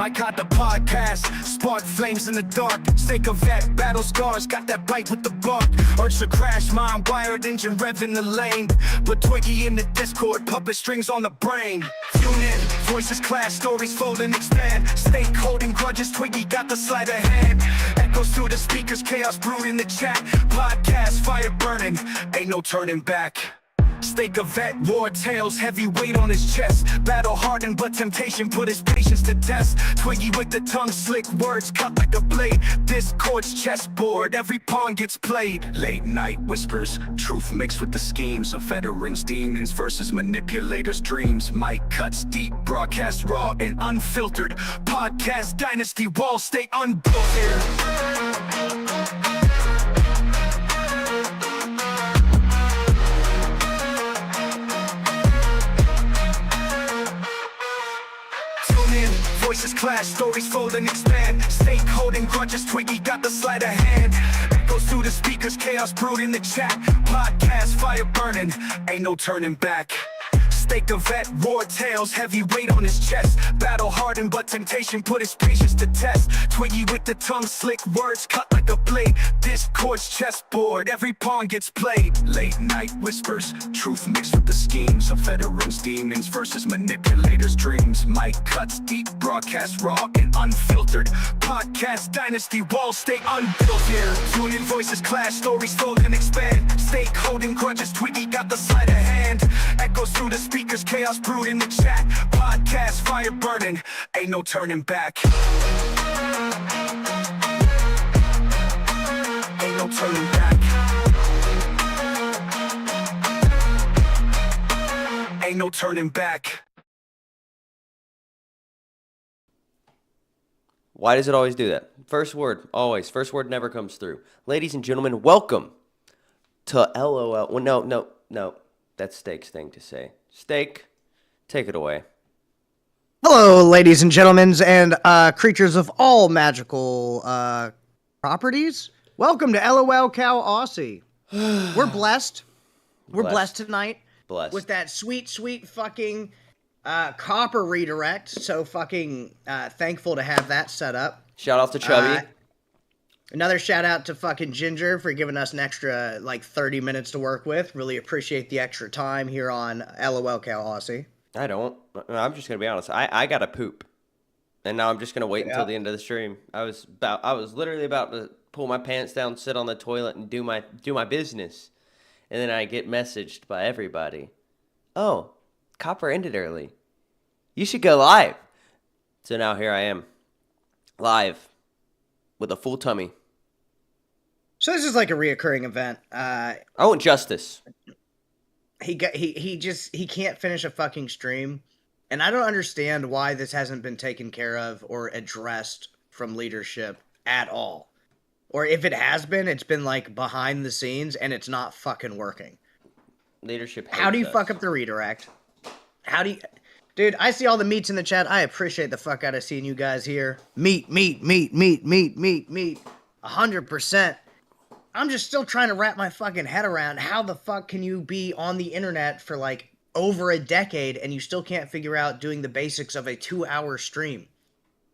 Mike got the podcast, spark flames in the dark. Stake of that, battle scars, got that bite with the bark. Urge to crash, mind wired, engine rev in the lane. But Twiggy in the Discord, puppet strings on the brain. Tune in, voices clash, stories fold and expand. Stake holding grudges, Twiggy got the sleight of hand. Echoes through the speakers, chaos brewed in the chat. Podcast, fire burning, ain't no turning back. Stake a vet, war tales, heavy weight on his chest. Battle hardened, but temptation put his patience to test. Twiggy with the tongue, slick words cut like a blade. Discord's chessboard, every pawn gets played. Late night whispers, truth mixed with the schemes of veterans, demons versus manipulators' dreams. Mic cuts deep, broadcast raw and unfiltered. Podcast dynasty walls stay unbuilt here. Voices clash, stories fold and expand. Stake holding grudges, Twiggy got the sleight of hand. Echoes through the speakers, chaos brewed in the chat. Podcast, fire burning, ain't no turning back. Stake a vet, war tales, heavy weight on his chest. Battle hardened, but temptation put his patience to test. Twiggy with the tongue, slick words cut like a blade. Discord's chessboard, every pawn gets played. Late night whispers, truth mixed with the schemes of veterans, demons versus manipulators' dreams. Mic cuts deep, broadcast raw and unfiltered. Podcast dynasty walls stay unbuilt here. Tune in, voices clash, stories fold and expand. Stake holding grudges, Twiggy got the sleight of hand. Echoes through the speakers, chaos brewed in the chat. Podcast, fire burning, ain't no turning back. Ain't no turning back. Ain't no turning back. Why does it always do that? First word, always. First word never comes through. Ladies and gentlemen, welcome to LOL. Well, no. That's Steak's thing to say. Steak, take it away. Hello, ladies and gentlemen, and creatures of all magical properties. Welcome to Lolcow Aussie. We're blessed. We're blessed tonight. Blessed. With that sweet, sweet fucking copper redirect. So fucking thankful to have that set up. Shout out to Chubby. Another shout out to fucking Ginger for giving us an extra like 30 minutes to work with. Really appreciate the extra time here on Lolcow Aussie. I don't. I'm just gonna be honest. I gotta poop, and now I'm just gonna wait until the end of the stream. I was literally about to pull my pants down, sit on the toilet, and do my business, and then I get messaged by everybody. Oh, Copper ended early. You should go live. So now here I am, live, with a full tummy. So this is like a reoccurring event. I want justice. He can't finish a fucking stream, and I don't understand why this hasn't been taken care of or addressed from leadership at all. Or if it has been, it's been like behind the scenes and it's not fucking working. Leadership hates How do you us. fuck up the redirect? How do you... Dude, I see all the meats in the chat. I appreciate the fuck out of seeing you guys here. Meat. 100%. I'm just still trying to wrap my fucking head around how the fuck can you be on the internet for like over a decade and you still can't figure out doing the basics of a 2-hour stream.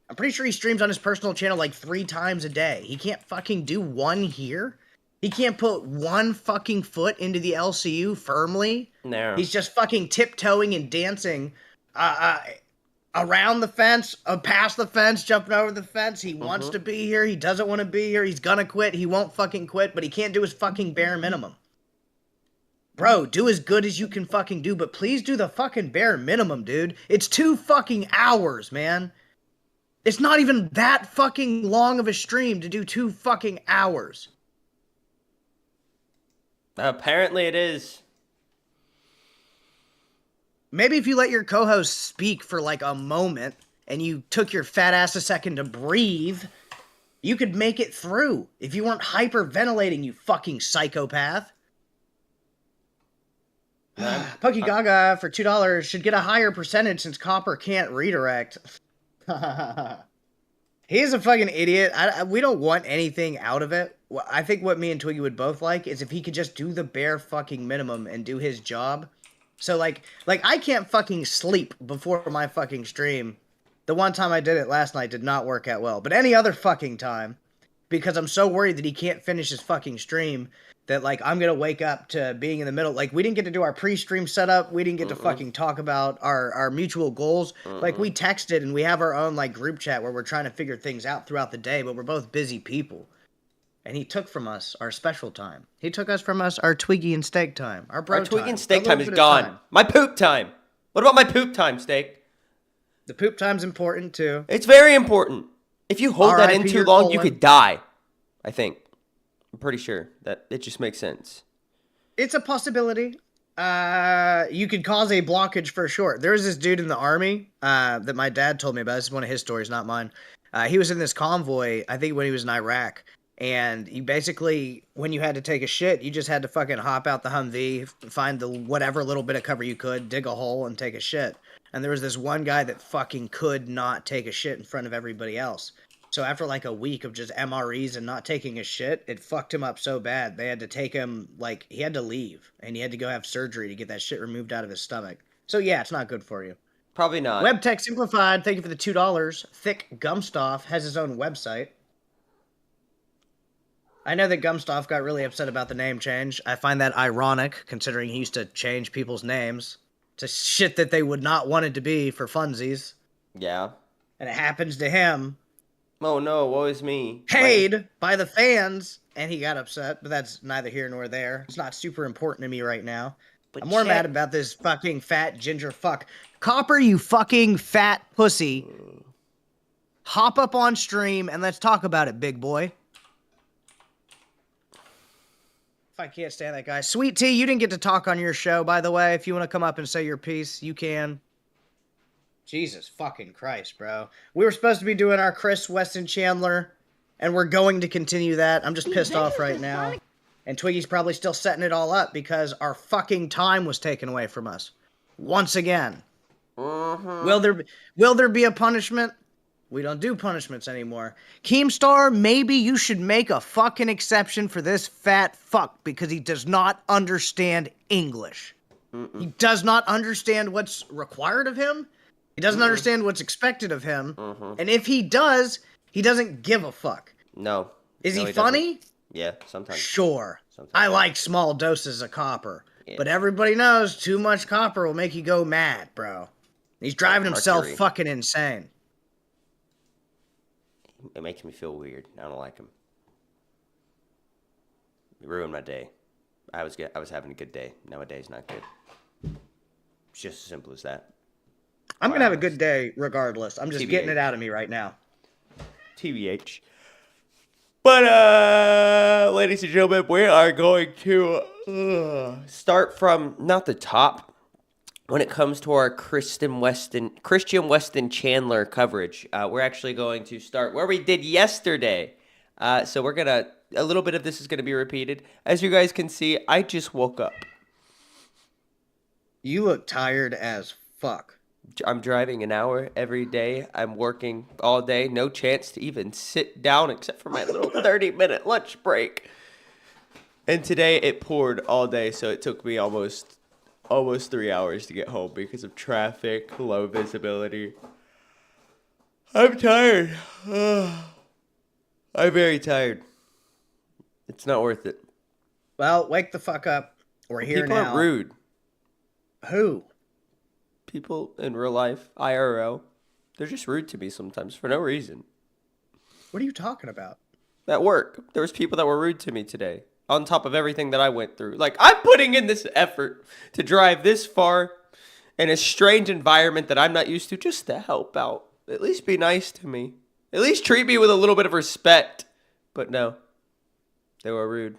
I'm pretty sure he streams on his personal channel like 3 times a day. He can't fucking do one here. He can't put one fucking foot into the LCU firmly. No. He's just fucking tiptoeing and dancing around the fence, past the fence, jumping over the fence. He wants to be here. He doesn't want to be here. He's gonna quit. He won't fucking quit, but he can't do his fucking bare minimum. Bro, do as good as you can fucking do, but please do the fucking bare minimum, dude. It's 2 fucking hours, man. It's not even that fucking long of a stream to do 2 fucking hours. Apparently it is. Maybe if you let your co-host speak for like a moment and you took your fat ass a second to breathe, you could make it through. If you weren't hyperventilating, you fucking psychopath. Pokey Gaga for $2 should get a higher percentage since Copper can't redirect. He's a fucking idiot. We don't want anything out of it. I think what me and Twiggy would both like is if he could just do the bare fucking minimum and do his job. So, like I can't fucking sleep before my fucking stream. The one time I did it last night did not work out well. But any other fucking time, because I'm so worried that he can't finish his fucking stream, that, like, I'm gonna wake up to being in the middle. Like, we didn't get to do our pre-stream setup. We didn't get to fucking talk about our mutual goals. Like, we texted and we have our own, like, group chat where we're trying to figure things out throughout the day, but we're both busy people. And he took from us our special time. He took from us our Twiggy and Steak time. Our Twiggy and Steak time is gone. My poop time. What about my poop time, Steak? The poop time's important, too. It's very important. If you hold that in too long, you could die. I think. I'm pretty sure that it just makes sense. It's a possibility. You could cause a blockage for sure. There was this dude in the army that my dad told me about. This is one of his stories, not mine. He was in this convoy, I think when he was in Iraq. And you basically, when you had to take a shit, you just had to fucking hop out the Humvee, find the whatever little bit of cover you could, dig a hole, and take a shit. And there was this one guy that fucking could not take a shit in front of everybody else. So after like a week of just MREs and not taking a shit, it fucked him up so bad. They had to take him, like, he had to leave. And he had to go have surgery to get that shit removed out of his stomach. So yeah, it's not good for you. Probably not. WebTech Simplified, thank you for the $2. Thick Gumstoff has his own website. I know that Gumstoff got really upset about the name change. I find that ironic, considering he used to change people's names to shit that they would not want it to be for funsies. Yeah. And it happens to him. Oh no, woe is me. Paid by the fans, and he got upset, but that's neither here nor there. It's not super important to me right now. But I'm more mad about this fucking fat ginger fuck. Copper, you fucking fat pussy. Hop up on stream and let's talk about it, big boy. I can't stand that guy. Sweet Tea, you didn't get to talk on your show, by the way. If you want to come up and say your piece, you can. Jesus fucking Christ, bro. We were supposed to be doing our Weston Chandler, and we're going to continue that. I'm just pissed off right now. And Twiggy's probably still setting it all up because our fucking time was taken away from us. Once again. Will there be a punishment? We don't do punishments anymore. Keemstar, maybe you should make a fucking exception for this fat fuck because he does not understand English. He does not understand what's required of him. He doesn't understand what's expected of him. And if he does, he doesn't give a fuck. No. Is No, he he funny? doesn't. Yeah, sometimes. Sure. Sometimes. I like small doses of copper. Yeah. But everybody knows too much copper will make you go mad, bro. He's driving himself Mercury. fucking insane. It makes me feel weird. I don't like him. You ruined my day. I was having a good day. Nowadays, not good. It's just as simple as that. I'm going to have a good day regardless. I'm just TBH. getting it out of me right now. TBH. But, ladies and gentlemen, we are going to start from not the top when it comes to our Christian Weston Chandler coverage. We're actually going to start where we did yesterday. So we're going to, a little bit of this is going to be repeated. As you guys can see, I just woke up. You look tired as fuck. I'm driving an hour every day. I'm working all day. No chance to even sit down except for my little 30-minute lunch break. And today it poured all day, so it took me almost 3 hours to get home because of traffic, low visibility. I'm tired. I'm very tired. It's not worth it. Well, wake the fuck up. We're here People now. are rude. Who? People in real life, IRL, they're just rude to me sometimes for no reason. What are you talking about? At work, there was people that were rude to me today. On top of everything that I went through. Like, I'm putting in this effort to drive this far in a strange environment that I'm not used to just to help out. At least be nice to me. At least treat me with a little bit of respect. But no, they were rude.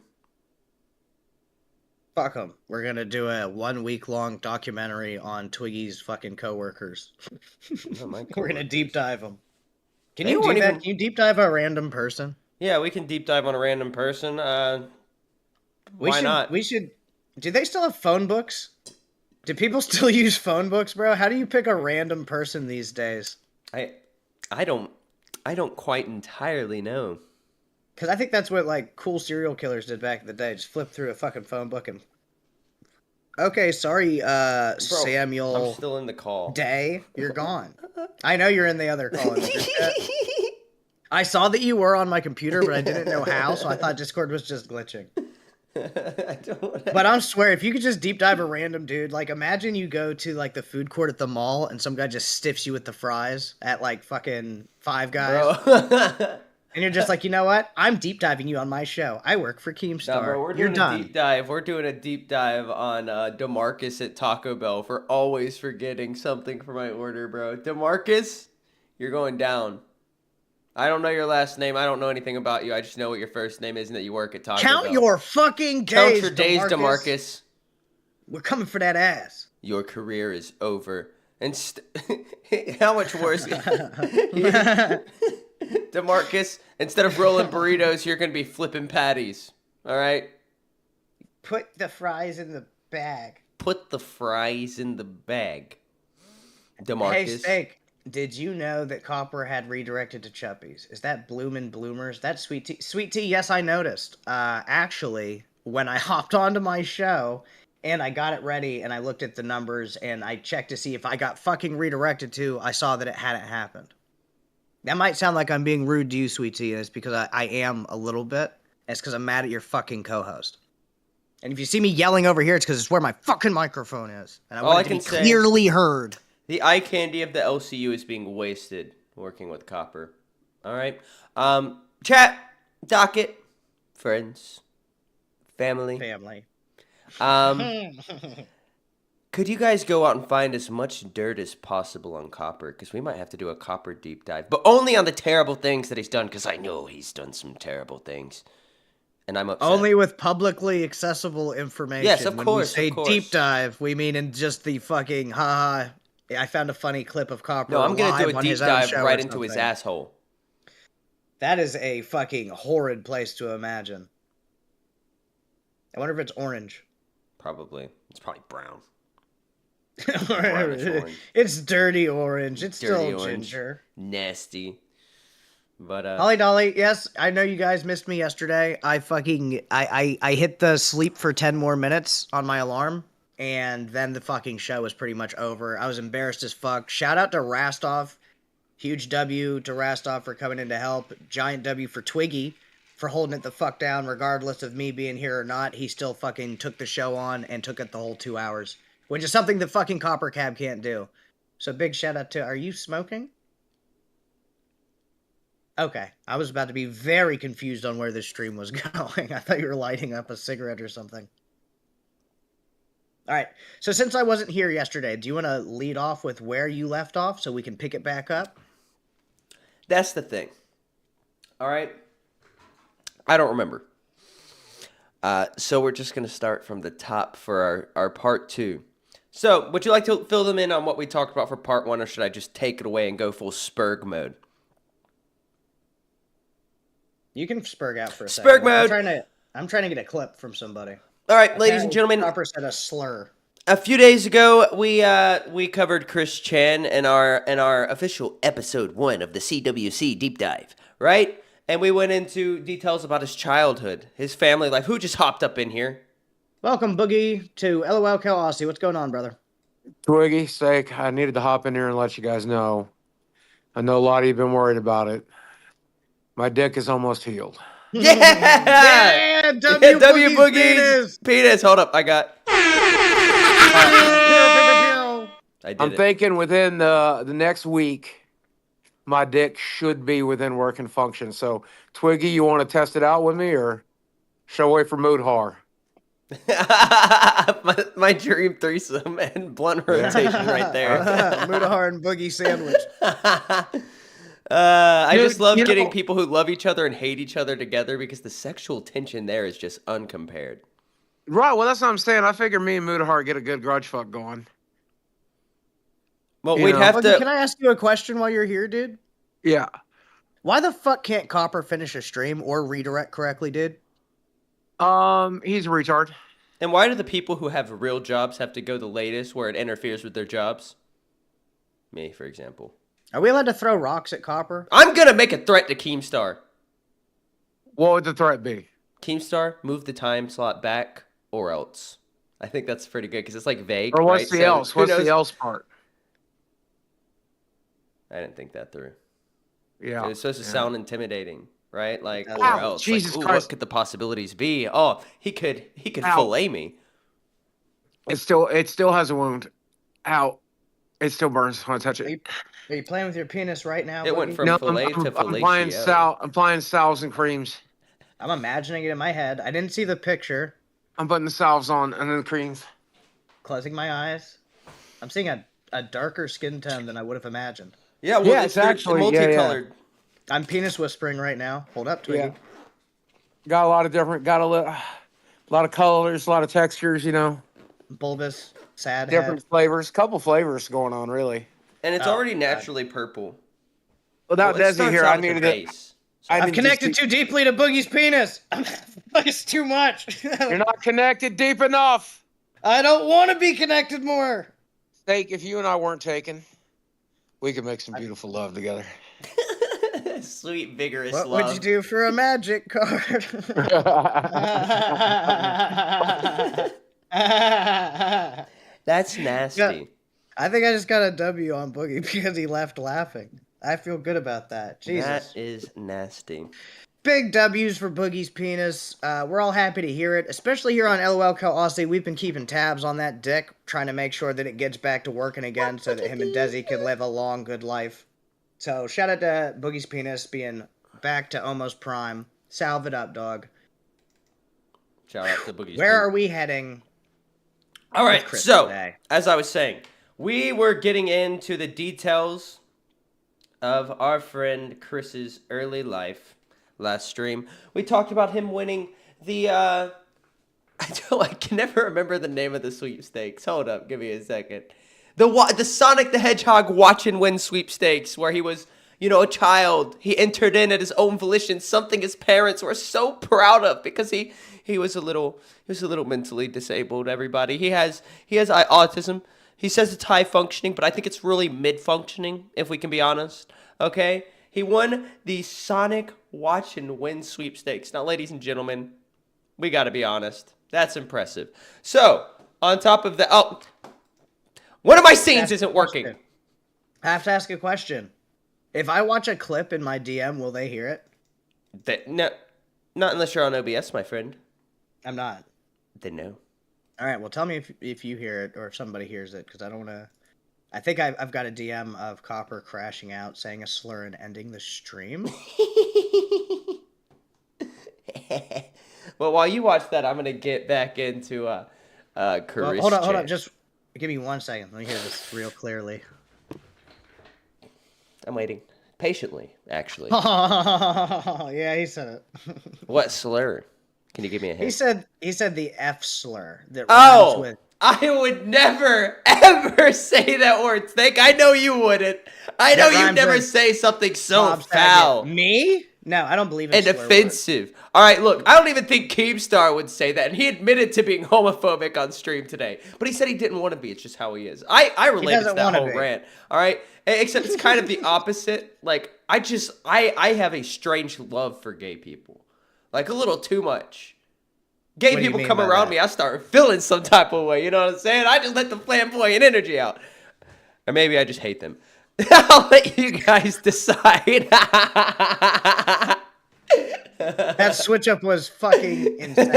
Fuck them. We're gonna do a 1 week long documentary on Twiggy's fucking coworkers. We're gonna deep dive them. Can They you do weren't that? even- Can you deep dive a random person? Yeah, we can deep dive on a random person. We Why should, not? We should. Do they still have phone books? Do people still use phone books, bro? How do you pick a random person these days? I don't quite entirely know. Because I think that's what like cool serial killers did back in the day. Just flip through a fucking phone book and. Okay, sorry, Bro, Samuel. I'm still in the call. Day, you're gone. I know you're in the other call. I saw that you were on my computer, but I didn't know how, so I thought Discord was just glitching. I don't. But I swear, if you could just deep dive a random dude, like imagine you go to like the food court at the mall and some guy just stiffs you with the fries at like fucking Five Guys. Bro. And you're just like, you know what? I'm deep diving you on my show. I work for Keemstar. No, bro, we're You're doing a done. deep dive. We're doing a deep dive on DeMarcus at Taco Bell for always forgetting something for my order, bro. DeMarcus, you're going down. I don't know your last name. I don't know anything about you. I just know what your first name is and that you work at Taco Bell. Count your fucking days, Count your days, DeMarcus. DeMarcus. We're coming for that ass. Your career is over. And how much worse? DeMarcus, instead of rolling burritos, you're going to be flipping patties. All right? Put the fries in the bag. Put the fries in the bag. DeMarcus. Hey, Steak, did you know that Copper had redirected to Chuppies? Is that Bloomin' Bloomers? That's Sweet Tea. Sweet Tea, yes, I noticed. Actually, when I hopped onto my show and I got it ready and I looked at the numbers and I checked to see if I got fucking redirected to, I saw that it hadn't happened. That might sound like I'm being rude to you, Sweet Tea, and it's because I am a little bit. It's because I'm mad at your fucking co-host. And if you see me yelling over here, it's because it's where my fucking microphone is. And I want it to be clearly heard. The eye candy of the LCU is being wasted working with Copper. All right. Chat, docket, friends, family. Could you guys go out and find as much dirt as possible on Copper? Because we might have to do a Copper deep dive. But only on the terrible things that he's done. Because I know he's done some terrible things. And I'm upset. Only with publicly accessible information. Yes, of course. When we say of course. deep dive, we mean in just the fucking, haha, I found a funny clip of Copper. No, I'm going to do a on deep his own dive show right or into his something. asshole. That is a fucking horrid place to imagine. I wonder if it's orange. Probably. It's probably brown. Brownish orange. It's dirty orange. It's Dirty still orange. ginger. Nasty. But Holly Dolly, yes, I know you guys missed me yesterday. I hit the sleep for 10 more minutes on my alarm, and then the fucking show was pretty much over. I was embarrassed as fuck. Shout out to Rastov. Huge W to Rastov for coming in to help. Giant W for Twiggy for holding it the fuck down regardless of me being here or not. He still fucking took the show on and took it the whole 2 hours, which is something that fucking Copper Cab can't do. So big shout out to, are you smoking? Okay, I was about to be very confused on where this stream was going. I thought you were lighting up a cigarette or something. All right, so since I wasn't here yesterday, do you want to lead off with where you left off so we can pick it back up? that's the thing. All right. I don't remember. So we're just going to start from the top for our part 2. So would you like to fill them in on what we talked about for part 1, or should I just take it away and go full Spurg mode? You can spurg out for a Spurg second. mode. I'm trying to get a clip from somebody. All right, ladies and gentlemen. Copper said a slur. A few days ago, we covered Chris Chan in our official episode 1 of the CWC deep dive, right? And we went into details about his childhood, his family life. Who just hopped up in here? Welcome, Boogie, to Lolcow Aussie. What's going on, brother? Twiggy, sake, I needed to hop in here and let you guys know. I know a lot of you have been worried about it. My dick is almost healed. Yeah! Yeah, W Boogie's penis. Hold up, I got. I did I'm thinking within the next week, my dick should be within working function. So, Twiggy, you want to test it out with me, or should I wait for Moodhar? my dream threesome and blunt rotation right there. Mudahar and Boogie sandwich. I Dude, just love you getting know- people who love each other and hate each other together, because the sexual tension there is just uncompared. Right, well, that's what I'm saying. I figure me and Moodhar get a good grudge fuck going. Well, You we'd know. have Boogie, to. can I ask you a question while you're here, dude? Yeah. Why the fuck can't Copper finish a stream or redirect correctly, dude? He's a retard. And why do the people who have real jobs have to go the latest where it interferes with their jobs? Me, for example. Are we allowed to throw rocks at Copper? I'm gonna make a threat to Keemstar. What would the threat be? Keemstar, move the time slot back, or else. I think that's pretty good because it's like vague. Or what's right? the So, else? who What's knows? the else part? I didn't think that through. Yeah. It was supposed to sound intimidating, right? Like, or Ow, else. Jesus like, ooh, Christ. what could the possibilities be? Oh, he could Ow. fillet me. It still has a wound. Ow. It still burns when I touch it. Are you playing with your penis right now? It went Boogie? from No, fillet to I'm applying fellatio. I'm applying salves and creams. I'm imagining it in my head. I didn't see the picture. I'm putting the salves on and then the creams. Closing my eyes. I'm seeing a darker skin tone than I would have imagined. Yeah, well, Yeah, it's it's actually- yeah, yeah. multicolored. I'm penis whispering right now. Hold up, Twiggy. Yeah. Got a lot of different, a lot of colors, a lot of textures, you know, Bulbous, sad different head. flavors, couple flavors going on, really. And it's Oh, already God. naturally purple. Without Well, it Desi starts here, out I at the needed it. base. I I've didn't connected just- too deeply to Boogie's penis. It's too much. You're not connected deep enough. I don't want to be connected more. Steak, if you and I weren't taken, we could make some beautiful love together. Sweet, vigorous What love. would you do for a magic card? That's nasty. Yeah. I think I just got a W on Boogie because he left laughing. I feel good about that. Jesus. That is nasty. Big W's for Boogie's penis. We're all happy to hear it, especially here on Lolcow Aussie. We've been keeping tabs on that dick, trying to make sure that it gets back to working again so that him and Desi can live a long, good life. So shout out to Boogie's penis being back to almost prime. Salve it up, dog. Shout out to Boogie's. Where are we heading? All right, Chris so today? as I was saying, we were getting into the details of our friend Chris's early life last stream. We talked about him winning the I can never remember the name of the sweepstakes. Hold up, give me a second. The Sonic the Hedgehog watch and win sweepstakes, where he was, a child. He entered in at his own volition, something his parents were so proud of because he was a little mentally disabled. Everybody, he has autism. He says it's high functioning, but I think it's really mid-functioning, if we can be honest. Okay? He won the Sonic Watch and Win sweepstakes. Now, ladies and gentlemen, we got to be honest. That's impressive. So, on top of that... Oh, one of my scenes isn't working. I have to ask a question. If I watch a clip in my DM, will they hear it? No, not unless you're on OBS, my friend. I'm not. Then no. All right, well, tell me if you hear it or if somebody hears it, because I don't want to... I think I've got a DM of Copper crashing out, saying a slur and ending the stream. Well, while you watch that, I'm going to get back into Caris. Well, hold on. Just give me 1 second. Let me hear this real clearly. I'm waiting. Patiently, actually. Oh, yeah, he said it. What slur? Can you give me a hint? He said the F slur that rhymes with... I would never, ever say that word, Snake. I know you wouldn't. I know you'd never say something so foul. Me? No, I don't believe in and offensive. All right, look, I don't even think Keemstar would say that. And he admitted to being homophobic on stream today. But he said he didn't want to be. It's just how he is. I relate to that whole rant. All right? Except it's kind of the opposite. Like, I have a strange love for gay people. Like, a little too much. Gay people come around me, I start feeling some type of way. You know what I'm saying? I just let the flamboyant energy out. Or maybe I just hate them. I'll let you guys decide. That switch up was fucking insane.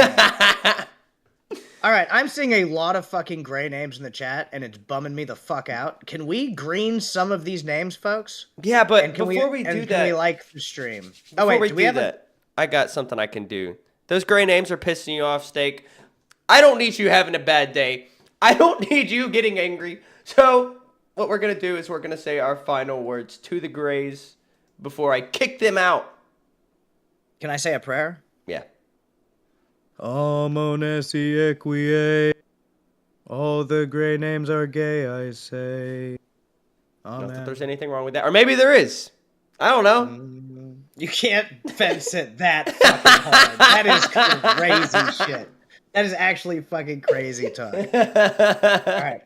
All right, I'm seeing a lot of fucking gray names in the chat, and it's bumming me the fuck out. Can we green some of these names, folks? Yeah, but before we do that... Can we like the stream? Oh, wait, do we have that? I got something I can do. Those gray names are pissing you off, Steak. I don't need you having a bad day. I don't need you getting angry. So, what we're going to do is we're going to say our final words to the grays before I kick them out. Can I say a prayer? Yeah. Amonesi equie. All the gray names are gay, I say. Amen. Not that there's anything wrong with that. Or maybe there is. I don't know. You can't fence it that fucking hard. That is crazy shit. That is actually fucking crazy talk. All right.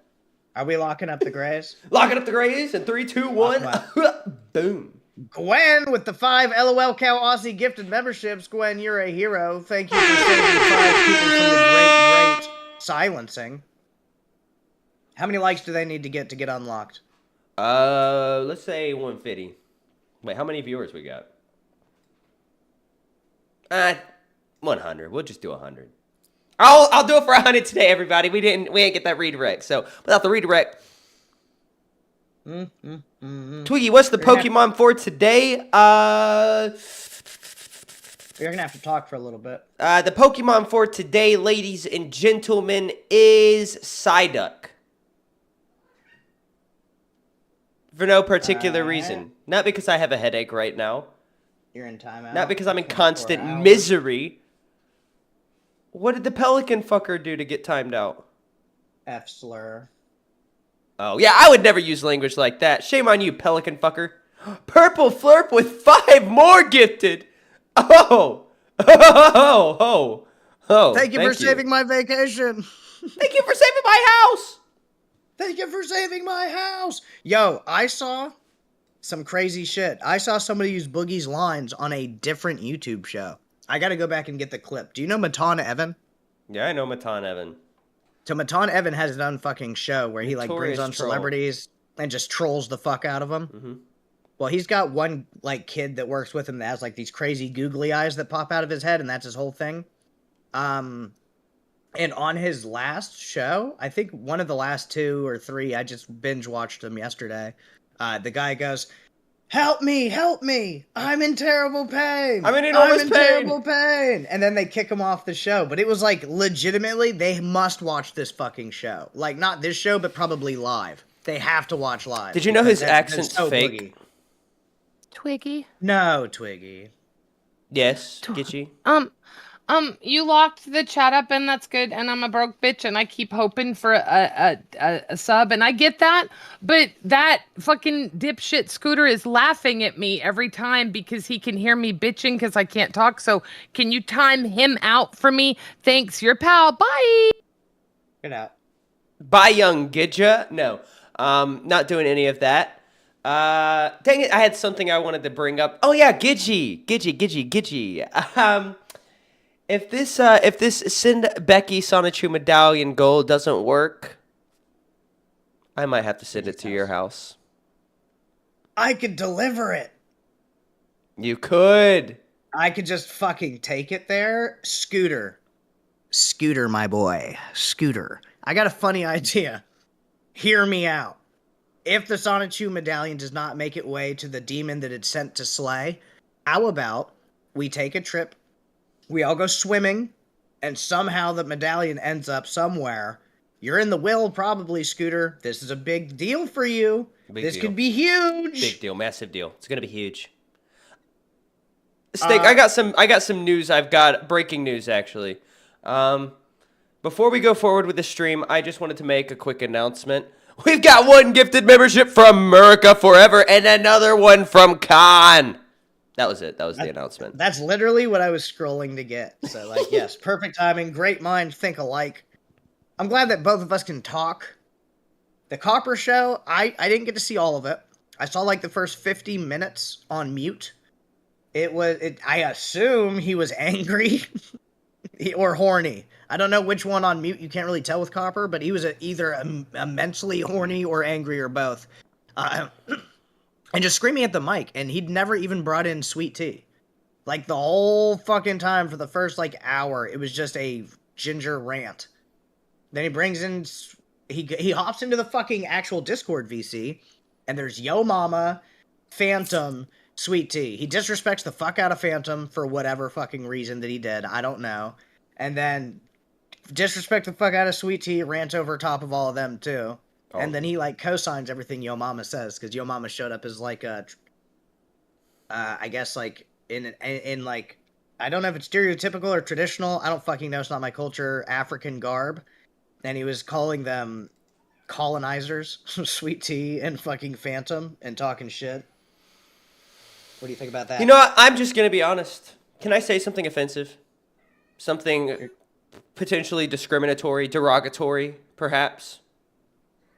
Are we locking up the grays? Locking up the grays in 3, 2, 1. Boom. Gwen with the 5 Lolcow Aussie gifted memberships. Gwen, you're a hero. Thank you for saving 5 people from the great silencing. How many likes do they need to get unlocked? Let's say 150. Wait, how many viewers we got? 100. We'll just do 100. I'll do it for 100 today, everybody. We ain't get that redirect. So without the redirect, Twiggy, what's the Pokemon for today? You're gonna have to talk for a little bit. The Pokemon for today, ladies and gentlemen, is Psyduck. For no particular reason. Not because I have a headache right now. You're in timeout. Not because I'm in constant misery. What did the pelican fucker do to get timed out? F slur. Oh, yeah, I would never use language like that. Shame on you, pelican fucker. Purple Flurp with 5 more gifted. Oh. Thank you for saving my vacation. Thank you for saving my house. Thank you for saving my house. Yo, I saw some crazy shit. I saw somebody use Boogie's lines on a different YouTube show. I gotta go back and get the clip. Do you know Matan Evan? Yeah, I know Matan Evan. So Matan Evan has his own fucking show where he like brings on celebrities and just trolls the fuck out of them. Mm-hmm. Well, he's got one like kid that works with him that has like these crazy googly eyes that pop out of his head, and that's his whole thing. And on his last show, I think one of the last 2 or 3, I just binge watched them yesterday. The guy goes, "Help me, help me! I'm in terrible pain. I'm in enormous pain. Terrible pain." And then they kick him off the show. But it was like legitimately, they must watch this fucking show. Like not this show, but probably live. They have to watch live. Did you know his accent's fake? Boogie. Twiggy. No, Twiggy. Yes, Giish. You locked the chat up, and that's good. And I'm a broke bitch, and I keep hoping for a sub, and I get that. But that fucking dipshit Scooter is laughing at me every time because he can hear me bitching because I can't talk. So can you time him out for me? Thanks, your pal. Bye. Get out. Bye, young Gidja. No, not doing any of that. Dang it, I had something I wanted to bring up. Oh yeah, Gidgy. If this send Becky Sonichu Medallion goal doesn't work, I might have to send it to your house. I could deliver it. You could. I could just fucking take it there. Scooter, my boy. Scooter. I got a funny idea. Hear me out. If the Sonichu medallion does not make its way to the demon that it's sent to slay, how about we take a trip, we all go swimming, and somehow the medallion ends up somewhere. You're in the will, probably, Scooter. This is a big deal for you. Big deal. Could be huge. Big deal, massive deal. It's gonna be huge. Steak, I got some news. I've got breaking news actually. Before we go forward with the stream, I just wanted to make a quick announcement. We've got one gifted membership from America Forever and another one from Khan. That was it. That was the announcement. That's literally what I was scrolling to get. So, like, yes, perfect timing. Great minds think alike. I'm glad that both of us can talk. The Copper show, I didn't get to see all of it. I saw, like, the first 50 minutes on mute. I assume he was angry or horny. I don't know which one on mute. You can't really tell with Copper, but he was either immensely horny or angry or both. And just screaming at the mic, and he'd never even brought in sweet tea. Like, the whole fucking time for the first, like, hour, it was just a ginger rant. Then he brings in... He hops into the fucking actual Discord VC, and there's Yo Mama, Phantom, Sweet Tea. He disrespects the fuck out of Phantom for whatever fucking reason that he did. I don't know. And then disrespect the fuck out of Sweet Tea, rants over top of all of them, too. Oh. And then he, like, co-signs everything Yo Mama says, because Yo Mama showed up as, like, I guess, like, in, like, I don't know if it's stereotypical or traditional, I don't fucking know, it's not my culture, African garb. And he was calling them colonizers, Sweet Tea and fucking Phantom, and talking shit. What do you think about that? You know what? I'm just going to be honest. Can I say something offensive? Something potentially discriminatory, derogatory, perhaps?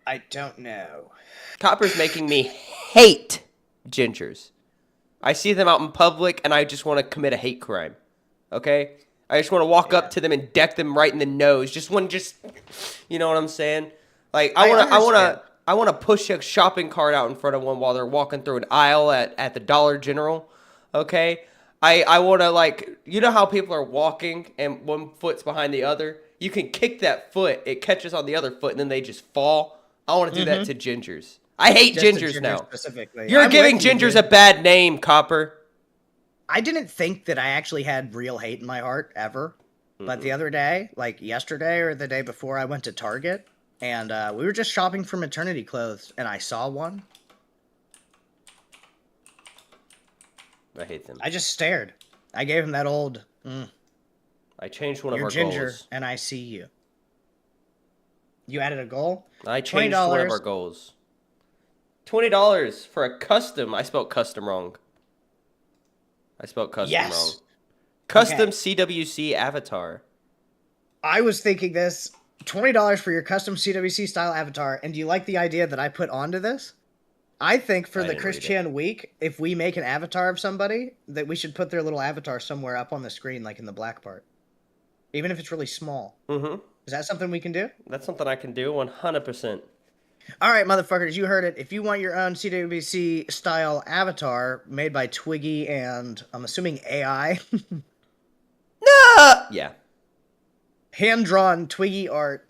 I don't know. Copper's making me hate gingers. I see them out in public, and I just want to commit a hate crime. Okay? I just want to walk up to them and deck them right in the nose. You know what I'm saying? Like, I want to push a shopping cart out in front of one while they're walking through an aisle at the Dollar General. Okay? I want to, like, you know how people are walking and one foot's behind the other? You can kick that foot, it catches on the other foot, and then they just fall. I want to do that to gingers. I hate gingers now. You're giving gingers a bad name, Copper. I didn't think that I actually had real hate in my heart, ever. Mm-hmm. But the other day, like yesterday or the day before, I went to Target, and we were just shopping for maternity clothes, and I saw one. I hate them. I just stared. I gave him that old, I changed one of our ginger, goals. And I see you. You added a goal? I changed one of our goals. $20 for a custom. I spelled custom wrong. Wrong. Custom CWC avatar. I was thinking this. $20 for your custom CWC style avatar. And do you like the idea that I put onto this? I think for the Chris Chan week, if we make an avatar of somebody, that we should put their little avatar somewhere up on the screen, like in the black part. Even if it's really small. Mm-hmm. Is that something we can do? That's something I can do, 100%. All right, motherfuckers, you heard it. If you want your own CWC style avatar made by Twiggy and I'm assuming AI. No! Yeah. Hand-drawn Twiggy art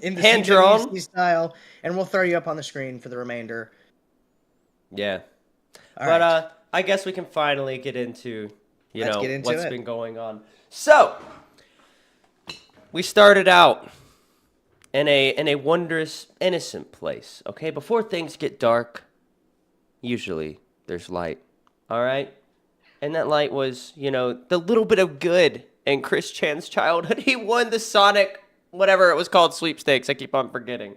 in the hand-drawn CWC style, and we'll throw you up on the screen for the remainder. Yeah. But I guess we can finally get into, what's been going on. So, we started out in a wondrous, innocent place, okay? Before things get dark, usually there's light, all right? And that light was, the little bit of good in Chris Chan's childhood. He won the Sonic, whatever it was called, sweepstakes. I keep on forgetting,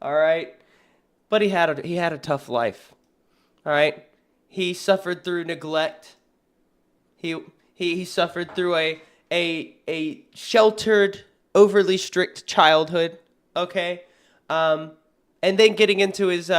all right? But he had a tough life, all right? He suffered through neglect. He suffered through a sheltered, overly strict childhood. Okay, And then getting into his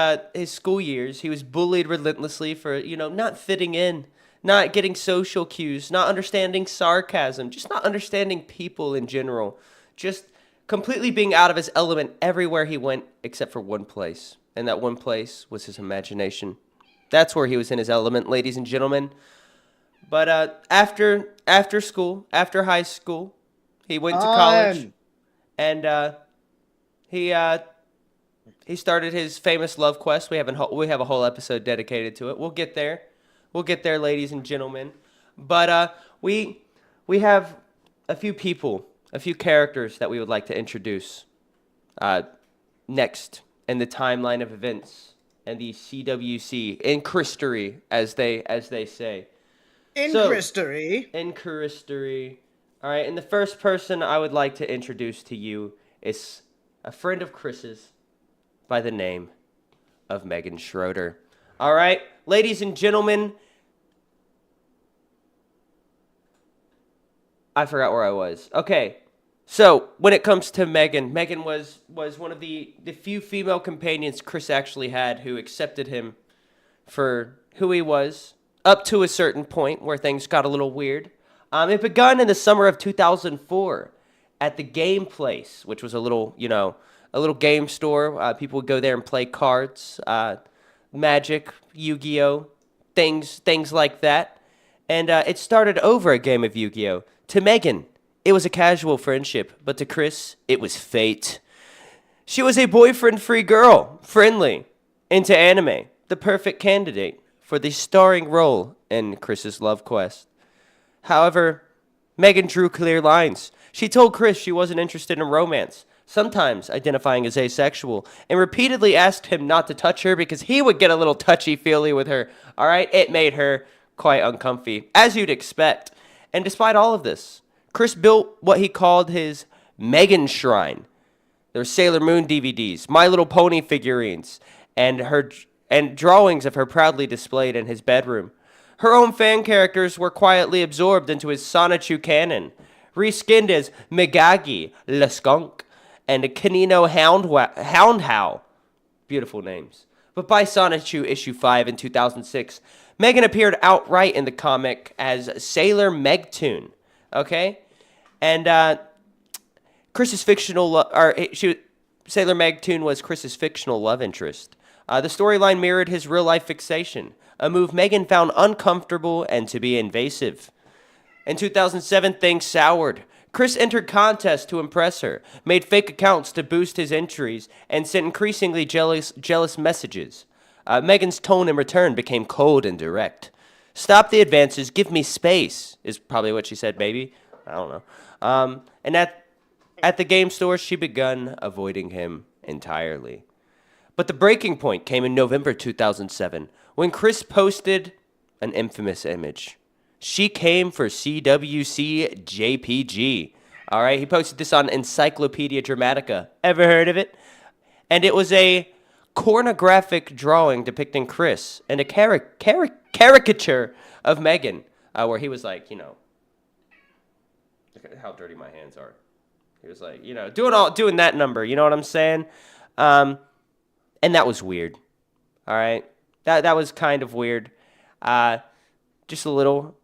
school years, he was bullied relentlessly for, not fitting in, not getting social cues, not understanding sarcasm, just not understanding people in general, just completely being out of his element everywhere he went except for one place. And that one place was his imagination. That's where he was in his element, ladies and gentlemen. But after school, after high school, he went to college, and he started his famous love quest. We have a whole episode dedicated to it. We'll get there. We'll get there, ladies and gentlemen. But we have a few people, a few characters that we would like to introduce next in the timeline of events and the CWC in Christory, as they say. In So- Christory. In Christory. All right, and the first person I would like to introduce to you is a friend of Chris's by the name of Megan Schroeder. All right, ladies and gentlemen, I forgot where I was. Okay, so when it comes to Megan was one of the few female companions Chris actually had who accepted him for who he was, up to a certain point where things got a little weird. It begun in the summer of 2004 at the Game Place, which was a little game store. People would go there and play cards, Magic, Yu-Gi-Oh, things like that. And it started over a game of Yu-Gi-Oh. To Megan, it was a casual friendship, but to Chris, it was fate. She was a boyfriend-free girl, friendly, into anime, the perfect candidate for the starring role in Chris's love quest. However, Megan drew clear lines. She told Chris she wasn't interested in romance, sometimes identifying as asexual, and repeatedly asked him not to touch her because he would get a little touchy-feely with her. All right, it made her quite uncomfy, as you'd expect. And despite all of this, Chris built what he called his Megan Shrine. There were Sailor Moon DVDs, My Little Pony figurines, and drawings of her proudly displayed in his bedroom. Her own fan characters were quietly absorbed into his Sonichu canon, reskinned as Megagi, Le Skunk, and Kanino Houndhow. Beautiful names. But by Sonichu issue 5 in 2006, Megan appeared outright in the comic as Sailor Megtoon. Okay? And Chris's fictional Sailor Megtoon was Chris's fictional love interest. The storyline mirrored his real-life fixation, a move Megan found uncomfortable and to be invasive. In 2007, things soured. Chris entered contests to impress her, made fake accounts to boost his entries, and sent increasingly jealous messages. Megan's tone in return became cold and direct. Stop the advances, give me space, is probably what she said, maybe. I don't know. And at the game store, she begun avoiding him entirely. But the breaking point came in November 2007, when Chris posted an infamous image. She came for CWC JPG. All right, he posted this on Encyclopedia Dramatica. Ever heard of it? And it was a pornographic drawing depicting Chris and a caricature of Megan, where he was like, look at how dirty my hands are. He was like, doing that number. You know what I'm saying? And that was weird. All right, that was kind of weird. Just a little.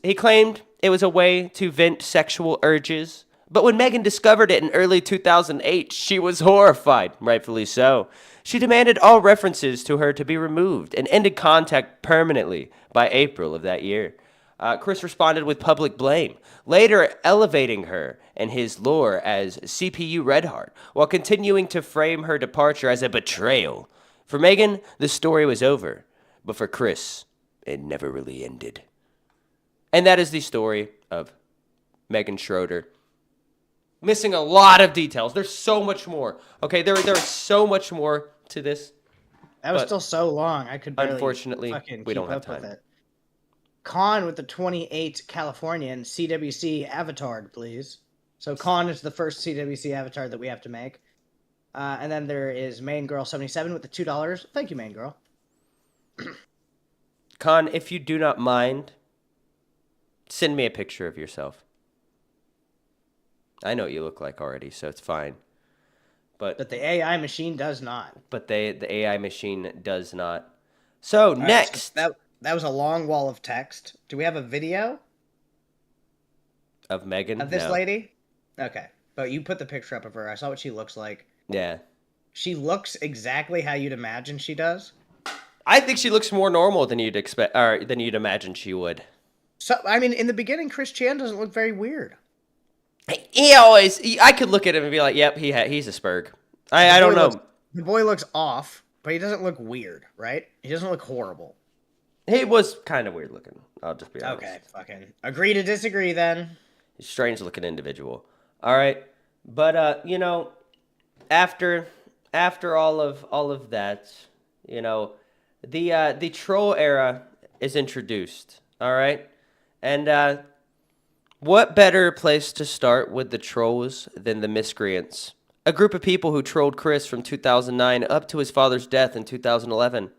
He claimed it was a way to vent sexual urges. But when Megan discovered it in early 2008, she was horrified, rightfully so. She demanded all references to her to be removed and ended contact permanently by April of that year. Chris responded with public blame, later elevating her and his lore as CPU Redheart, while continuing to frame her departure as a betrayal. For Megan, the story was over, but for Chris, it never really ended. And that is the story of Megan Schroeder. Missing a lot of details. There's so much more. Okay, there is so much more to this. That was but still so long. I could barely unfortunately, fucking we don't keep have up time. with it. Con with the 28 Californian CWC avatar, please. So Con is the first CWC avatar that we have to make. And then there is Main Girl 77 with the $2. Thank you, Main Girl. Con, if you do not mind, send me a picture of yourself. I know what you look like already, so it's fine. But the AI machine does not. but the AI machine does not. So All right, next so that was a long wall of text. Do we have a video of Megan. of this No. lady? Okay, but you put the picture up of her. I saw what she looks like. Yeah. She looks exactly how you'd imagine she does. I think she looks more normal than you'd expect, or than you'd imagine she would. So I mean, in the beginning, Chris Chan doesn't look very weird. I could look at him and be like, "Yep, he's a spurg." I don't know. The boy looks off, but he doesn't look weird, right? He doesn't look horrible. He was kind of weird looking. I'll just be honest. Okay, fucking agree to disagree then. He's a strange looking individual. All right, but after all of that, the troll era is introduced. All right, and what better place to start with the trolls than the Miscreants? A group of people who trolled Chris from 2009 up to his father's death in 2011.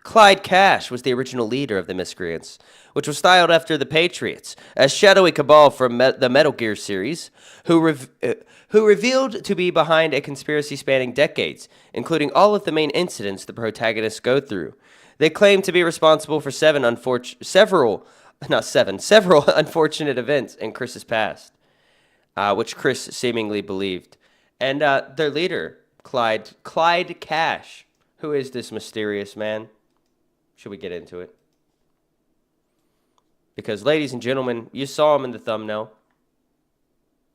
Clyde Cash was the original leader of the Miscreants, which was styled after the Patriots, a shadowy cabal from the Metal Gear series, who revealed to be behind a conspiracy spanning decades, including all of the main incidents the protagonists go through. They claim to be responsible for several unfortunate events in Chris's past, which Chris seemingly believed. And their leader, Clyde Cash. Who is this mysterious man? Should we get into it? Because, ladies and gentlemen, you saw him in the thumbnail.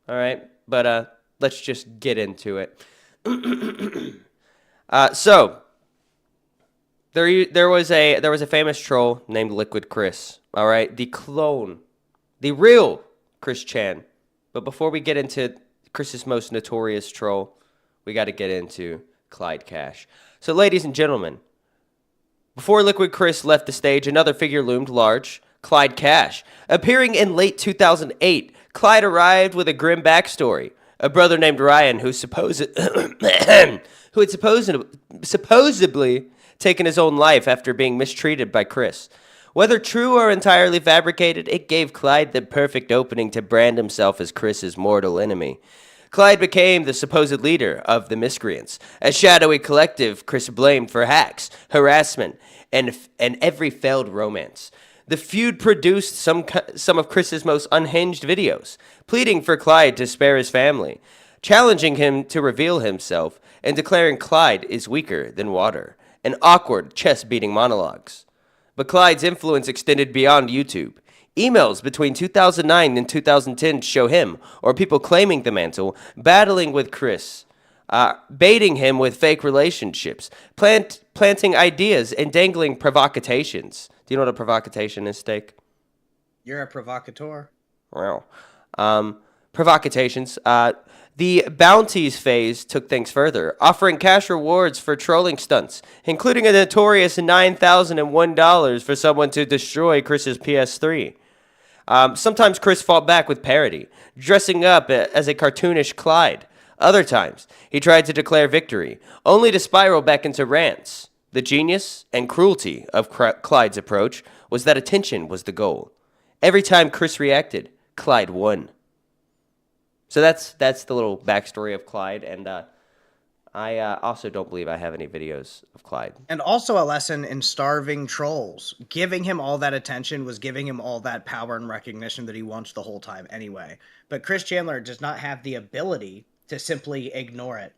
All right, but let's just get into it. So there was a famous troll named Liquid Chris. All right, the clone, the real Chris Chan. But before we get into Chris's most notorious troll, we got to get into Clyde Cash. So, ladies and gentlemen, before Liquid Chris left the stage, another figure loomed large, Clyde Cash. Appearing in late 2008, Clyde arrived with a grim backstory. A brother named Ryan who had supposedly taken his own life after being mistreated by Chris. Whether true or entirely fabricated, it gave Clyde the perfect opening to brand himself as Chris's mortal enemy. Clyde became the supposed leader of the Miscreants, a shadowy collective Chris blamed for hacks, harassment, and every failed romance. The feud produced some of Chris's most unhinged videos, pleading for Clyde to spare his family, challenging him to reveal himself, and declaring Clyde is weaker than water, and awkward chest-beating monologues. But Clyde's influence extended beyond YouTube. Emails between 2009 and 2010 show him, or people claiming the mantle, battling with Chris, baiting him with fake relationships, planting ideas, and dangling provocations. Do you know what a provocation is, Steak? You're a provocateur. Wow. Provocations. The bounties phase took things further, offering cash rewards for trolling stunts, including a notorious $9,001 for someone to destroy Chris's PS3. Sometimes Chris fought back with parody, dressing up as a cartoonish Clyde. Other times, he tried to declare victory, only to spiral back into rants. The genius and cruelty of Clyde's approach was that attention was the goal. Every time Chris reacted, Clyde won. So that's the little backstory of Clyde, and I also don't believe I have any videos of Clyde. And also a lesson in starving trolls. Giving him all that attention was giving him all that power and recognition that he wants the whole time anyway. But Chris Chandler does not have the ability to simply ignore it.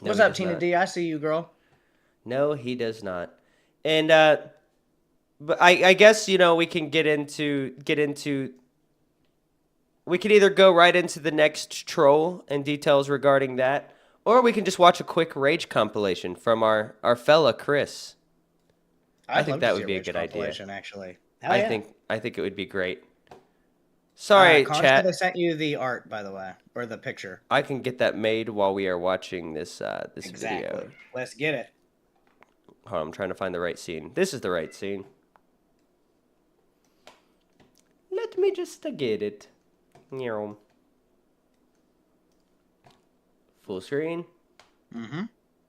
No, What's he up, does Tina not. D? I see you, girl. No, he does not. And but I guess we can get into. We could either go right into the next troll and details regarding that, or we can just watch a quick rage compilation from our fella Chris. I think that would be a good idea. Actually, I think it would be great. Sorry, chat. I sent you the art, by the way, or the picture. I can get that made while we are watching this Exactly. video. Let's get it. Hold on, I'm trying to find the right scene. This is the right scene. Let me just get it. Full screen. Mm-hmm.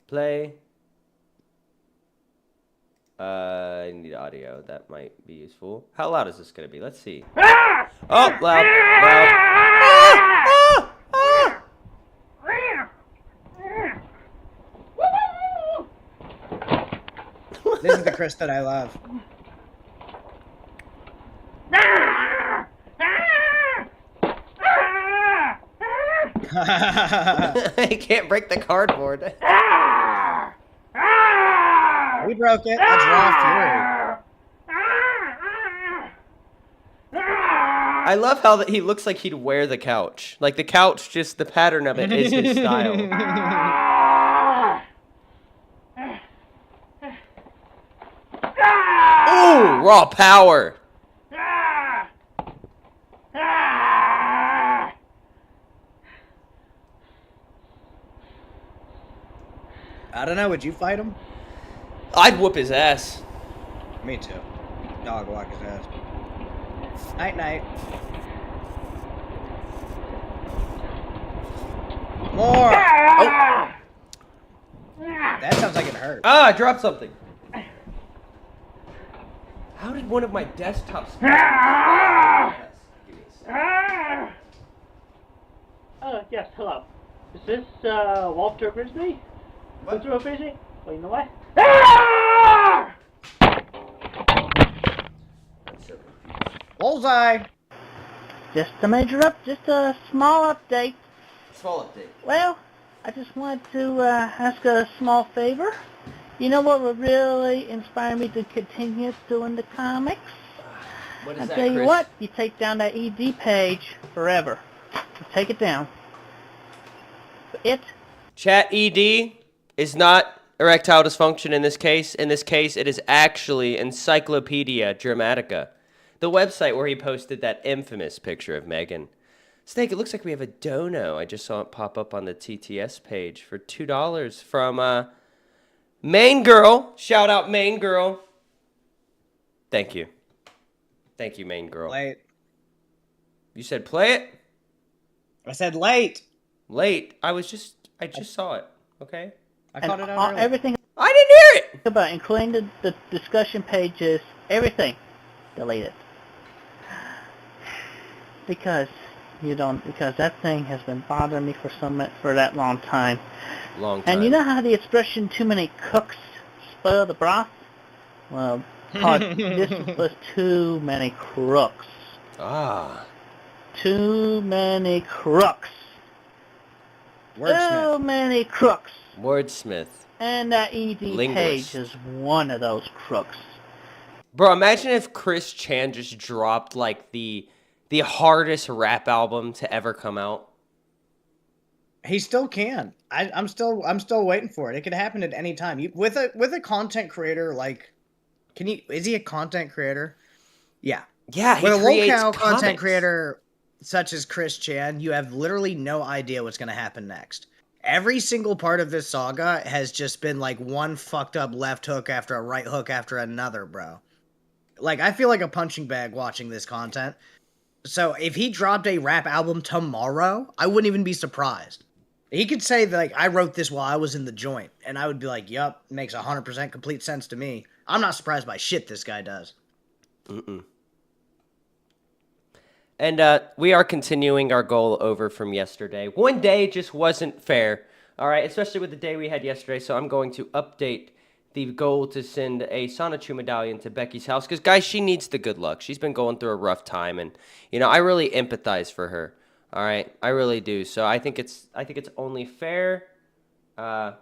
Play. I need audio. That might be useful. How loud is this going to be? Let's see. Oh, loud. Loud. This is the Chris that I love. I can't break the cardboard. We broke it. That's raw fury. I love how that he looks like he'd wear the couch. Like the couch, just the pattern of it is his style. Ooh, raw power. I don't know. Would you fight him? I'd whoop his ass. Me too. Dog walk his ass. Night night. More. Oh. That sounds like it hurt. Ah, I dropped something. How did one of my desktops? Yes, hello. Is this, Walter Frisbee? Walter Frisbee? Well, you know what? Bullseye. Just a small update. Small update. Well, I just wanted to, ask a small favor. You know what would really inspire me to continue doing the comics? What is I'll that, tell you Chris? what, you take down that ED page forever. You take it down. Chat ED is not erectile dysfunction in this case. In this case, it is actually Encyclopedia Dramatica, the website where he posted that infamous picture of Megan. Snake, it looks like we have a dono. I just saw it pop up on the TTS page for $2 from Main Girl. Shout out Main Girl. Thank you. Thank you, Main Girl. Late. You said play it? I said late. Late. I just saw it. Okay? I caught it out early. Everything I didn't hear it! about, including the discussion pages, everything, delete it. Because that thing has been bothering me for that long time. Long time. And you know how the expression "too many cooks spoil the broth"? Well, this was too many crooks. Ah. Too many crooks. Wordsmith. Too many crooks. Wordsmith. And that ED Linguist. page is one of those crooks. Bro, imagine if Chris Chan just dropped like the hardest rap album to ever come out. He still can. I'm still waiting for it. It could happen at any time. With a content creator like, is he a content creator? Yeah. Yeah, he With a creates Lolcow comics. content creator such as Chris Chan, you have literally no idea what's going to happen next. Every single part of this saga has just been like one fucked up left hook after a right hook after another, bro. Like, I feel like a punching bag watching this content. So if he dropped a rap album tomorrow, I wouldn't even be surprised. He could say that, like, I wrote this while I was in the joint, and I would be like, yup, makes 100% complete sense to me. I'm not surprised by shit this guy does. Mm-mm. And we are continuing our goal over from yesterday. One day just wasn't fair, all right, especially with the day we had yesterday. So I'm going to update the goal to send a Sonichu medallion to Becky's house because, guys, she needs the good luck. She's been going through a rough time, and I really empathize for her. All right, I really do. So I think it's only fair. So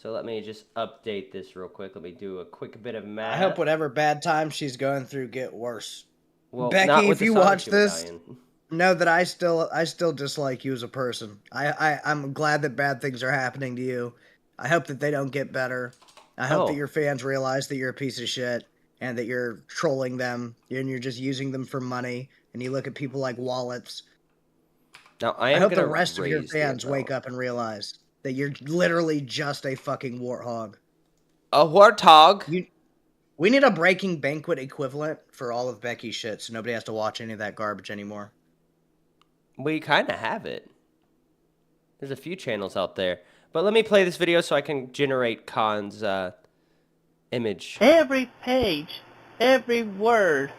let me just update this real quick. Let me do a quick bit of math. I hope whatever bad times she's going through get worse. Well, Becky, not with if the you watch Sonichu this, medallion. know that I still dislike you as a person. I'm glad that bad things are happening to you. I hope that they don't get better. I hope that your fans realize that you're a piece of shit and that you're trolling them and you're just using them for money and you look at people like wallets. Now, I hope the rest of your fans wake up and realize that you're literally just a fucking warthog. A warthog? We need a Breaking Banquet equivalent for all of Becky's shit so nobody has to watch any of that garbage anymore. We kind of have it. There's a few channels out there. But let me play this video so I can generate Khan's image. Every page, every word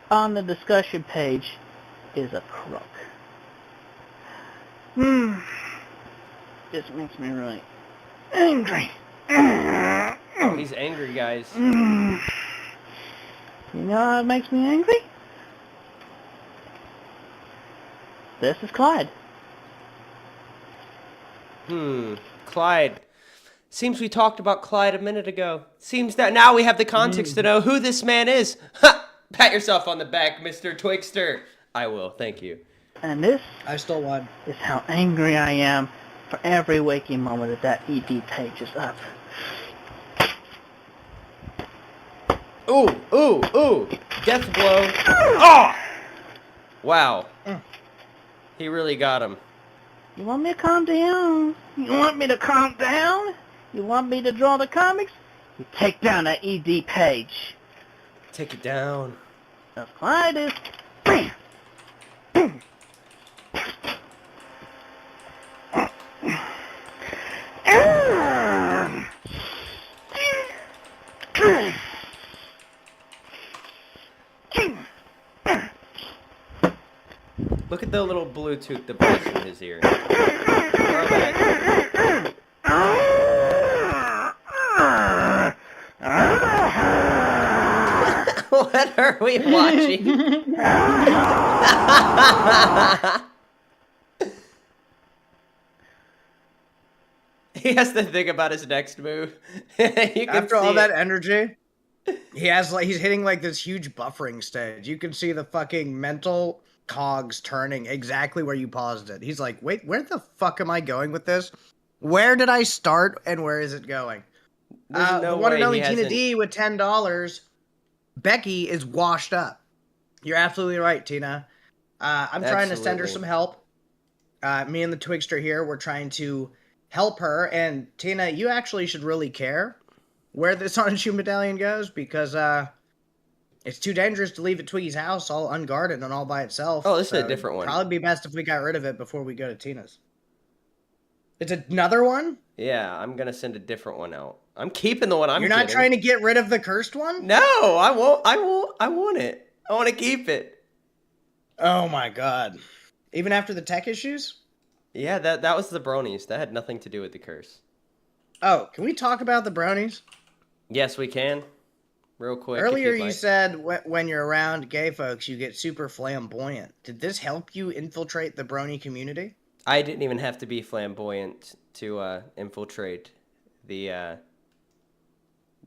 on the discussion page is a crook. This makes me really angry. Oh, he's angry, guys. You know what makes me angry? This is Clyde. Clyde. Seems we talked about Clyde a minute ago. Seems that now we have the context to know who this man is. Ha! Pat yourself on the back, Mr. Twigster. I will, thank you. And this I stole one. is how angry I am for every waking moment that ED page is up. Ooh, ooh, ooh. Death blow. Oh! Wow. He really got him. You want me to calm down? You want me to calm down? You want me to draw the comics? You take down that ED page. Take it down. Now Clyde is... Bam! Look at the little Bluetooth device in his ear. Throw that. What are we watching? He has to think about his next move. You can After see all that it. energy, he's hitting like this huge buffering stage. You can see the fucking mental cogs turning exactly where you paused it. He's like, wait, where the fuck am I going with this? Where did I start and where is it going? There's no the one and way only he Tina hasn't- D with $10. Becky is washed up. You're absolutely right, Tina. I'm trying to send her Absolutely. some help. Me and the Twigster here, we're trying to help her. And Tina, you actually should really care where this Sonichu medallion goes because it's too dangerous to leave at Twiggy's house all unguarded and all by itself. Oh, this is a So different one. it'd probably be best if we got rid of it before we go to Tina's. It's another one? Yeah, I'm gonna send a different one out. I'm keeping the one I'm You're not getting. trying to get rid of the cursed one? No, I won't. I want it. I want to keep it. Oh my god. Even after the tech issues? Yeah, that was the bronies. That had nothing to do with the curse. Oh, can we talk about the bronies? Yes, we can. Real quick. if Earlier you'd you like. said when you're around gay folks, you get super flamboyant. Did this help you infiltrate the brony community? I didn't even have to be flamboyant to infiltrate the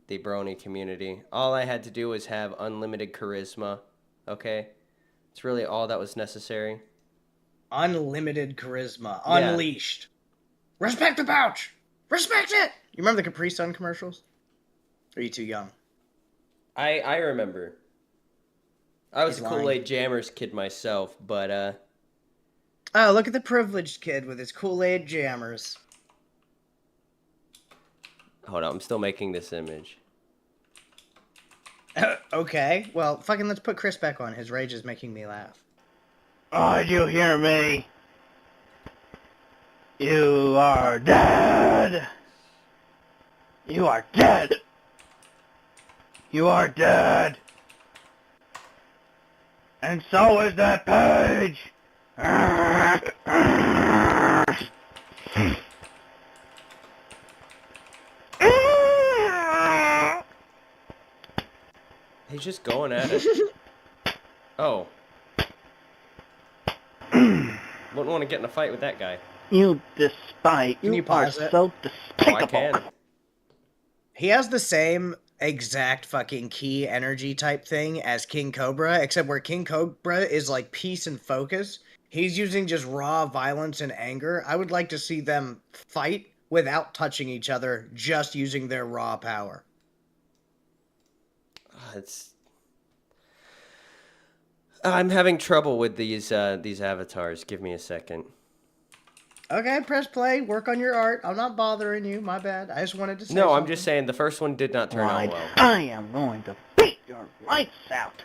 brony community. All I had to do was have unlimited charisma. Okay, it's really all that was necessary. Unlimited charisma. Yeah. Unleashed. Respect the pouch! Respect it! You remember the Capri Sun commercials? Or are you too young? I remember. I was He's a lying. Kool-Aid Jammers kid myself, but Oh, look at the privileged kid with his Kool-Aid jammers. hold on, I'm still making this image. Okay, well, fucking let's put Chris back on. His rage is making me laugh. Oh, did you hear me? You are dead. You are dead. You are dead. And so is that page. He's just going at it. Oh. Wouldn't want to get in a fight with that guy. You despite. Can you You are pause it? so Oh, I despicable. can. He has the same exact fucking key energy type thing as King Cobra, except where King Cobra is like peace and focus. He's using just raw violence and anger. I would like to see them fight without touching each other, just using their raw power. I'm having trouble with these avatars. Give me a second. Okay, press play, work on your art. I'm not bothering you, my bad. I just wanted to say No, I'm something. just saying the first one did not turn out Clyde, well. I am going to beat your lights out.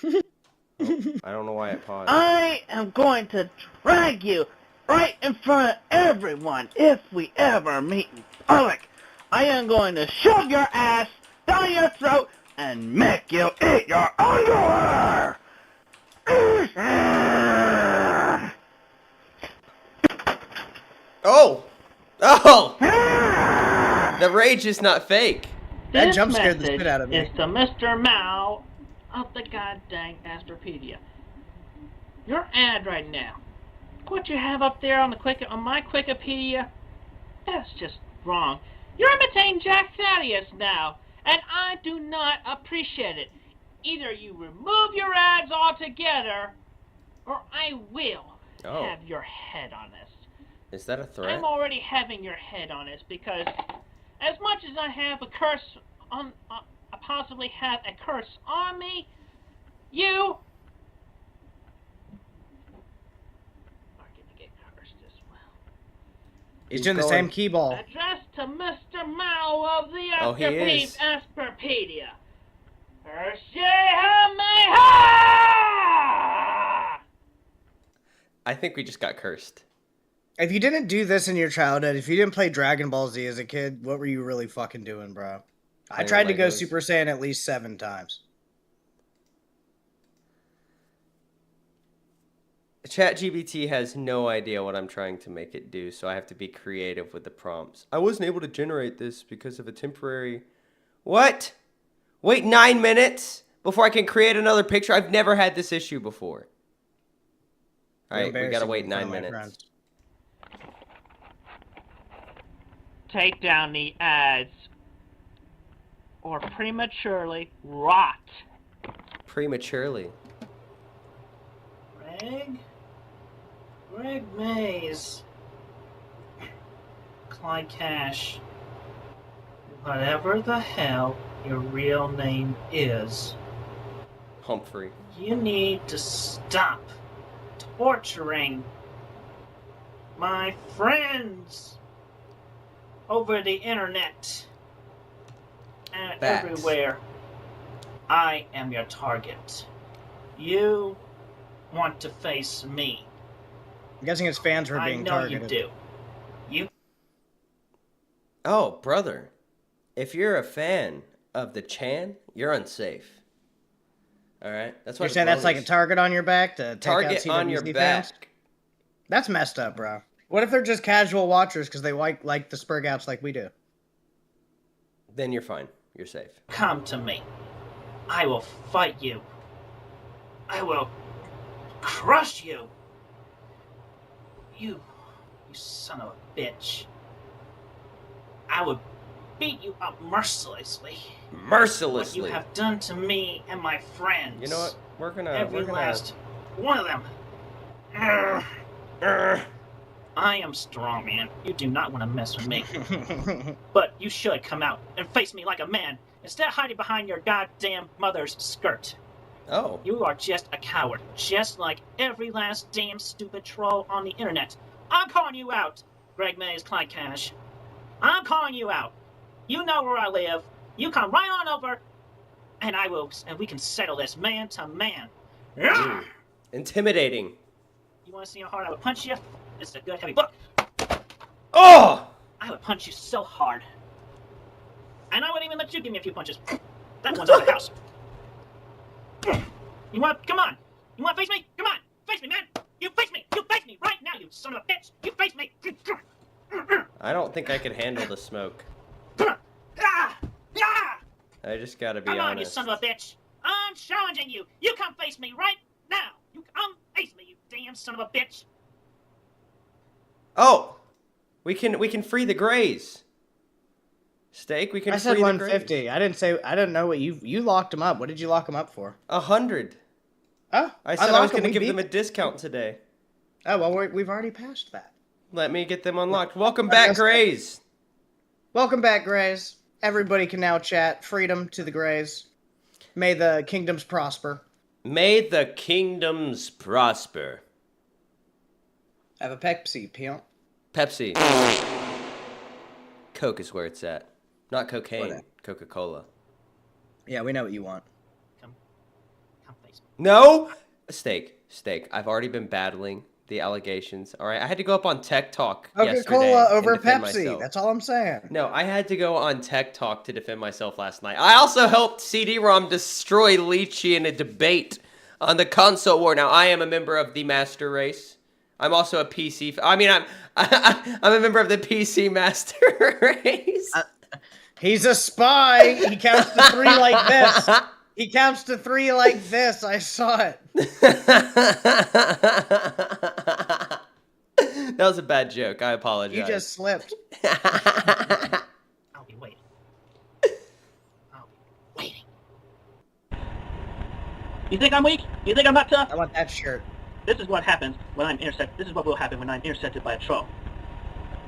I don't know why it paused. I am going to drag you right in front of everyone if we ever meet in public. I am going to shove your ass down your throat and make you eat your underwear. Oh! Oh! The rage is not fake. That This jump scared the message shit out of me. is to Mr. Mao of the goddamn Astropedia. Your ad right now. What you have up there on my Wikipedia, that's just wrong. You're imitating Jack Thaddeus now, and I do not appreciate it. Either you remove your ads altogether, or I will have your head on this. Is that a threat? I'm already having your head on this because as much as I have a curse on, I possibly have a curse on me, you are going to get cursed as well. He's doing the same key ball. Addressed to Mr. Mao of the Oh, he is. Asperpedia. I think we just got cursed. If you didn't do this in your childhood, if you didn't play Dragon Ball Z as a kid, what were you really fucking doing, bro? I Playing tried to go Legos. Super Saiyan at least 7 times. ChatGPT has no idea what I'm trying to make it do, so I have to be creative with the prompts. I wasn't able to generate this because of a temporary... What? Wait 9 minutes before I can create another picture? I've never had this issue before. Alright, we gotta wait 9 minutes. Take down the ads, or prematurely rot. Prematurely. Greg Mays. Clyde Cash. Whatever the hell your real name is, Humphrey. you need to stop torturing my friends over the internet and Facts. everywhere. I am your target. You want to face me. I'm guessing his fans were I being know targeted. you do. You Oh, brother. If you're a fan of the Chan, you're unsafe. Alright? That's what You're saying that's like a target on your back to take out target on your CWC back. fans? That's messed up, bro. What if they're just casual watchers because they like the Spurgouts like we do? Then you're fine. You're safe. come to me. I will fight you. I will crush you. You son of a bitch. I would beat you up mercilessly. What Mercilessly. you have done to me and my friends. You know what? Every last one of them. I am strong, man. You do not want to mess with me. But you should come out and face me like a man, instead of hiding behind your goddamn mother's skirt. Oh. You are just a coward, just like every last damn stupid troll on the internet. I'm calling you out, Greg Mays, Clyde Cash. I'm calling you out. You know where I live. You come right on over, and we can settle this man to man. Ooh. Intimidating. You want to see how hard I would punch you? It's a good heavy book. Oh! I would punch you so hard. And I wouldn't even let you give me a few punches. That one's out of the house. Come on. You want to face me? Come on. Face me, man. You face me. You face me right now, you son of a bitch. You face me. I don't think I could handle the smoke. I just gotta be Come on, you honest. son of a bitch. I'm challenging you. You come face me right now. You come face me, you damn son of a bitch. Oh! We can free the Greys. Steak, we can I free said the 150. Greys. I didn't know what you locked him up. What did you lock him up for? 100. Oh, I said I was locked going him. to We give them a beat- discount today. Oh well, we've already passed that. Let me get them unlocked. Welcome back, Greys. Welcome back, Greys. Everybody can now chat. Freedom to the Greys. May the kingdoms prosper. May the kingdoms prosper. Have a Pepsi, peon. Pepsi. Coke is where it's at. Not cocaine. Whatever. Coca-Cola. Yeah, we know what you want. Come face me. No! Steak. I've already been battling the allegations. All right, I had to go up on Tech Talk yesterday Coca-Cola and over defend Pepsi. myself. That's all I'm saying. No, I had to go on Tech Talk to defend myself last night. I also helped CD-ROM destroy Lychee in a debate on the console war. Now, I am a member of the Master Race. I'm also a PC. I'm a member of the PC Master Race. He's a spy. He counts to 3 like this. He counts to 3 like this. I saw it. That was a bad joke. I apologize. You just slipped. I'll be waiting. I'll be waiting. You think I'm weak? You think I'm not tough? I want that shirt. This is what happens when I'm intercepted. This is what will happen when I'm intercepted by a troll.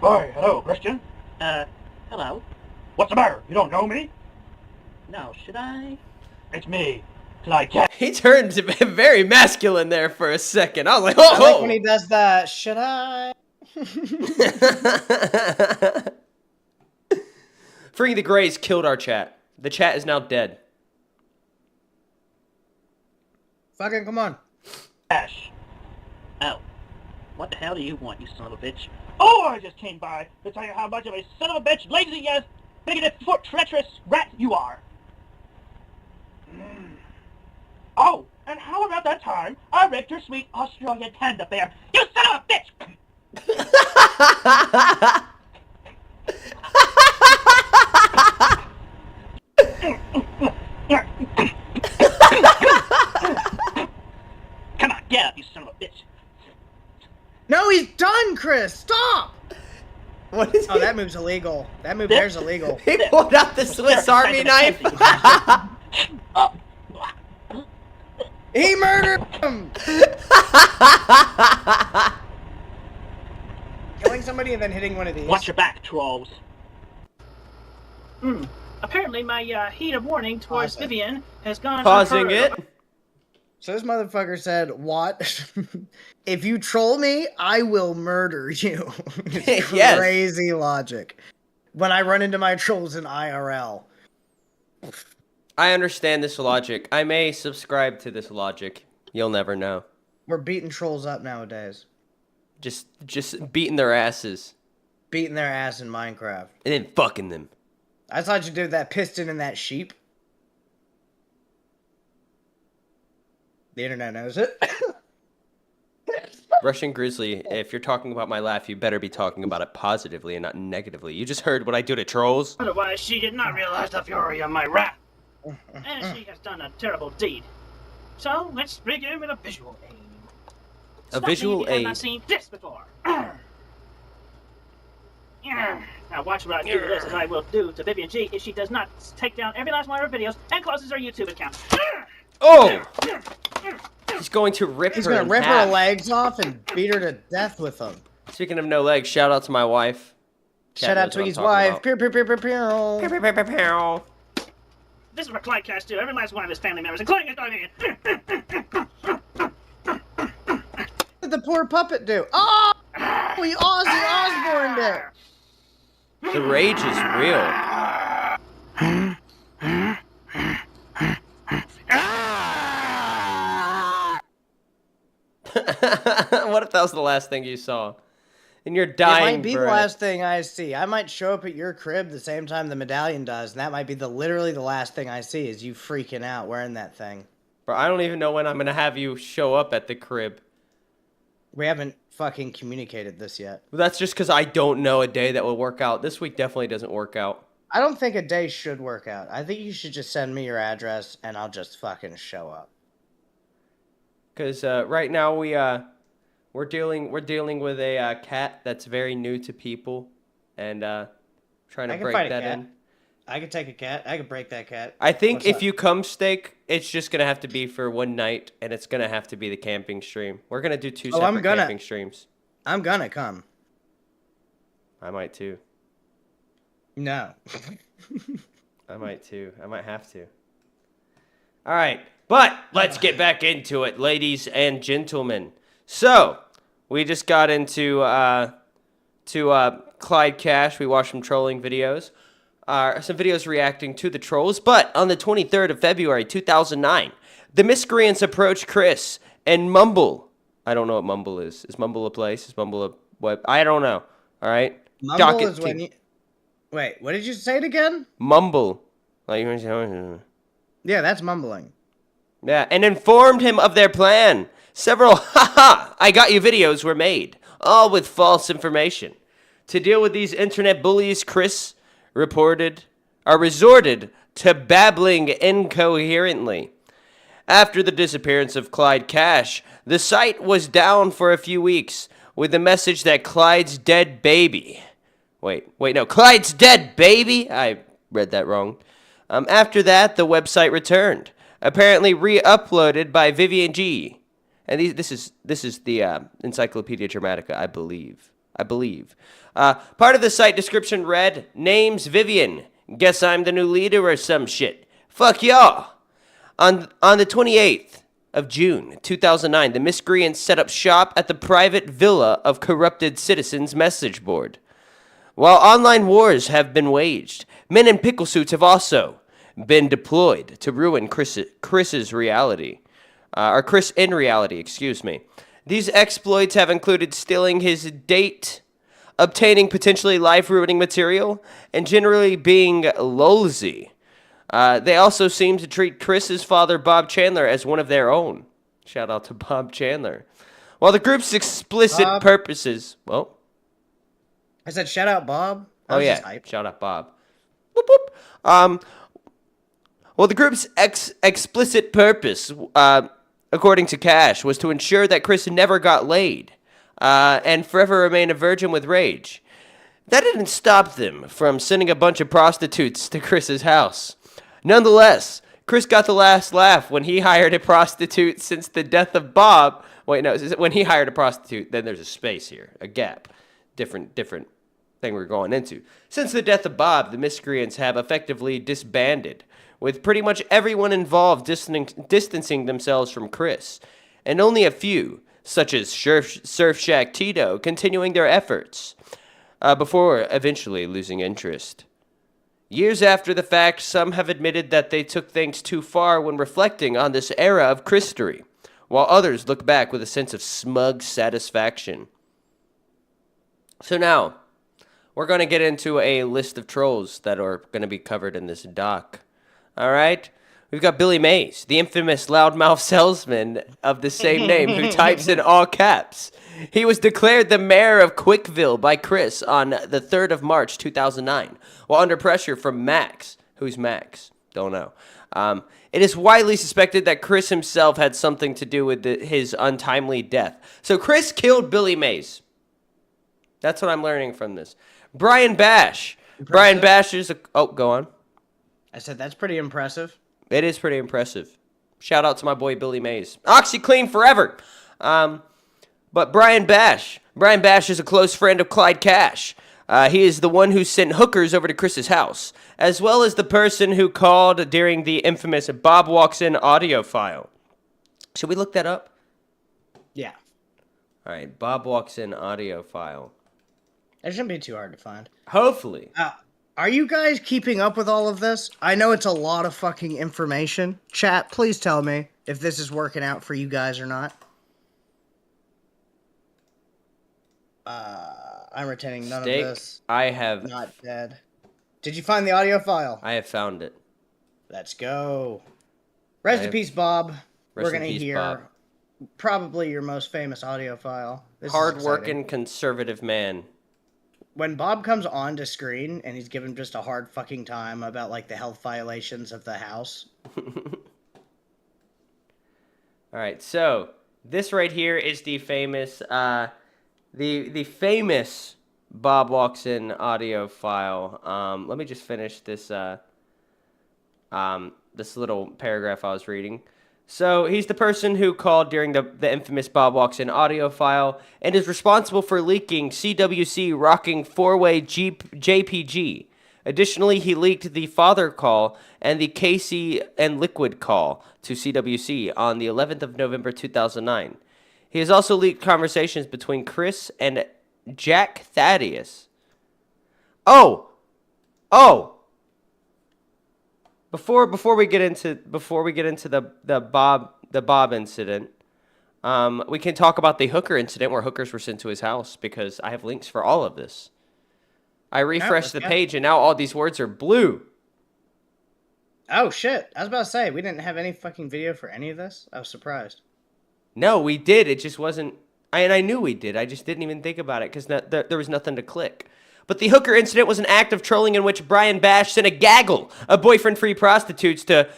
Hi, hello, Christian. Hello. What's the matter? You don't know me? No, should I? It's me, Clyde Cash. He turned very masculine there for a second. I was like, I like oh! when he does that. Should I? Freeing the Greys killed our chat. The chat is now dead. Fucking come on. Cash. Oh. What the hell do you want, you son of a bitch? Oh, I just came by to tell you how much of a son of a bitch, lazy ass, bigoted, foot treacherous rat you are. Oh, and how about that time I raped your sweet Australian panda bear? You son of a bitch! Come on, get up, you son of a bitch. No, he's done, Chris. Stop. What is Oh, that move's illegal. That move there's illegal. He pulled out the Swiss Army knife. He murdered him. Killing somebody and then hitting one of these. Watch your back, trolls. Apparently my heat of warning towards Pause it. Vivian has gone Pausing unheard. it. So this motherfucker said, "What? If you troll me, I will murder you." It's Yes. crazy logic. When I run into my trolls in IRL. I understand this logic. I may subscribe to this logic. You'll never know. We're beating trolls up nowadays. Just beating their asses Beating their ass in Minecraft. and then fucking them. I thought you did that piston and that sheep. The internet knows it. Russian Grizzly, if you're talking about my laugh, you better be talking about it positively and not negatively. You just heard what I do to trolls. Otherwise, she did not realize the fury of my wrath. And she has done a terrible deed. So, let's begin with a visual aid. A visual Stop me if you have aid. not seen this before. Now watch what I do to this, as I will do to Vivian G if she does not take down every last one of her videos and closes her YouTube account. Oh! He's going to rip He's her gonna in rip half. her legs off and beat her to death with them. Speaking of no legs, shout out to my wife. Shout out to his wife. Pew, pew, pew, pew, pew. This is what Clyde Cash do, every last one of his family members, including his Vivian. What did the poor puppet do? Oh! We Ozzy Osbourne it. The rage is real. What if that was the last thing you saw? And you're It dying. might be the last thing I see. I might show up at your crib the same time the Medallion does, and that might be literally the last thing I see is you freaking out wearing that thing. Bro, I don't even know when I'm gonna have you show up at the crib. We haven't fucking communicated this yet. That's just because I don't know a day that will work out. This week definitely doesn't work out. I don't think a day should work out. I think you should just send me your address and I'll just fucking show up. Because right now we're dealing with a cat that's very new to people, and trying to I can break fight a that cat. in. I could take a cat. I could break that cat. I think What's if up? you come, Steak, it's just gonna have to be for one night, and it's gonna have to be the camping stream. We're gonna do two Oh, I'm separate gonna- camping streams. I'm gonna come. I might too. No. I might too. I might have to. All right, but let's get back into it, ladies and gentlemen. So we just got into Clyde Cash. We watched some trolling videos, some videos reacting to the trolls. But on the 23rd of February, 2009, the Miscreants approached Chris and Mumble. I don't know what Mumble is. Is Mumble a place? Is Mumble a web? I don't know. All right. Mumble Docket is when team. you... Wait, what did you say it again? Mumble. Like, Yeah, that's mumbling. yeah, and informed him of their plan. Several I got you videos were made, all with false information. To deal with these internet bullies, Chris resorted to babbling incoherently. After the disappearance of Clyde Cash, the site was down for a few weeks with the message that Clyde's dead baby. Clyde's dead baby? I read that wrong. After that, the website returned, apparently re-uploaded by Vivian G. And this is the Encyclopedia Dramatica, I believe. Part of the site description read, "Name's Vivian. Guess I'm the new leader or some shit. Fuck y'all." On the 28th of June, 2009, the Miscreants set up shop at the private villa of Corrupted Citizens message board. While online wars have been waged, men in pickle suits have also been deployed to ruin Chris's reality. Or Chris in reality, excuse me. These exploits have included stealing his date, obtaining potentially life-ruining material, and generally being lolzy. They also seem to treat Chris's father, Bob Chandler, as one of their own. Shout out to Bob Chandler. While the group's explicit purposes... Well... I said shout out Bob. Shout out Bob. Boop, boop. Well, the group's explicit purpose, according to Cash, was to ensure that Chris never got laid and forever remain a virgin with rage. That didn't stop them from sending a bunch of prostitutes to Chris's house. Nonetheless, Chris got the last laugh when he hired a prostitute since the death of Bob. When he hired a prostitute, then there's a space here, a gap. Different thing we're going into. Since the death of Bob, the Miscreants have effectively disbanded, with pretty much everyone involved distancing themselves from Chris, and only a few, such as Surf Shack Tito, continuing their efforts, before eventually losing interest. Years after the fact, some have admitted that they took things too far when reflecting on this era of Christery, while others look back with a sense of smug satisfaction. So now, we're going to get into a list of trolls that are going to be covered in this doc. All right? We've got Billy Mays, the infamous loudmouth salesman of the same name who types in all caps. He was declared the mayor of Quickville by Chris on the 3rd of March, 2009, while under pressure from Max. Who's Max? Don't know. It is widely suspected that Chris himself had something to do with his untimely death. So Chris killed Billy Mays. That's what I'm learning from this. Brian Bash. Impressive. Brian Bash is a... Oh, go on. I said that's pretty impressive. It is pretty impressive. Shout out to my boy Billy Mays. OxyClean forever. But Brian Bash. Brian Bash is a close friend of Clyde Cash. He is the one who sent hookers over to Chris's house, as well as the person who called during the infamous Bob Walks In audio file. Should we look that up? Yeah. All right, Bob Walks In audio file. It shouldn't be too hard to find. Hopefully. Are you guys keeping up with all of this? I know it's a lot of fucking information. Chat, please tell me if this is working out for you guys or not. I'm retaining none of this. I have... Not dead. Did you find the audio file? I have found it. Let's go. Rest in peace, Bob. We're going to hear Bob. Probably your most famous audio file. This is Hard-working exciting. conservative man. When Bob comes onto screen and he's given just a hard fucking time about like the health violations of the house. All right, so this right here is the famous, the famous Bob Walks In audio file. Let me just finish this, this little paragraph I was reading. So he's the person who called during the infamous Bob Walks In audio file and is responsible for leaking CWC rocking 4-way JPG. Additionally, he leaked the father call and the Casey and Liquid call to CWC on the 11th of November 2009. He has also leaked conversations between Chris and Jack Thaddeus. Oh! Before we get into the Bob incident, we can talk about the hooker incident where hookers were sent to his house because I have links for all of this. I refreshed the page and now all these words are blue. Oh shit! I was about to say we didn't have any fucking video for any of this. I was surprised. No, we did. It just wasn't. I knew we did. I just didn't even think about it because there was nothing to click. But the hooker incident was an act of trolling in which Brian Bash sent a gaggle of boyfriend-free prostitutes to...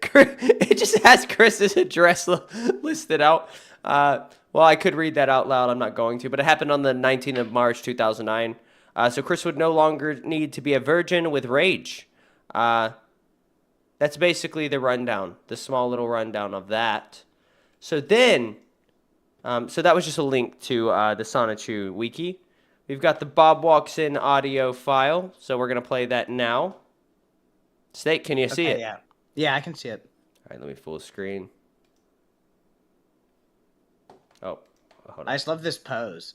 It just has Chris's address listed out. Well, I could read that out loud. I'm not going to. But it happened on the 19th of March, 2009. So Chris would no longer need to be a virgin with rage. That's basically the rundown, the small little rundown of that. So then, so that was just a link to the Sonichu wiki. We've got the Bob Walks In audio file, so we're going to play that now. Steak, can you see it? Yeah. Yeah, I can see it. All right, let me full screen. Oh, hold on. I just love this pose.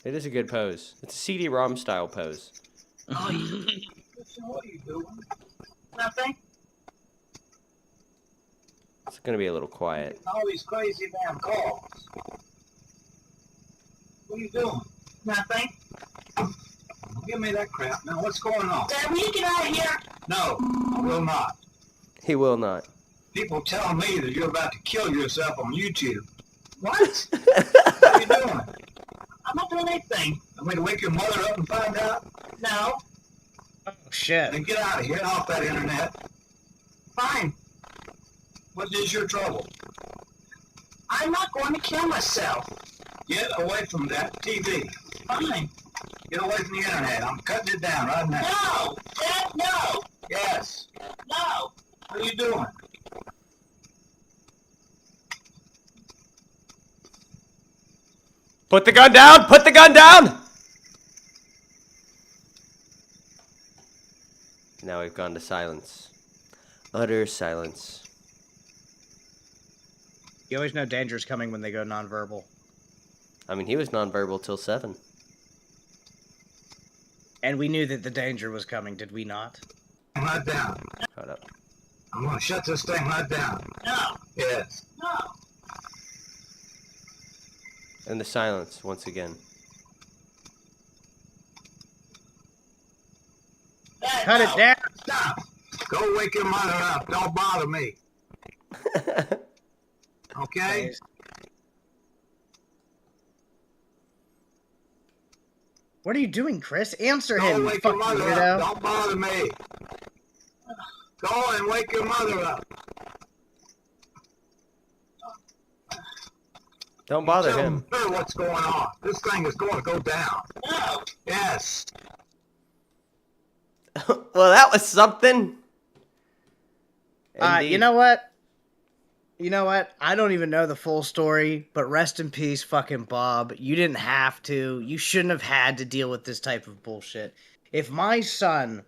It is a good pose. It's a CD-ROM style pose. What are you doing? Nothing. It's going to be a little quiet. All these crazy damn calls. What are you doing? Nothing. Give me that crap. Now, what's going on? Dad, will you get out of here? No, I will not. He will not. People telling me that you're about to kill yourself on YouTube. What? What are you doing? I'm not doing anything. I'm going to wake your mother up and find out? No. Oh, shit. Then get out of here and off that internet. Fine. What is your trouble? I'm not going to kill myself. Get away from that TV. Fine. Get away from the internet. I'm cutting it down right now. No! Dad, no! Yes. No! What are you doing? Put the gun down! Put the gun down! Now we've gone to silence. Utter silence. You always know danger's coming when they go nonverbal. I mean, he was nonverbal till 7. And we knew that the danger was coming, did we not? Right down. Hold up. I'm going to shut this thing right down. No. Yes. No. And the silence, once again. Cut it down! Stop! Go wake your mother up. Don't bother me. Okay? Please. What are you doing, Chris? Answer Go him, you wake your fucking mother weirdo. up. Don't bother me. Go and wake your mother up. Don't bother Tell him. her what's going on. This thing is going to go down. No. Yes. Well, that was something. You Indeed. know what? You know what? I don't even know the full story, but rest in peace, fucking Bob. You didn't have to. You shouldn't have had to deal with this type of bullshit. If my son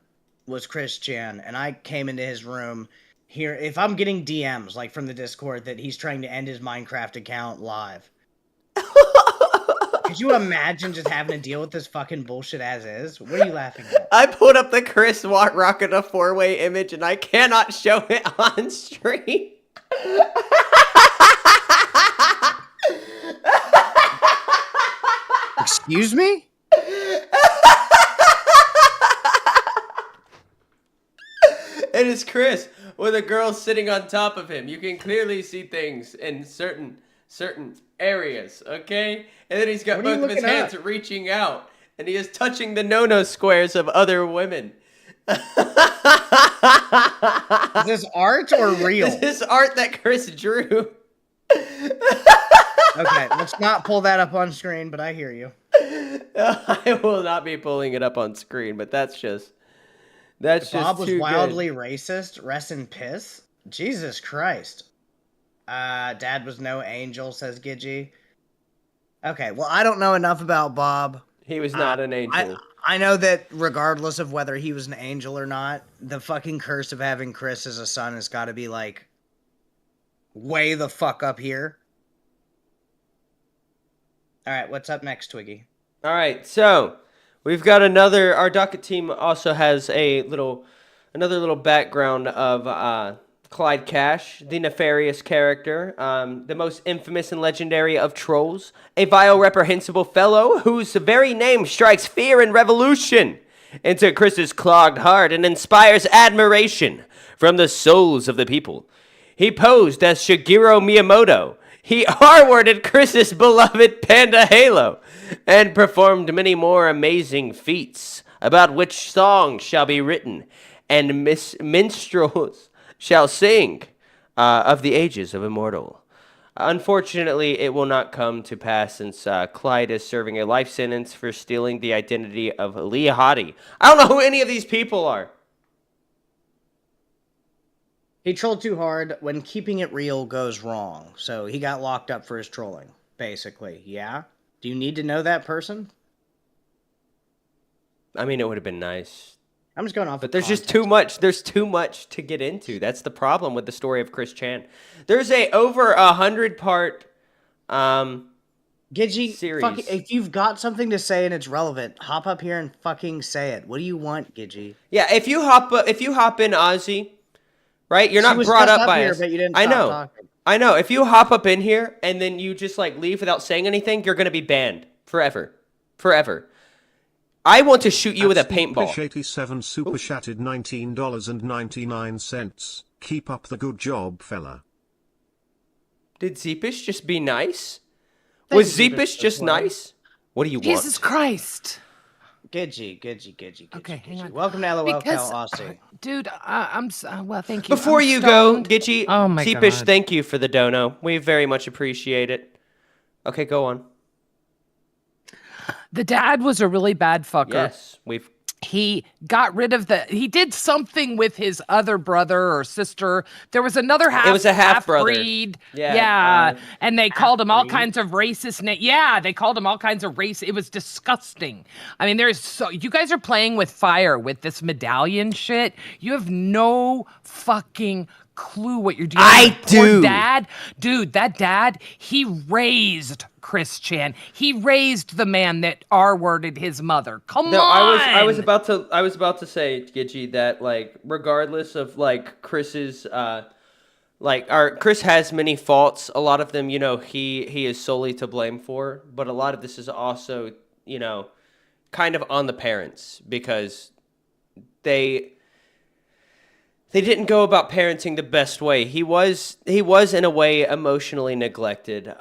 was Chris Chan and I came into his room here, if I'm getting DMs like from the Discord that he's trying to end his Minecraft account live, could you imagine just having to deal with this fucking bullshit as is? What are you laughing at? I pulled up the Chris Rocket a 4-way image and I cannot show it on stream. Excuse me? It is Chris with a girl sitting on top of him. You can clearly see things in certain areas, okay? And then he's got What are you both of his looking hands at? reaching out, and he is touching the no-no squares of other women. Is this art or real? This is art that Chris drew. Okay, let's not pull that up on screen, but I hear you. I will not be pulling it up on screen, but that's just Bob was too wildly good. racist. Rest in piss. Jesus Christ. Dad was no angel, says Gidgy. Okay, well, I don't know enough about Bob. He was not an angel. I know that regardless of whether he was an angel or not, the fucking curse of having Chris as a son has got to be, like, way the fuck up here. All right, what's up next, Twiggy? All right, so we've got our docket team also has another little background of Clyde Cash, the nefarious character, the most infamous and legendary of trolls, a vile, reprehensible fellow whose very name strikes fear and revolution into Chris's clogged heart and inspires admiration from the souls of the people. He posed as Shigeru Miyamoto He R-worded Chris's beloved Panda Halo and performed many more amazing feats, about which songs shall be written and minstrels shall sing of the ages of immortal. Unfortunately, it will not come to pass since Clyde is serving a life sentence for stealing the identity of Lee Hottie. I don't know who any of these people are. He trolled too hard when keeping it real goes wrong. So he got locked up for his trolling, basically. Yeah? Do you need to know that person? I mean, it would have been nice. I'm just going off. But there's just too much. There's too much to get into. That's the problem with the story of Chris Chan. There's a over 100-part Gidgey, series. if you've got something to say and it's relevant, hop up here and fucking say it. What do you want, Gidgey? Yeah, if you hop in, Ozzy, right? You're not brought up by us. But you didn't I know. talking. I know. If you hop up in here and then you just like leave without saying anything, you're gonna be banned forever. Forever. I want to shoot you with a paintball. Fish87 super chatted $19.99. Keep up the good job, fella. Did Zeepish just be nice? Thank Was you, Zeepish just nice? What do you want? Jesus Christ. Gidgey. Okay, hang on. Welcome to Lolcow, Because, Aussie. dude, well, thank you. Before I'm you go, stoned. Gitchy, Oh my Zeepish, God. thank you for the dono. We very much appreciate it. Okay, go on. The dad was a really bad fucker. Yes, He got rid of he did something with his other brother or sister. There was another It was a half-brother. breed. Yeah, And they called him all kinds of racist they called him all kinds of race. It was disgusting. I mean, you guys are playing with fire with this medallion shit. You have no fucking clue what you're doing. I do. Poor dad. Dude, that dad, he raised Chris Chan. He raised the man that R-worded his mother. Come on. I was about to say, Gitchy, that like regardless of like Chris's Chris has many faults. A lot of them, he is solely to blame for, but a lot of this is also, kind of on the parents because they didn't go about parenting the best way. He was in a way emotionally neglected.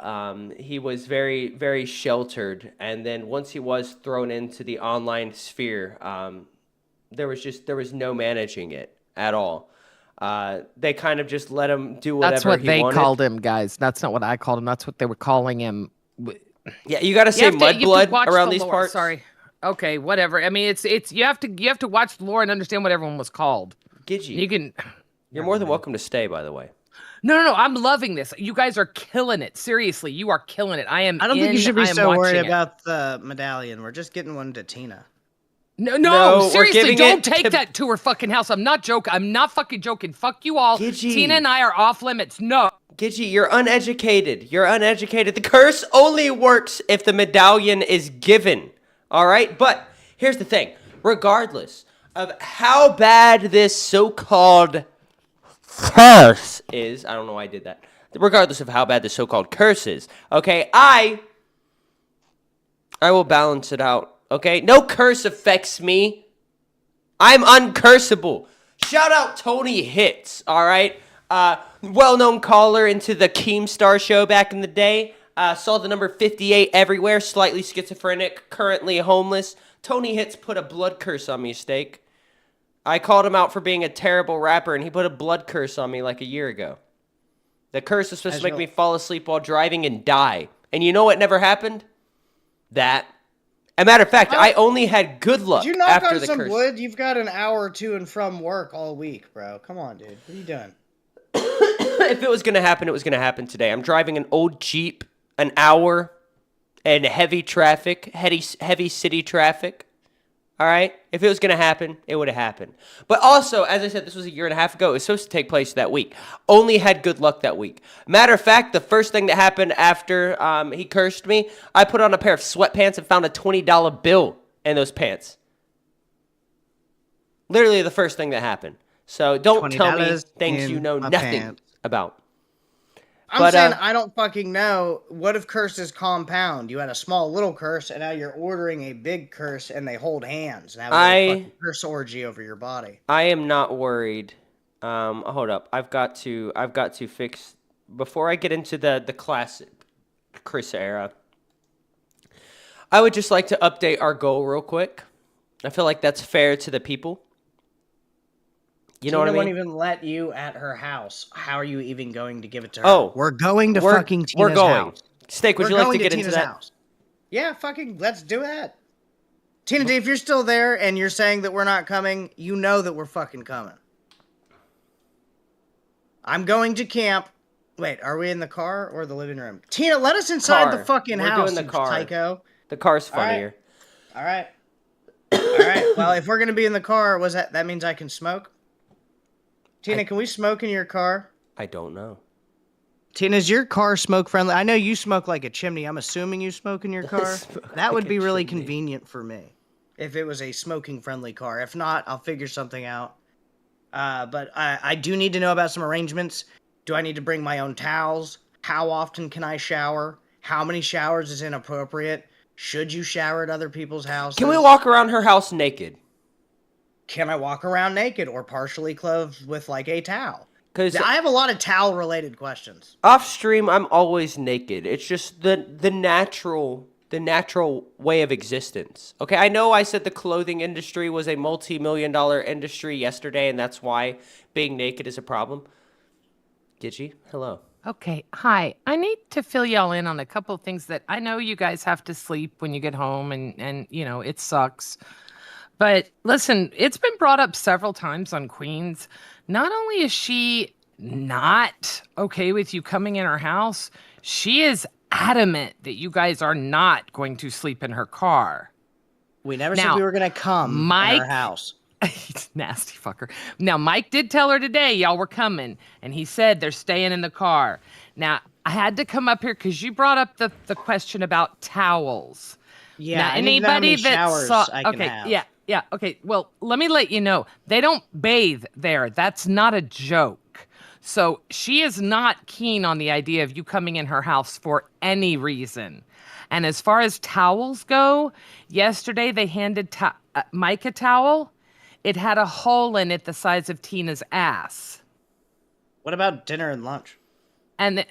He was very, very sheltered. And then once he was thrown into the online sphere, there was no managing it at all. They kind of just let him do whatever That's what he they wanted. called him, guys. That's not what I called him. That's what they were calling him. Yeah, you got to say you have to mudblood watch around the these lore. parts. Sorry. Okay, whatever. I mean, it's you have to watch the lore and understand what everyone was called. Gidgey, You can. you're more than welcome to stay, by the way. No. I'm loving this. You guys are killing it. Seriously, you are killing it. I don't think you should be I am so worried watching it. about the medallion. We're just getting one to Tina. No, we're Seriously, giving don't it take to- that to her fucking house. I'm not joking. I'm not fucking joking. Fuck you all. Gidgey. Tina and I are off limits. No. Gidgey, you're uneducated. You're uneducated. The curse only works if the medallion is given. All right? But here's the thing. Regardless of how bad this so-called curse is, I don't know why I did that. Regardless of how bad the so-called curse is, okay, I will balance it out, okay? No curse affects me. I'm uncursable. Shout out Tony Hits, all right? Well-known caller into the Keemstar show back in the day. Saw the number 58 everywhere, slightly schizophrenic, currently homeless. Tony Hits put a blood curse on me, Steak. I called him out for being a terrible rapper, and he put a blood curse on me like a year ago. The curse was supposed to make me fall asleep while driving and die. And you know what never happened? That. As a matter of fact, I only had good luck Did you knock after on the some curse. wood? You've got an hour to and from work all week, bro. Come on, dude. What are you doing? If it was going to happen, it was going to happen today. I'm driving an old Jeep, an hour, and heavy traffic, heavy city traffic. All right? If it was going to happen, it would have happened. But also, as I said, this was a year and a half ago. It was supposed to take place that week. Only had good luck that week. Matter of fact, the first thing that happened after he cursed me, I put on a pair of sweatpants and found a $20 bill in those pants. Literally the first thing that happened. So don't tell me things you know nothing about. I'm saying I don't fucking know. What if curses compound? You had a small little curse, and now you're ordering a big curse, and they hold hands. And have a fucking curse orgy over your body. I am not worried. Hold up. I've got to fix before I get into the classic Chris era, I would just like to update our goal real quick. I feel like that's fair to the people. You know what I mean? Tina won't even let you at her house. How are you even going to give it to her? Oh, we're going to fucking Tina's we're going. house. Steak, would you like to get into that? House. Yeah, fucking let's do that. Tina D, if you're still there and you're saying that we're not coming, you know that we're fucking coming. I'm going to camp. Wait, are we in the car or the living room? Tina, let us inside the fucking house. We're doing the car. Tycho. The car's funnier. All right. All right. Well, if we're gonna be in the car, that means I can smoke? Tina, can we smoke in your car? I don't know. Tina, is your car smoke friendly? I know you smoke like a chimney. I'm assuming you smoke in your car. That would be really convenient for me if it was a smoking friendly car. If not, I'll figure something out. But I do need to know about some arrangements. Do I need to bring my own towels? How often can I shower? How many showers is inappropriate? Should you shower at other people's houses? Can we walk around her house naked? Can I walk around naked or partially clothed with like a towel? Because I have a lot of towel-related questions. Off stream, I'm always naked. It's just the natural way of existence. Okay, I know I said the clothing industry was a multi-million-dollar industry yesterday, and that's why being naked is a problem. Giish, hello. Okay, hi. I need to fill y'all in on a couple of things that I know you guys have to sleep when you get home, and you know, it sucks. But listen, it's been brought up several times on Queens. Not only is she not okay with you coming in her house, she is adamant that you guys are not going to sleep in her car. We never said we were going to come in her house. Nasty fucker. Now, Mike did tell her today y'all were coming, and he said they're staying in the car. Now, I had to come up here because you brought up the question about towels. Yeah, now, anybody that saw, okay, yeah, okay. Well, let me let you know, they don't bathe there. That's not a joke. So she is not keen on the idea of you coming in her house for any reason. And as far as towels go, yesterday they handed Mike a towel. It had a hole in it the size of Tina's ass. What about dinner and lunch? And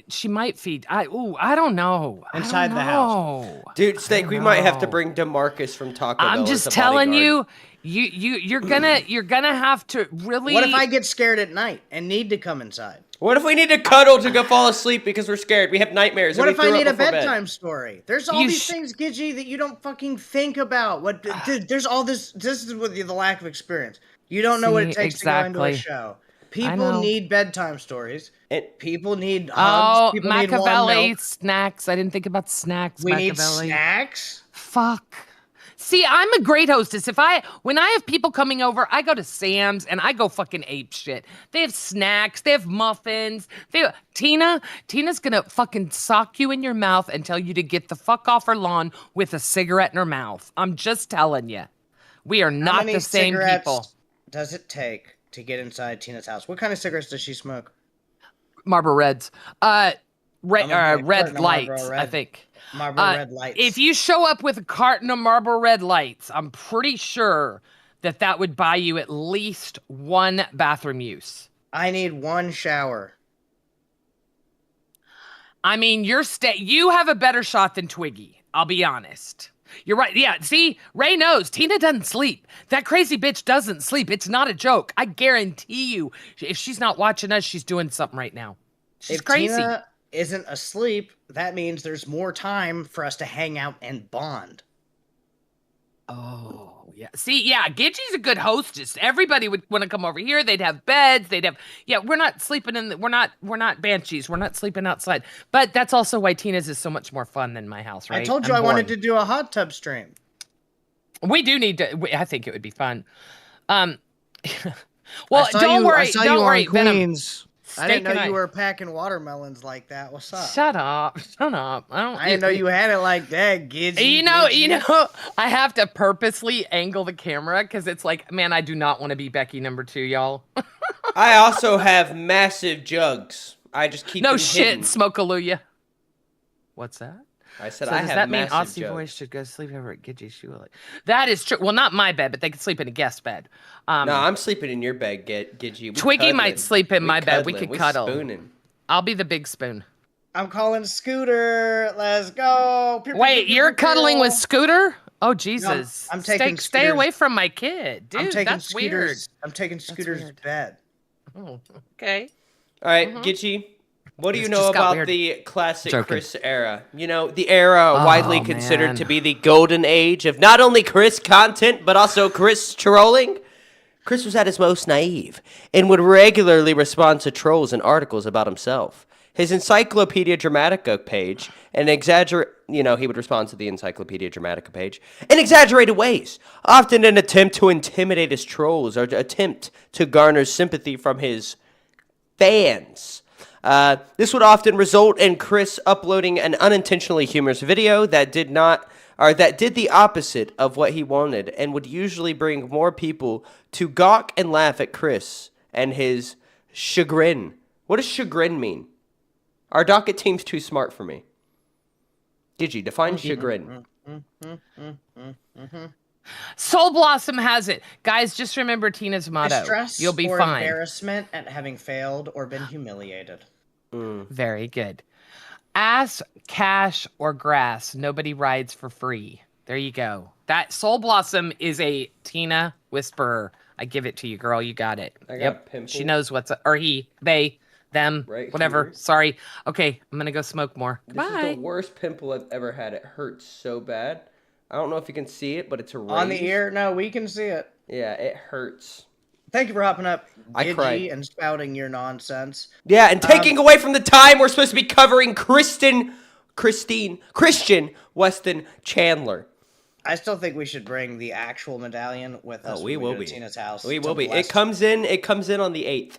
she might feed. I don't know. Inside the house, dude. Steak, we might have to bring DeMarcus from Taco Bell. I'm just telling you, you're gonna have to really. What if I get scared at night and need to come inside? What if we need to cuddle to go fall asleep because we're scared? We have nightmares. What if I need a bedtime story? There's all these things, Giish, that you don't fucking think about. Dude, there's all this. This is with the lack of experience. You don't know what it takes to go into a show. People need bedtime stories. People need hugs. People Machiavelli need snacks. I didn't think about snacks. We need snacks? Fuck. See, I'm a great hostess. When I have people coming over, I go to Sam's and I go fucking ape shit. They have snacks. They have muffins. Tina's gonna fucking sock you in your mouth and tell you to get the fuck off her lawn with a cigarette in her mouth. I'm just telling you. We are not the same people. Does it take to get inside Tina's house? What kind of cigarettes does she smoke? Marlboro Reds. Red Lights, I think. Marlboro Red Lights. If you show up with a carton of Marlboro Red Lights, I'm pretty sure that would buy you at least one bathroom use. I need one shower. I mean, you have a better shot than Twiggy. I'll be honest. You're right. Yeah, see, Ray knows. Tina doesn't sleep. That crazy bitch doesn't sleep. It's not a joke. I guarantee you, if she's not watching us, she's doing something right now. She's crazy. Tina isn't asleep, that means there's more time for us to hang out and bond. Oh, yeah. See, yeah, Gidgie's a good hostess. Everybody would want to come over here. They'd have beds. We're not sleeping we're not banshees. We're not sleeping outside. But that's also why Tina's is so much more fun than my house, right? I told you I wanted to do a hot tub stream. We do need to. I think it would be fun. Well, don't worry. Don't worry, Queens. I didn't know you were packing watermelons like that. What's up? Shut up. I didn't know you had it like that, Giish. You know, I have to purposely angle the camera because it's like, man, I do not want to be Becky number 2, y'all. I also have massive jugs. I just keep them hidden. Smoke-a-luya. What's that? I said so I have have massive massive jugs. Does that mean Aussie Boys should go sleep over at Gidgee's? That is true. Well, not my bed, but they could sleep in a guest bed. No, I'm sleeping in your bed, Gidgee. Twiggy might sleep in my bed. We could cuddle. Spooning. I'll be the big spoon. I'm calling Scooter. Let's go. Pew, pew, Wait, pew, you're pew, pew. cuddling with Scooter? Oh Jesus! I'm taking Stay Scooter's- away from my kid, dude. I'm taking That's weird. I'm taking Scooter's weird. bed. Oh, okay. All right, Gitchy. What do you This know just got about weird. the classic Joking. Chris era? You know, the era widely Oh, considered man. to be the golden age of not only Chris content, but also Chris trolling. Chris was at his most naive and would regularly respond to trolls and articles about himself. His Encyclopedia Dramatica page and he would respond to the Encyclopedia Dramatica page in exaggerated ways, often in an attempt to intimidate his trolls or to attempt to garner sympathy from his fans. This would often result in Chris uploading an unintentionally humorous video that did the opposite of what he wanted and would usually bring more people to gawk and laugh at Chris and his chagrin. What does chagrin mean? Our docket team's too smart for me. Gigi, define chagrin. Soul Blossom has it. Guys, just remember Tina's motto. Distress You'll be or fine. embarrassment at having failed or been humiliated. Very good. Ass, cash, or grass. Nobody rides for free. There you go. That Soul Blossom is a Tina whisperer. I give it to you, girl. You got it. I got pimple. She knows or he, they, them, Right whatever. here. Sorry. Okay, I'm gonna go smoke more. This Goodbye. is the worst pimple I've ever had. It hurts so bad. I don't know if you can see it, but it's raised. On the ear? No, we can see it. Yeah, it hurts. Thank you for hopping up, I Gigi, cried. and spouting your nonsense. Yeah, and taking away from the time we're supposed to be covering Christian Weston Chandler. I still think we should bring the actual medallion with us. We when will go to be. Tina's house. We to will be. bless- It comes in on the 8th.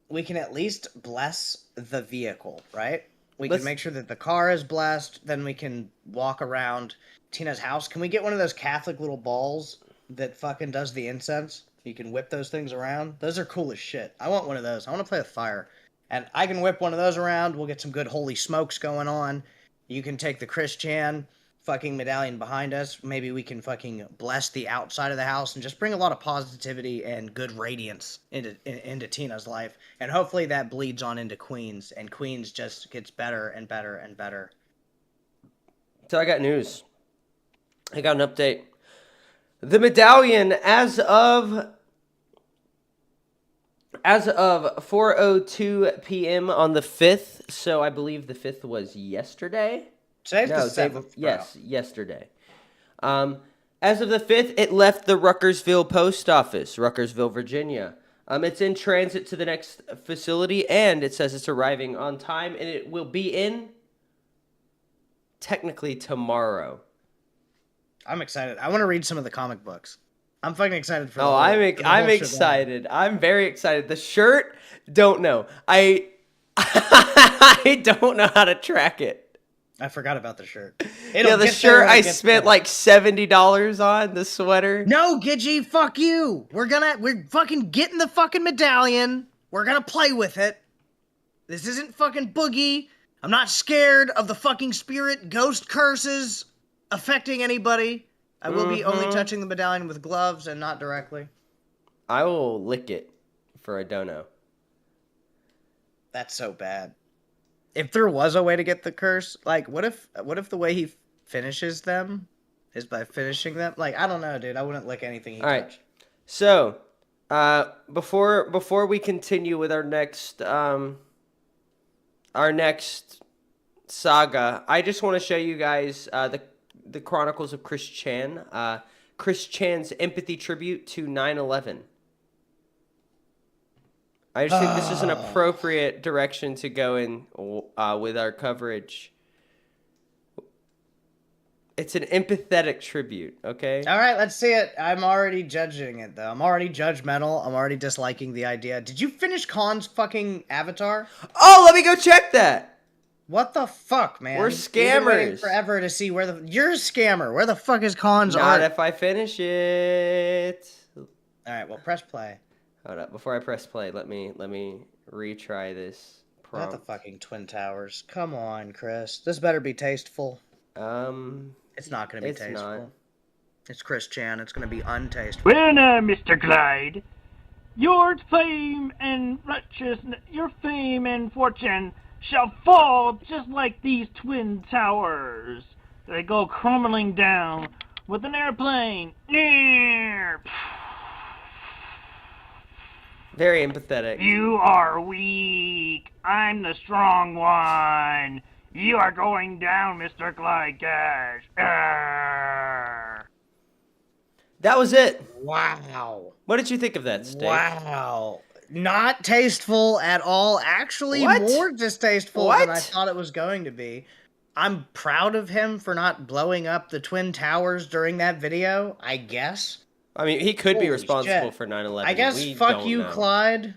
We can at least bless the vehicle, right? We Let's- can make sure that the car is blessed. Then we can walk around Tina's house. Can we get one of those Catholic little balls that fucking does the incense? You can whip those things around. Those are cool as shit. I want one of those. I want to play with fire. And I can whip one of those around. We'll get some good holy smokes going on. You can take the Chris Chan fucking medallion behind us. Maybe we can fucking bless the outside of the house and just bring a lot of positivity and good radiance into Tina's life. And hopefully that bleeds on into Queens, and Queens just gets better and better and better. So I got news. I got an update. The medallion, as of 4:02 p.m. on the 5th, so I believe the 5th was yesterday. Today's the day 7th. yes, yesterday. As of the 5th, it left the Ruckersville post office, Ruckersville, Virginia. It's in transit to the next facility, and it says it's arriving on time, and it will be in technically tomorrow. I'm excited. I want to read some of the comic books. I'm fucking excited for. Oh, I'm excited. I'm very excited. The shirt, don't know. I don't know how to track it. I forgot about the shirt. The shirt I spent like $70 on. The sweater. No, Gigi, fuck you. We're fucking getting the fucking medallion. We're gonna play with it. This isn't fucking Boogie. I'm not scared of the fucking spirit ghost curses affecting anybody. I will be only touching the medallion with gloves and not directly. I will lick it for a dono. That's so bad. If there was a way to get the curse, like, what if the way he finishes them is by finishing them? Like, I don't know, dude. I wouldn't lick anything he touched. Right. So, before we continue with our next saga, I just want to show you guys the Chronicles of Chris Chan. Chris Chan's empathy tribute to 9/11. I just think this is an appropriate direction to go in with our coverage. It's an empathetic tribute, okay? All right, let's see it. I'm already judging it, though. I'm already judgmental. I'm already disliking the idea. Did you finish Khan's fucking Avatar? Oh, let me go check that. What the fuck, man? We're We've been waiting scammers. forever to see where you're a scammer. Where the fuck is Khan's Not art? if I finish it. All right, well, press play. Hold up. Before I press play, let me retry this Not prompt. the fucking Twin Towers. Come on, Chris. This better be tasteful. It's not gonna be It's tasteful. not. It's Chris Chan. It's gonna be untasteful. Well now, Mr. Clyde, Your fame and fortune shall fall just like these twin towers. They go crumbling down with an airplane. Very empathetic. You are weak. I'm the strong one. You are going down, Mr. Clyde Cash. That was it. Wow. What did you think of that, Steak? Wow. Not tasteful at all. Actually, What? more distasteful What? than I thought it was going to be. I'm proud of him for not blowing up the Twin Towers during that video, I guess. I mean, he could be Holy responsible shit. for 9/11. I guess We fuck don't you, know. Clyde.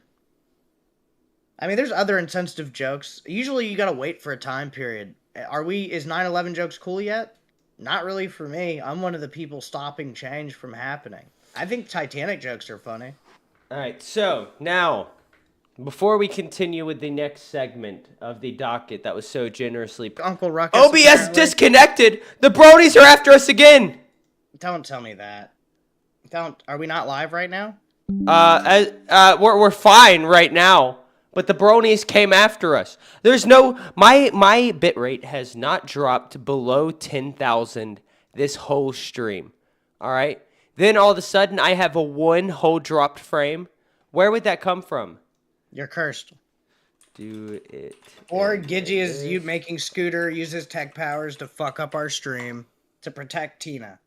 I mean, there's other insensitive jokes. Usually you gotta wait for a time period. Is 9/11 jokes cool yet? Not really for me. I'm one of the people stopping change from happening. I think Titanic jokes are funny. All right, so now, before we continue with the next segment of the docket that was so generously... Uncle Ruckus. OBS apparently. disconnected! The bronies are after us again! Don't tell me that. Are we not live right now? We're fine right now, but the bronies came after us. There's no... My bitrate has not dropped below 10,000 this whole stream. All right? Then all of a sudden, I have a one whole dropped frame. Where would that come from? You're cursed. Do it. Or Giish is you making Scooter use his tech powers to fuck up our stream to protect Tina.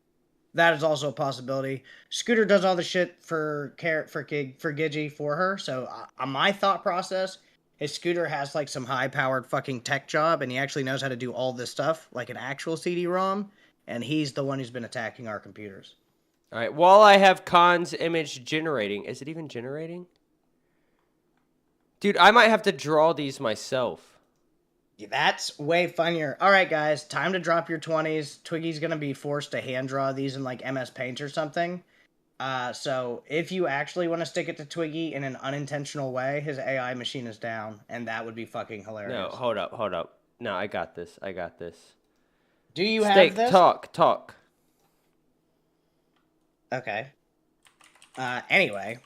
That is also a possibility. Scooter does all the shit for Giish for her. So my thought process is Scooter has like some high powered fucking tech job and he actually knows how to do all this stuff like an actual CD-ROM. And he's the one who's been attacking our computers. All right, while I have Khan's image generating, is it even generating? Dude, I might have to draw these myself. That's way funnier. All right, guys, time to drop your 20s. Twiggy's going to be forced to hand draw these in like MS Paint or something. So if you actually want to stick it to Twiggy in an unintentional way, his AI machine is down, and that would be fucking hilarious. No, hold up. No, I got this. Do you Steak, have this? talk. Okay. Anyway,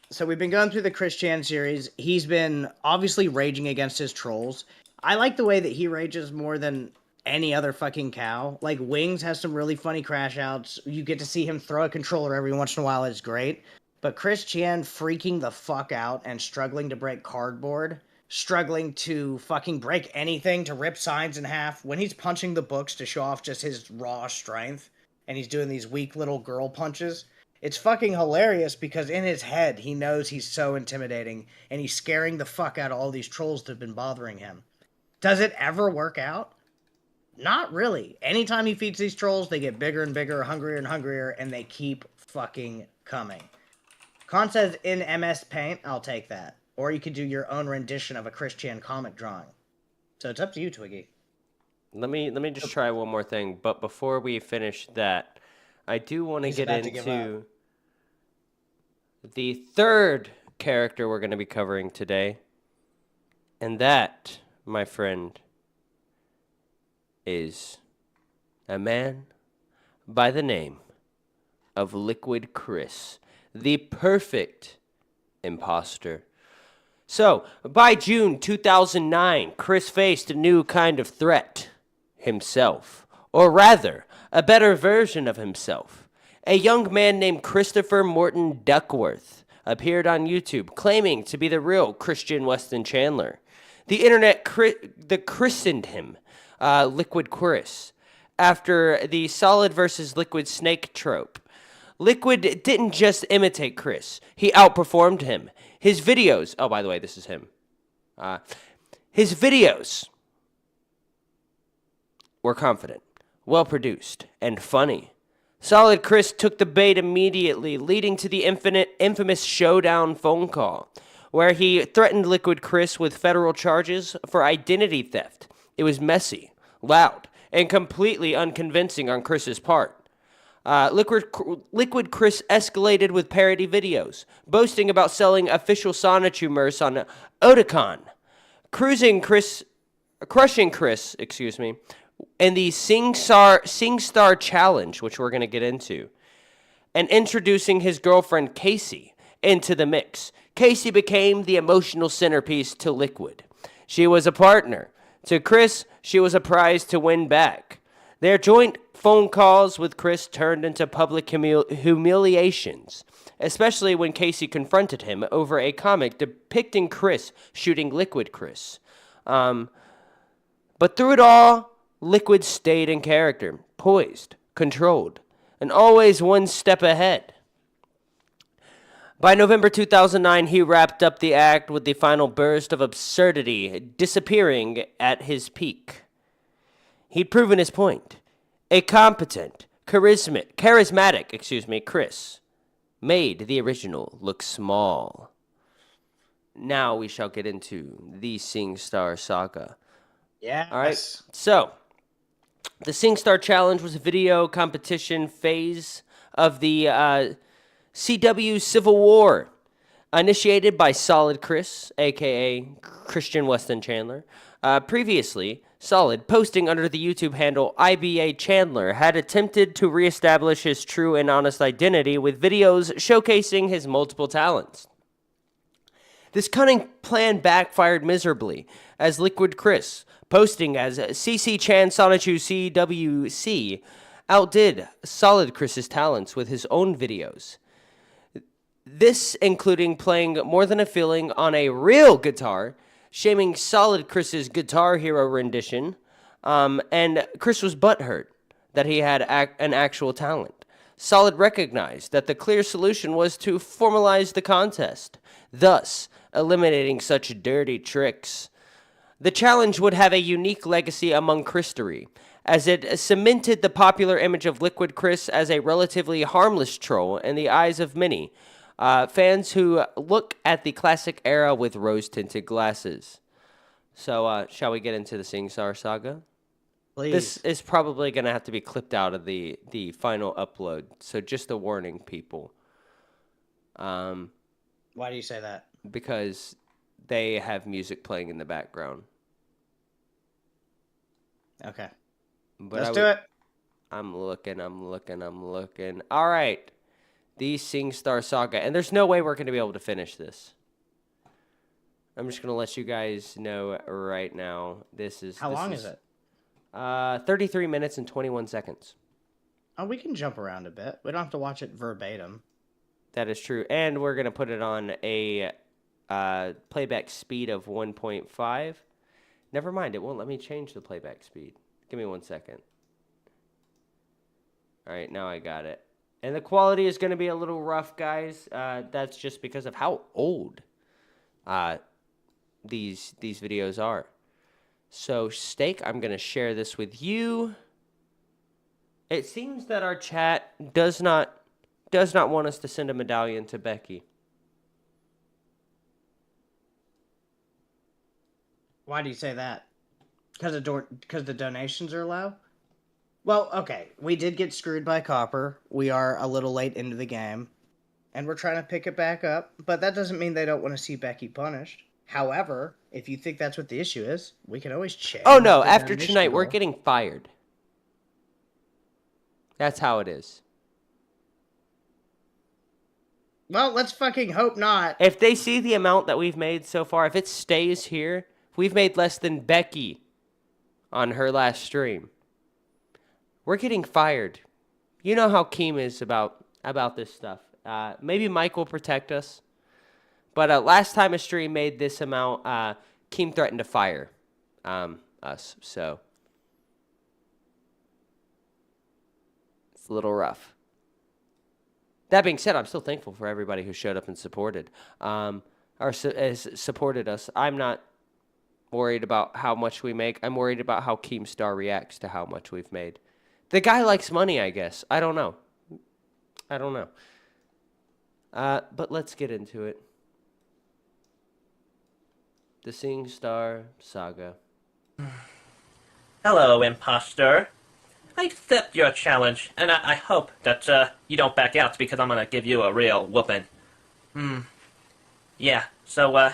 so we've been going through the Chris Chan series. He's been obviously raging against his trolls. I like the way that he rages more than any other fucking cow. Like, Wings has some really funny crash outs. You get to see him throw a controller every once in a while. It's great. But Chris Chan freaking the fuck out and struggling to break cardboard, struggling to fucking break anything, to rip signs in half, when he's punching the books to show off just his raw strength, and he's doing these weak little girl punches. It's fucking hilarious because in his head, he knows he's so intimidating, and he's scaring the fuck out of all these trolls that have been bothering him. Does it ever work out? Not really. Anytime he feeds these trolls, they get bigger and bigger, hungrier and hungrier, and they keep fucking coming. Khan says in MS Paint, I'll take that. Or you could do your own rendition of a Chris Chan comic drawing. So it's up to you, Twiggy. Let me just try one more thing, but before we finish that, I do want to get into the third character we're going to be covering today. And that, my friend, is a man by the name of Liquid Chris, the perfect imposter. So, by June 2009, Chris faced a new kind of threat. Himself. Or rather, a better version of himself. A young man named Christopher Morton Duckworth appeared on YouTube claiming to be the real Christian Weston Chandler. The internet christened him Liquid Chris after the solid versus liquid snake trope. Liquid didn't just imitate Chris, he outperformed him. His videos, oh, by the way, this is him. His videos were confident, well-produced, and funny. Solid Chris took the bait immediately, leading to the infamous showdown phone call, where he threatened Liquid Chris with federal charges for identity theft. It was messy, loud, and completely unconvincing on Chris's part. Liquid Chris escalated with parody videos, boasting about selling official Sonichu merch on Otakon, crushing Chris, and the Singstar Challenge, which we're going to get into, and introducing his girlfriend Casey into the mix. Casey became the emotional centerpiece to Liquid. She was a partner. To Chris, she was a prize to win back. Their joint phone calls with Chris turned into public humiliations, especially when Casey confronted him over a comic depicting Chris shooting Liquid Chris. But through it all, Liquid stayed in character, poised, controlled, and always one step ahead. By November 2009, he wrapped up the act with the final burst of absurdity, disappearing at his peak. He'd proven his point. A competent, charismatic, Chris made the original look small. Now we shall get into the Singstar Saga. Yeah. All right. So, the Singstar Challenge was a video competition phase of the CW Civil War, initiated by Solid Chris, a.k.a. Christian Weston Chandler. Previously, Solid, posting under the YouTube handle IBA Chandler, had attempted to reestablish his true and honest identity with videos showcasing his multiple talents. This cunning plan backfired miserably, as Liquid Chris, posting as CC Chan Sonichu CWC, outdid Solid Chris's talents with his own videos. This including playing More Than a Feeling on a real guitar, shaming Solid Chris's Guitar Hero rendition, and Chris was butthurt that he had an actual talent. Solid recognized that the clear solution was to formalize the contest, thus eliminating such dirty tricks. The challenge would have a unique legacy among Christery, as it cemented the popular image of Liquid Chris as a relatively harmless troll in the eyes of many fans who look at the classic era with rose-tinted glasses. So, shall we get into the Singstar Saga? Please. This is probably going to have to be clipped out of the final upload, so just a warning, people. Why do you say that? Because they have music playing in the background. Okay. But Let's do it. I'm looking. All right. The Singstar Saga. And there's no way we're going to be able to finish this. I'm just going to let you guys know right now. How long is it? 33 minutes and 21 seconds. Oh, we can jump around a bit. We don't have to watch it verbatim. That is true. And we're going to put it on a playback speed of 1.5. Never mind. It won't let me change the playback speed. Give me 1 second. All right. Now I got it. And the quality is going to be a little rough, guys. That's just because of how old these videos are. So, Steak, I'm going to share this with you. It seems that our chat does not want us to send a medallion to Becky. Why do you say that? Because the donations are low? Well, okay, we did get screwed by Copper. We are a little late into the game, and we're trying to pick it back up, but that doesn't mean they don't want to see Becky punished. However, if you think that's what the issue is, we can always change. Oh, no, after tonight, we're getting fired. That's how it is. Well, let's fucking hope not. If they see the amount that we've made so far, if it stays here, we've made less than Becky on her last stream. We're getting fired. You know how Keem is about this stuff. Maybe Mike will protect us. But last time a stream made this amount, Keem threatened to fire us. So it's a little rough. That being said, I'm still thankful for everybody who showed up and supported supported us. I'm not worried about how much we make. I'm worried about how Keemstar reacts to how much we've made. The guy likes money, I guess. I don't know. But let's get into it. The Singstar Saga. Hello, imposter. I accept your challenge, and I hope that you don't back out because I'm gonna give you a real whooping. Yeah. So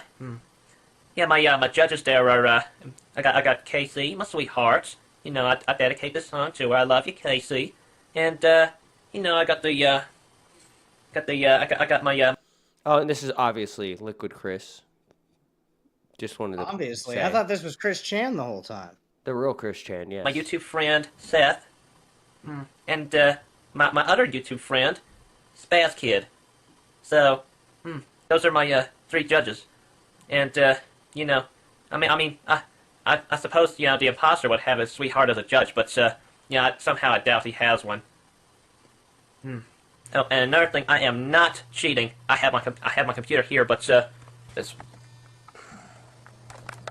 yeah, my judges there are I got Casey, my sweetheart. You know, I dedicate this song to her. I love you, Casey. And you know, I got my Oh, and this is obviously Liquid Chris. Just wanted to Obviously, say. I thought this was Chris Chan the whole time. The real Chris Chan, yes. My YouTube friend, Seth, and my other YouTube friend, Spaz Kid. So, those are my 3 judges. And, you know, I suppose, you know, the imposter would have his sweetheart as a judge, but, somehow I doubt he has one. Oh, and another thing, I am not cheating. I have my computer here, but,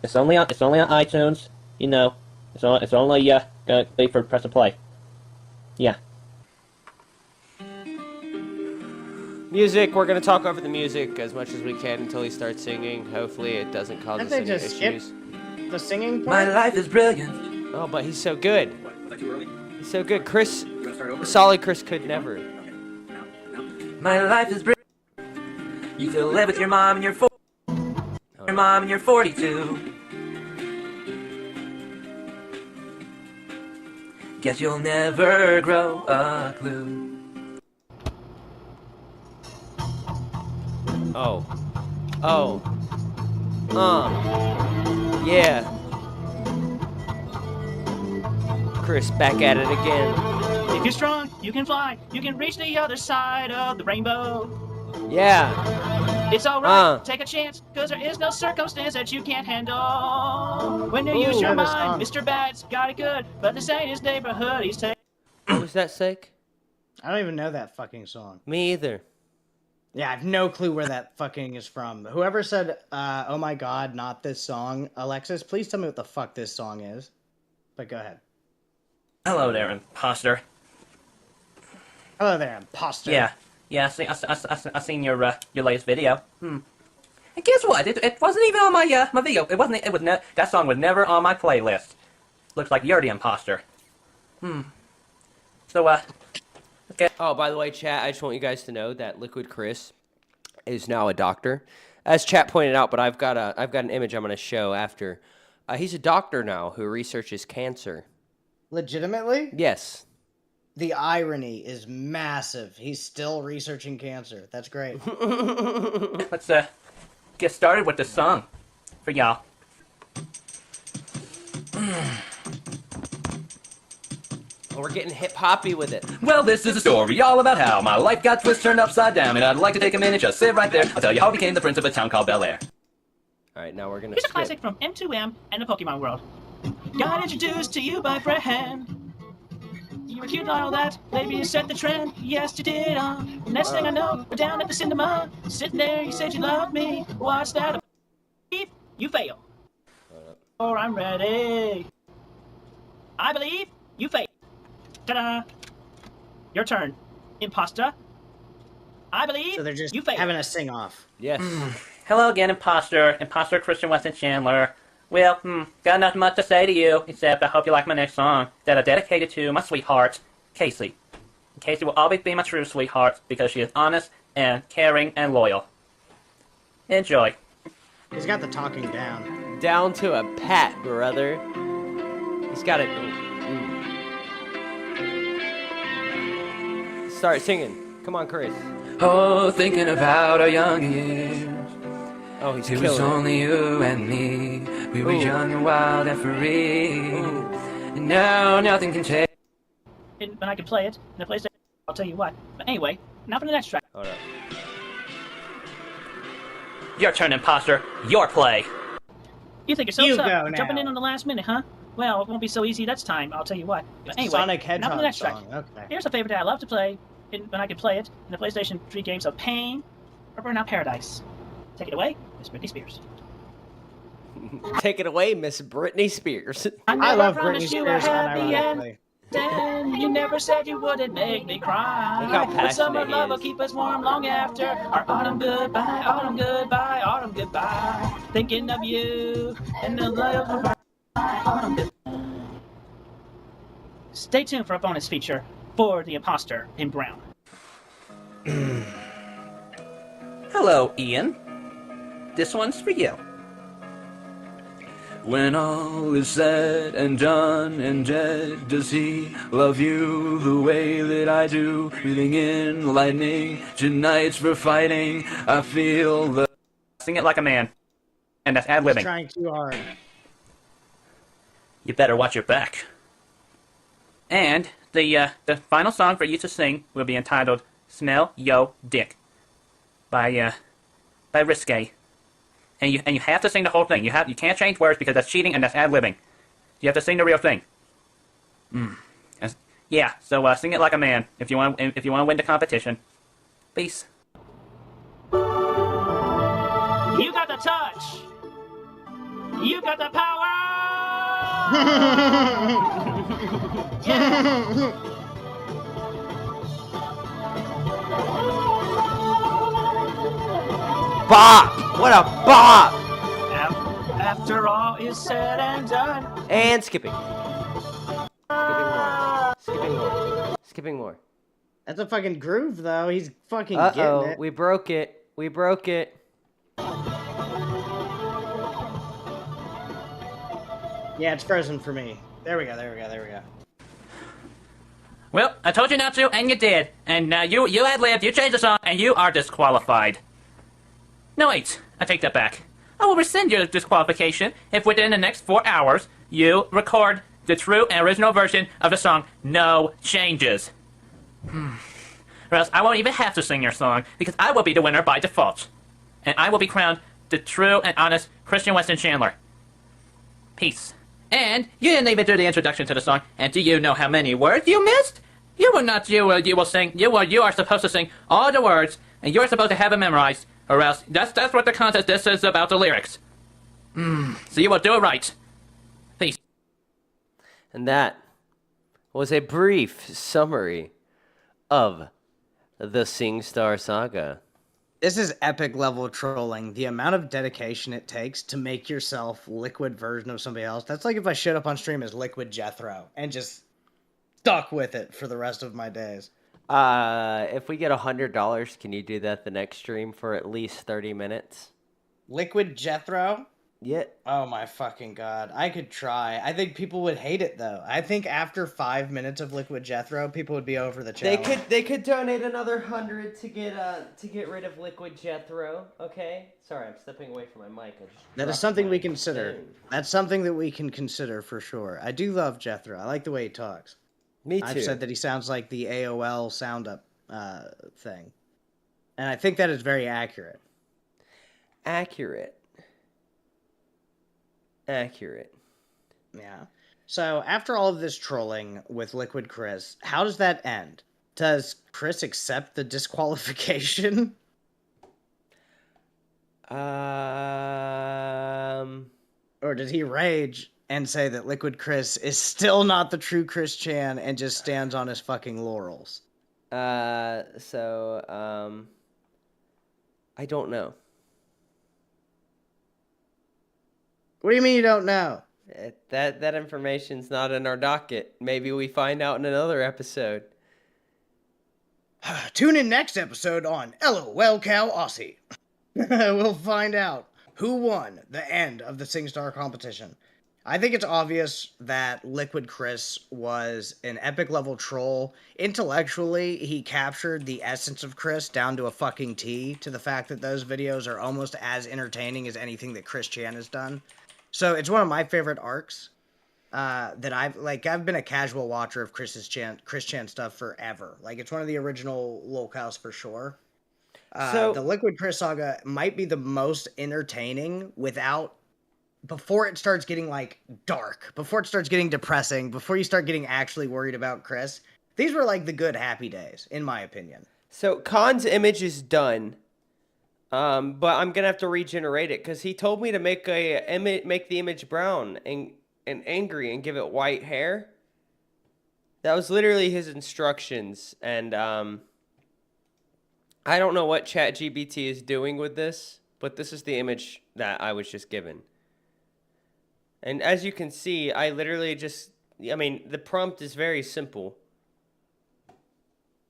it's only on iTunes, you know. It's only gonna wait for press and play. Yeah. Music, we're going to talk over the music as much as we can until he starts singing. Hopefully it doesn't cause us any issues. The singing My part? life is brilliant. Oh, but he's so good. He's so good. Chris, solid Chris could never. My life is brilliant. You still live with your mom and you're 42. Guess you'll never grow a clue. Oh. Oh. Yeah. Chris, back at it again. If you're strong, you can fly. You can reach the other side of the rainbow. Yeah. It's alright, take a chance, cause there is no circumstance that you can't handle. When you use your mind, Mr. Bad's got it good, but this ain't his neighborhood, he's taking. What was that, Sake? I don't even know that fucking song. Me either. Yeah, I have no clue where that fucking is from. Whoever said, oh my god, not this song, Alexis, please tell me what the fuck this song is. But go ahead. Hello there, imposter. Hello there, imposter. Yeah, I seen your latest video. And guess what? It wasn't even on my my video. That song was never on my playlist. Looks like you're the imposter. So okay. Oh, by the way, chat, I just want you guys to know that Liquid Chris is now a doctor. As chat pointed out, but I've got an image I'm going to show after. He's a doctor now who researches cancer. Legitimately? Yes. The irony is massive. He's still researching cancer. That's great. Let's get started with the song for y'all. We're getting hip-hoppy with it. Well, this is a story all about how my life got turned upside down, and I'd like to take a minute, just sit right there. I'll tell you how I became the prince of a town called Bel Air. All right, now we're gonna. Here's a classic from M2M and the Pokemon world. Got introduced to you by friend. You were cute and all that, baby, you set the trend. Yes, you did. Next thing I know, we're down at the cinema, sitting there. You said you loved me. What's that? If you fail, or I'm ready. I believe you fail. Ta-da! Your turn, imposter. I believe So they're just you fail. having a sing-off. Yes. Hello again, imposter Christian Weston Chandler. Well, got nothing much to say to you, except I hope you like my next song that I dedicated to my sweetheart, Casey. Casey will always be my true sweetheart because she is honest and caring and loyal. Enjoy. He's got the talking down. Down to a pat, brother. He's got it. Start singing. Come on, Chris. Oh, thinking about our young years. Oh, he's It killing was it. only you and me. We were young and wild and free. And now nothing can take. When I can play it in the PlayStation, I'll tell you what. But anyway, now for the next track. Hold up. Your turn, imposter. Your play. You think you're so You tough, go jumping now. in on the last minute, huh? Well, it won't be so easy next time, I'll tell you what. But anyway, Sonic now for Hedgehog the next track. song. Okay. Here's a favorite that I love to play when I can play it in the PlayStation 3 games of Pain or Burnout Paradise. Take it away, Miss Britney Spears. Take it away, Miss Britney Spears. I never love Britney promised you a Spears happy end. unironically. Then you never said you wouldn't make me cry. Look how But summer passionate he love will is. keep us warm long after our autumn goodbye, autumn goodbye, autumn goodbye. Thinking of you and the love of our autumn goodbye. Stay tuned for a bonus feature for the imposter in brown. Hello, Ian. This one's for you. When all is said and done and dead, does he love you the way that I do? Breathing in lightning, tonight's for fighting. I feel the... Sing it like a man. And that's He's ad-libbing. trying too hard. You better watch your back. And the final song for you to sing will be entitled "Smell Yo Dick" by Risque. And you have to sing the whole thing. You can't change words because that's cheating and that's ad-libbing. You have to sing the real thing. Yeah. So sing it like a man if you want to win the competition. Peace. You got the touch. You got the power. Bop! What a bop! After all is said and done. And skipping. Skipping more. Skipping more. That's a fucking groove, though. He's fucking Uh-oh, getting it. we broke it. We broke it. Yeah, it's frozen for me. There we go, there we go, there we go. Well, I told you not to, and you did. And you ad-libbed, you changed the song, and you are disqualified. No, wait. I take that back. I will rescind your disqualification if within the next 4 hours you record the true and original version of the song No Changes. Or else I won't even have to sing your song because I will be the winner by default. And I will be crowned the true and honest Christian Weston Chandler. Peace. And you didn't even do the introduction to the song. And do you know how many words you missed? You will not. You will sing. You are supposed to sing all the words, and you're supposed to have it memorized. Or else that's what the contest this is about, the lyrics. So you will do it right. Peace. And that was a brief summary of the Singstar Saga. This is epic level trolling. The amount of dedication it takes to make yourself liquid version of somebody else. That's like if I showed up on stream as Liquid Jethro and just stuck with it for the rest of my days. If we get $100, can you do that the next stream for at least 30 minutes? Liquid Jethro? Yeah. Oh my fucking god. I could try. I think people would hate it though. I think after 5 minutes of Liquid Jethro, people would be over the challenge. They could donate another 100 to get rid of Liquid Jethro. Okay. Sorry, I'm stepping away from my mic. That is something we consider. That's something that we can consider for sure. I do love Jethro. I like the way he talks. Me too. I've said that he sounds like the AOL sound up thing. And I think that is very accurate. Accurate. Yeah. So after all of this trolling with Liquid Chris, how does that end? Does Chris accept the disqualification? Or does he rage and say that Liquid Chris is still not the true Chris Chan and just stands on his fucking laurels? I don't know. What do you mean you don't know? That information's not in our docket. Maybe we find out in another episode. Tune in next episode on Lolcow Aussie. We'll find out who won the end of the Singstar competition. I think it's obvious that Liquid Chris was an epic level troll. Intellectually, he captured the essence of Chris down to a fucking T, to the fact that those videos are almost as entertaining as anything that Chris Chan has done. So it's one of my favorite arcs that I've been a casual watcher of Chris Chan stuff forever. Like, it's one of the original Lolcows for sure. The Liquid Chris saga might be the most entertaining before it starts getting like dark, before it starts getting depressing, before you start getting actually worried about Chris. These were like the good happy days, in my opinion. So Khan's image is done. But I'm gonna have to regenerate it because he told me to make the image brown and angry and give it white hair. That was literally his instructions, and I don't know what ChatGPT is doing with this, but this is the image that I was just given. And as you can see, the prompt is very simple.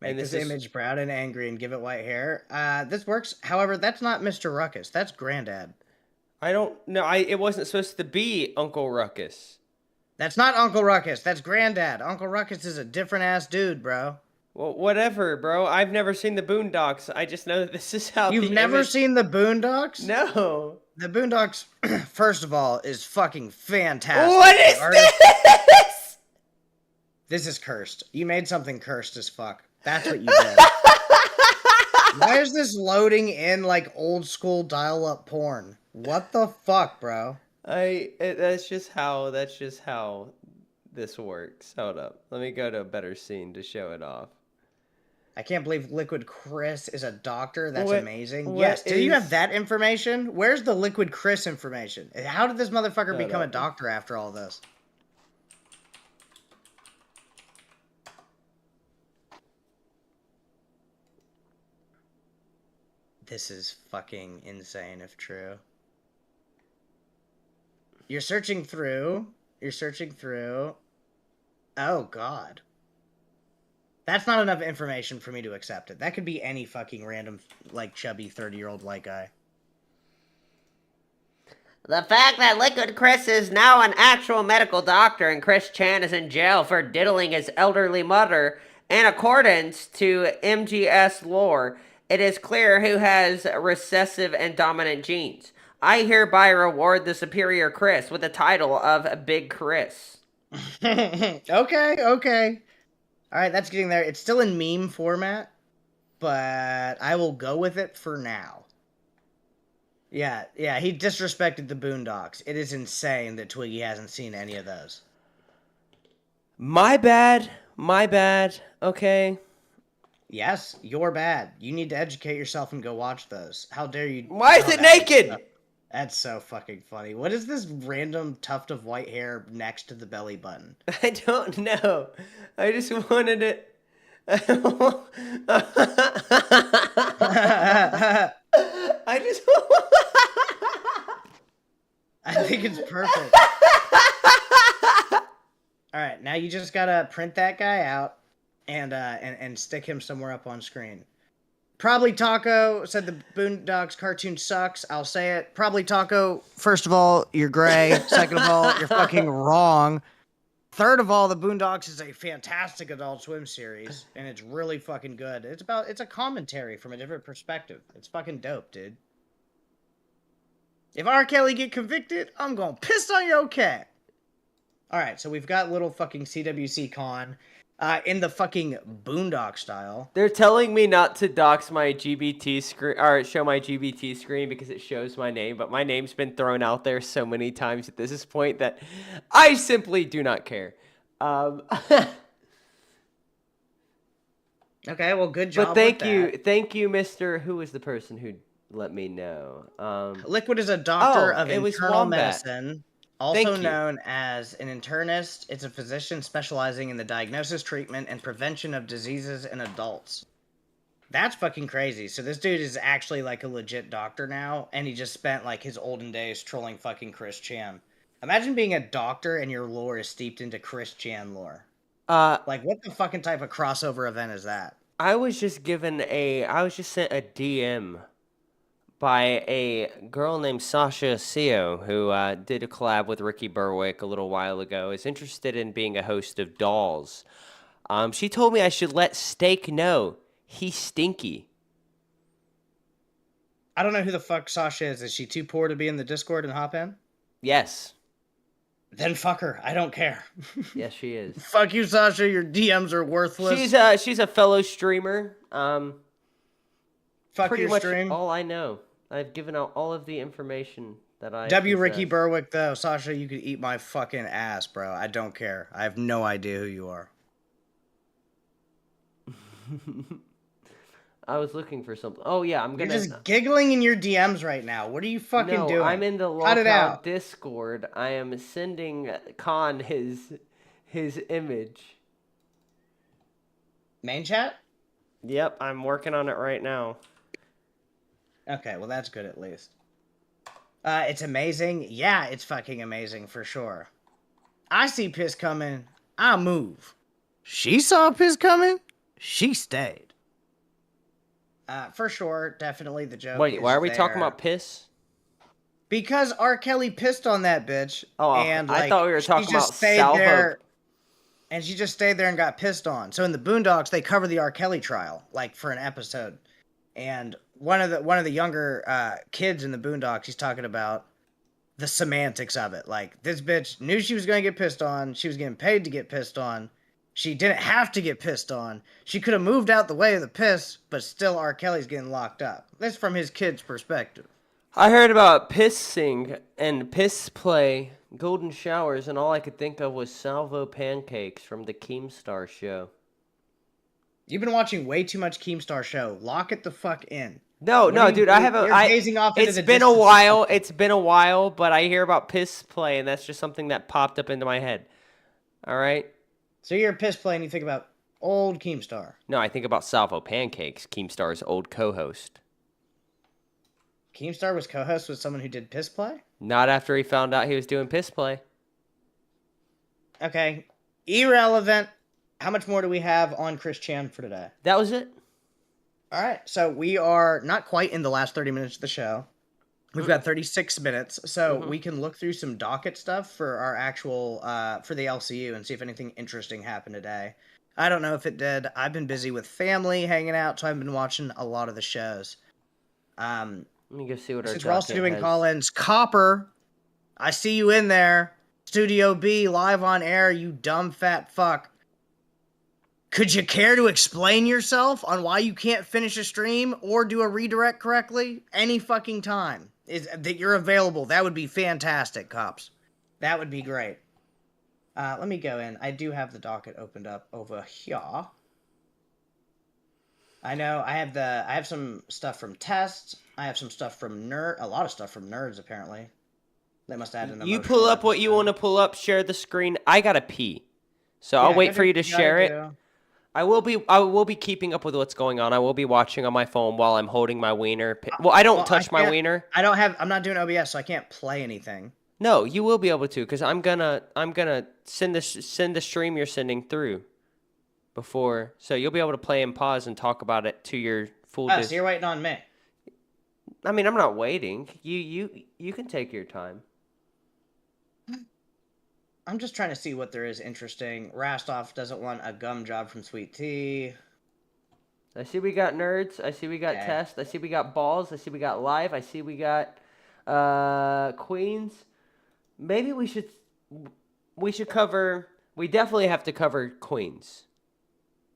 Make this image brown and angry and give it white hair. This works. However, that's not Mr. Ruckus. That's Granddad. I don't know. It wasn't supposed to be Uncle Ruckus. That's not Uncle Ruckus. That's Granddad. Uncle Ruckus is a different ass dude, bro. Well, whatever, bro. I've never seen the Boondocks. I just know that this is how You've never seen the Boondocks? No. The Boondocks, first of all, is fucking fantastic. What is this? This is cursed. You made something cursed as fuck. That's what you did. Why is this loading in like old school dial-up porn? What the fuck, bro? That's just how this works. Hold up. Let me go to a better scene to show it off. I can't believe Liquid Chris is a doctor. That's What- amazing. what Yes. Do you is- have that information? Where's the Liquid Chris information? How did this motherfucker Hold become a up. doctor after all this? This is fucking insane if true. You're searching through. You're searching through. Oh, God. That's not enough information for me to accept it. That could be any fucking random, like, chubby 30-year-old white guy. The fact that Liquid Chris is now an actual medical doctor and Chris Chan is in jail for diddling his elderly mother, in accordance to MGS lore, it is clear who has recessive and dominant genes. I hereby reward the superior Chris with the title of Big Chris. Okay. Alright, that's getting there. It's still in meme format, but I will go with it for now. Yeah, he disrespected the Boondocks. It is insane that Twiggy hasn't seen any of those. My bad. Okay. Yes, you're bad. You need to educate yourself and go watch those. How dare you? Why is it naked? That's so fucking funny. What is this random tuft of white hair next to the belly button? I don't know. I just wanted it. I just. I think it's perfect. All right, now you just gotta print that guy out and stick him somewhere up on screen. Probably Taco said the Boondocks cartoon sucks. I'll say it. Probably Taco. First of all, you're gray. Second of all, you're fucking wrong. Third of all, the Boondocks is a fantastic Adult Swim series, and it's really fucking good. It's a commentary from a different perspective. It's fucking dope, dude. If R. Kelly get convicted, I'm gonna piss on your cat. Alright, so we've got little fucking CWC con in the fucking Boondock style. They're telling me not to dox my GBT screen or show my GBT screen because it shows my name, but my name's been thrown out there so many times at this point that I simply do not care. Okay, well, good job. But thank you, Mr. Who was the person who let me know? Liquid is a doctor Oh, of it was internal Wombat. medicine, also Thank you. known as an internist. It's a physician specializing in the diagnosis, treatment, and prevention of diseases in adults. That's fucking crazy. So this dude is actually like a legit doctor now, and he just spent like his olden days trolling fucking Chris Chan. Imagine being a doctor and your lore is steeped into Chris Chan lore. Like, what the fucking type of crossover event is that? I was just sent a DM by a girl named Sasha Seo, who did a collab with Ricky Berwick a little while ago, is interested in being a host of Dolls. She told me I should let Steak know he's stinky. I don't know who the fuck Sasha is. Is she too poor to be in the Discord and hop in? Yes. Then fuck her. I don't care. Yes, she is. Fuck you, Sasha. Your DMs are worthless. She's a fellow streamer. Fuck pretty your much stream. all I know. I've given out all of the information that I W. Ricky possess. Berwick, though. Sasha, you could eat my fucking ass, bro. I don't care. I have no idea who you are. I was looking for something. Oh yeah, I'm You're gonna. just giggling in your DMs right now. What are you fucking No, doing? I'm in the Cut it Lolcow out. Discord. I am sending Khan his image. Main chat? Yep, I'm working on it right now. Okay, well that's good at least. It's amazing. Yeah, it's fucking amazing for sure. I see piss coming. I move. She saw piss coming. She stayed. For sure, definitely the joke. Wait, is why are we talking there. about piss? Because R. Kelly pissed on that bitch. Oh, and I thought we were talking about there, and she just stayed there and got pissed on. So in the Boondocks, they cover the R. Kelly trial, like for an episode. And one of the younger kids in the Boondocks, he's talking about the semantics of it. Like, this bitch knew she was going to get pissed on. She was getting paid to get pissed on. She didn't have to get pissed on. She could have moved out the way of the piss, but still R. Kelly's getting locked up. That's from his kid's perspective. I heard about pissing and piss play, golden showers, and all I could think of was salvo pancakes from the Keemstar show. You've been watching way too much Keemstar show. Lock it the fuck in. No, dude, I haven't. You're gazing off into it's the been a distance. while. It's been a while, but I hear about piss play, and that's just something that popped up into my head. All right. So you're a piss play, and you think about old Keemstar. No, I think about salvo pancakes, Keemstar's old co-host. Keemstar was co-host with someone who did piss play? Not after he found out he was doing piss play. Okay. Irrelevant. How much more do we have on Chris Chan for today? That was it. All right. So we are not quite in the last 30 minutes of the show. We've got 36 minutes, so we can look through some docket stuff for our actual, for the LCU and see if anything interesting happened today. I don't know if it did. I've been busy with family, hanging out, so I've been watching a lot of the shows. Let me go see what our Since we're also docket doing has. call-ins, Copper, I see you in there. Studio B, live on air, you dumb fat fuck. Could you care to explain yourself on why you can't finish a stream or do a redirect correctly? Any fucking time is that you're available. That would be fantastic, cops. That would be great. Let me go in. I do have the docket opened up over here. I know I have some stuff from Test. I have some stuff from a lot of stuff from Nerds, apparently. They must add an You emotional pull up what you episode. want to pull up, share the screen. I gotta pee. So I'll wait for you to share it. I will be keeping up with what's going on. I will be watching on my phone while I'm holding my wiener. Well, I don't touch my wiener. I'm not doing OBS, so I can't play anything. No, you will be able to, because I'm gonna send the stream you're sending through before, so you'll be able to play and pause and talk about it to your full. Oh, so you're waiting on me. I mean, I'm not waiting. You can take your time. I'm just trying to see what there is interesting. Rastov doesn't want a gum job from Sweet Tea. I see we got Nerds. I see we got Okay. Test. I see we got Balls. I see we got Live. I see we got Queens. Maybe we should cover. We definitely have to cover Queens.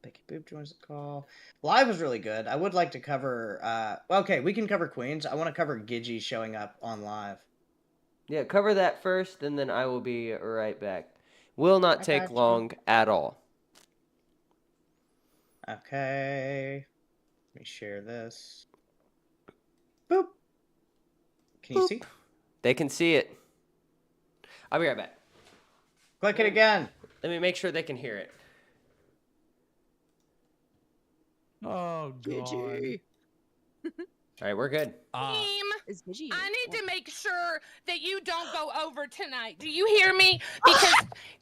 Becky Boop joins the call. Live was really good. I would like to cover. Okay, we can cover Queens. I want to cover Giish showing up on Live. Yeah, cover that first, and then I will be right back. Will not take got you. long at all. Okay. Let me share this. Boop. Can you see? They can see it. I'll be right back. Click it again. Let me make sure they can hear it. Oh, God. All right, we're good. Team, I need to make sure that you don't go over tonight. Do you hear me? Because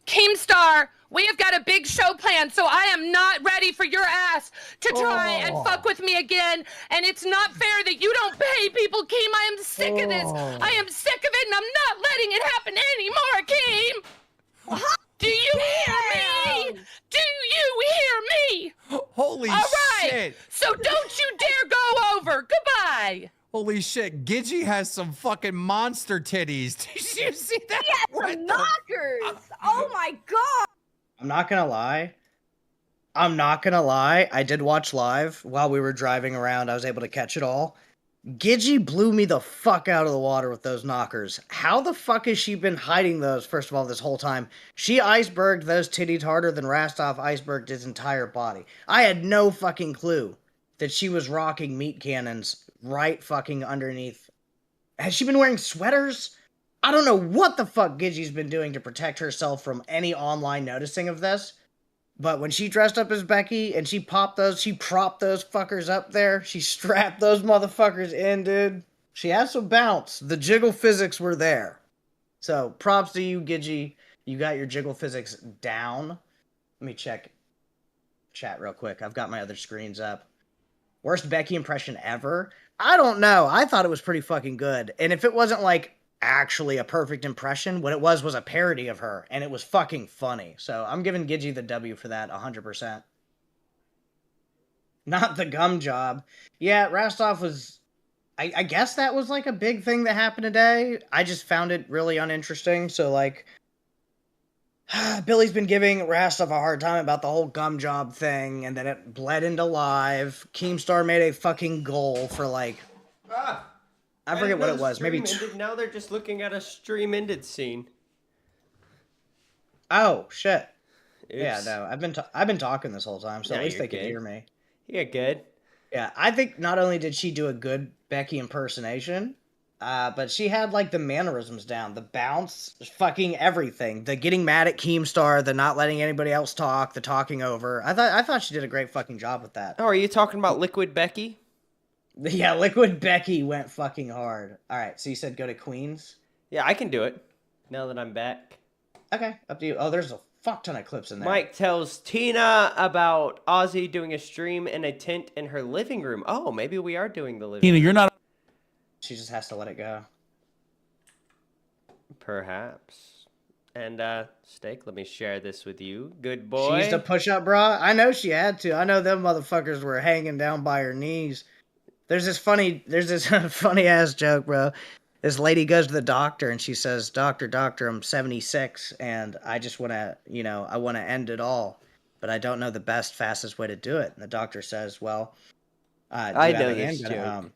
Keemstar, we have got a big show planned, so I am not ready for your ass to try and fuck with me again. And it's not fair that you don't pay people, Keem. I am sick of this. I am sick of it, and I'm not letting it happen anymore, Keem. Do you hear me? Do you hear me? Holy All right. shit. So don't you dare go over. Goodbye. Holy shit. Giish has some fucking monster titties. Did you see that? He had some knockers. Oh my god. I'm not gonna lie. I did watch Live while we were driving around. I was able to catch it all. Gidgey blew me the fuck out of the water with those knockers. How the fuck has she been hiding those, first of all, this whole time? She iceberged those titties harder than Rastov iceberged his entire body. I had no fucking clue that she was rocking meat cannons right fucking underneath. Has she been wearing sweaters? I don't know what the fuck Gidgey's been doing to protect herself from any online noticing of this. But when she dressed up as Becky and she propped those fuckers up there, she strapped those motherfuckers in, dude. She had some bounce. The jiggle physics were there. So props to you, Gidgey. You got your jiggle physics down. Let me check chat real quick. I've got my other screens up. Worst Becky impression ever? I don't know. I thought it was pretty fucking good. And if it wasn't like actually a perfect impression. What it was a parody of her, and it was fucking funny. So I'm giving Gidgey the W for that 100%. Not the gum job. Yeah, Rastov was... I guess that was like a big thing that happened today. I just found it really uninteresting. So like, Billy's been giving Rastov a hard time about the whole gum job thing, and then it bled into live. Keemstar made a fucking goal for like, I forget what it was. Maybe now they're just looking at a stream ended scene. Oh shit. Oops. Yeah, no, I've been talking this whole time, so No, at least you're they can good. hear me. Yeah, good. Yeah, I think not only did she do a good Becky impersonation, but she had like the mannerisms down, the bounce, fucking everything, the getting mad at Keemstar, the not letting anybody else talk, the talking over. I thought she did a great fucking job with that. Oh, are you talking about Liquid Becky? Yeah, Liquid Becky went fucking hard. All right, so you said go to Queens? Yeah, I can do it. Now that I'm back. Okay, up to you. Oh, there's a fuck ton of clips in there. Mike tells Tina about Ozzy doing a stream in a tent in her living room. Oh, maybe we are doing the living Tina, room. you're not. She just has to let it go. Perhaps. And, Steak, let me share this with you. Good boy. She used to push up bra? I know she had to. I know them motherfuckers were hanging down by her knees. There's this funny ass joke, bro. This lady goes to the doctor and she says, Doctor, I'm 76 and I just want to, I want to end it all, but I don't know the best, fastest way to do it. And the doctor says, well, I know this joke.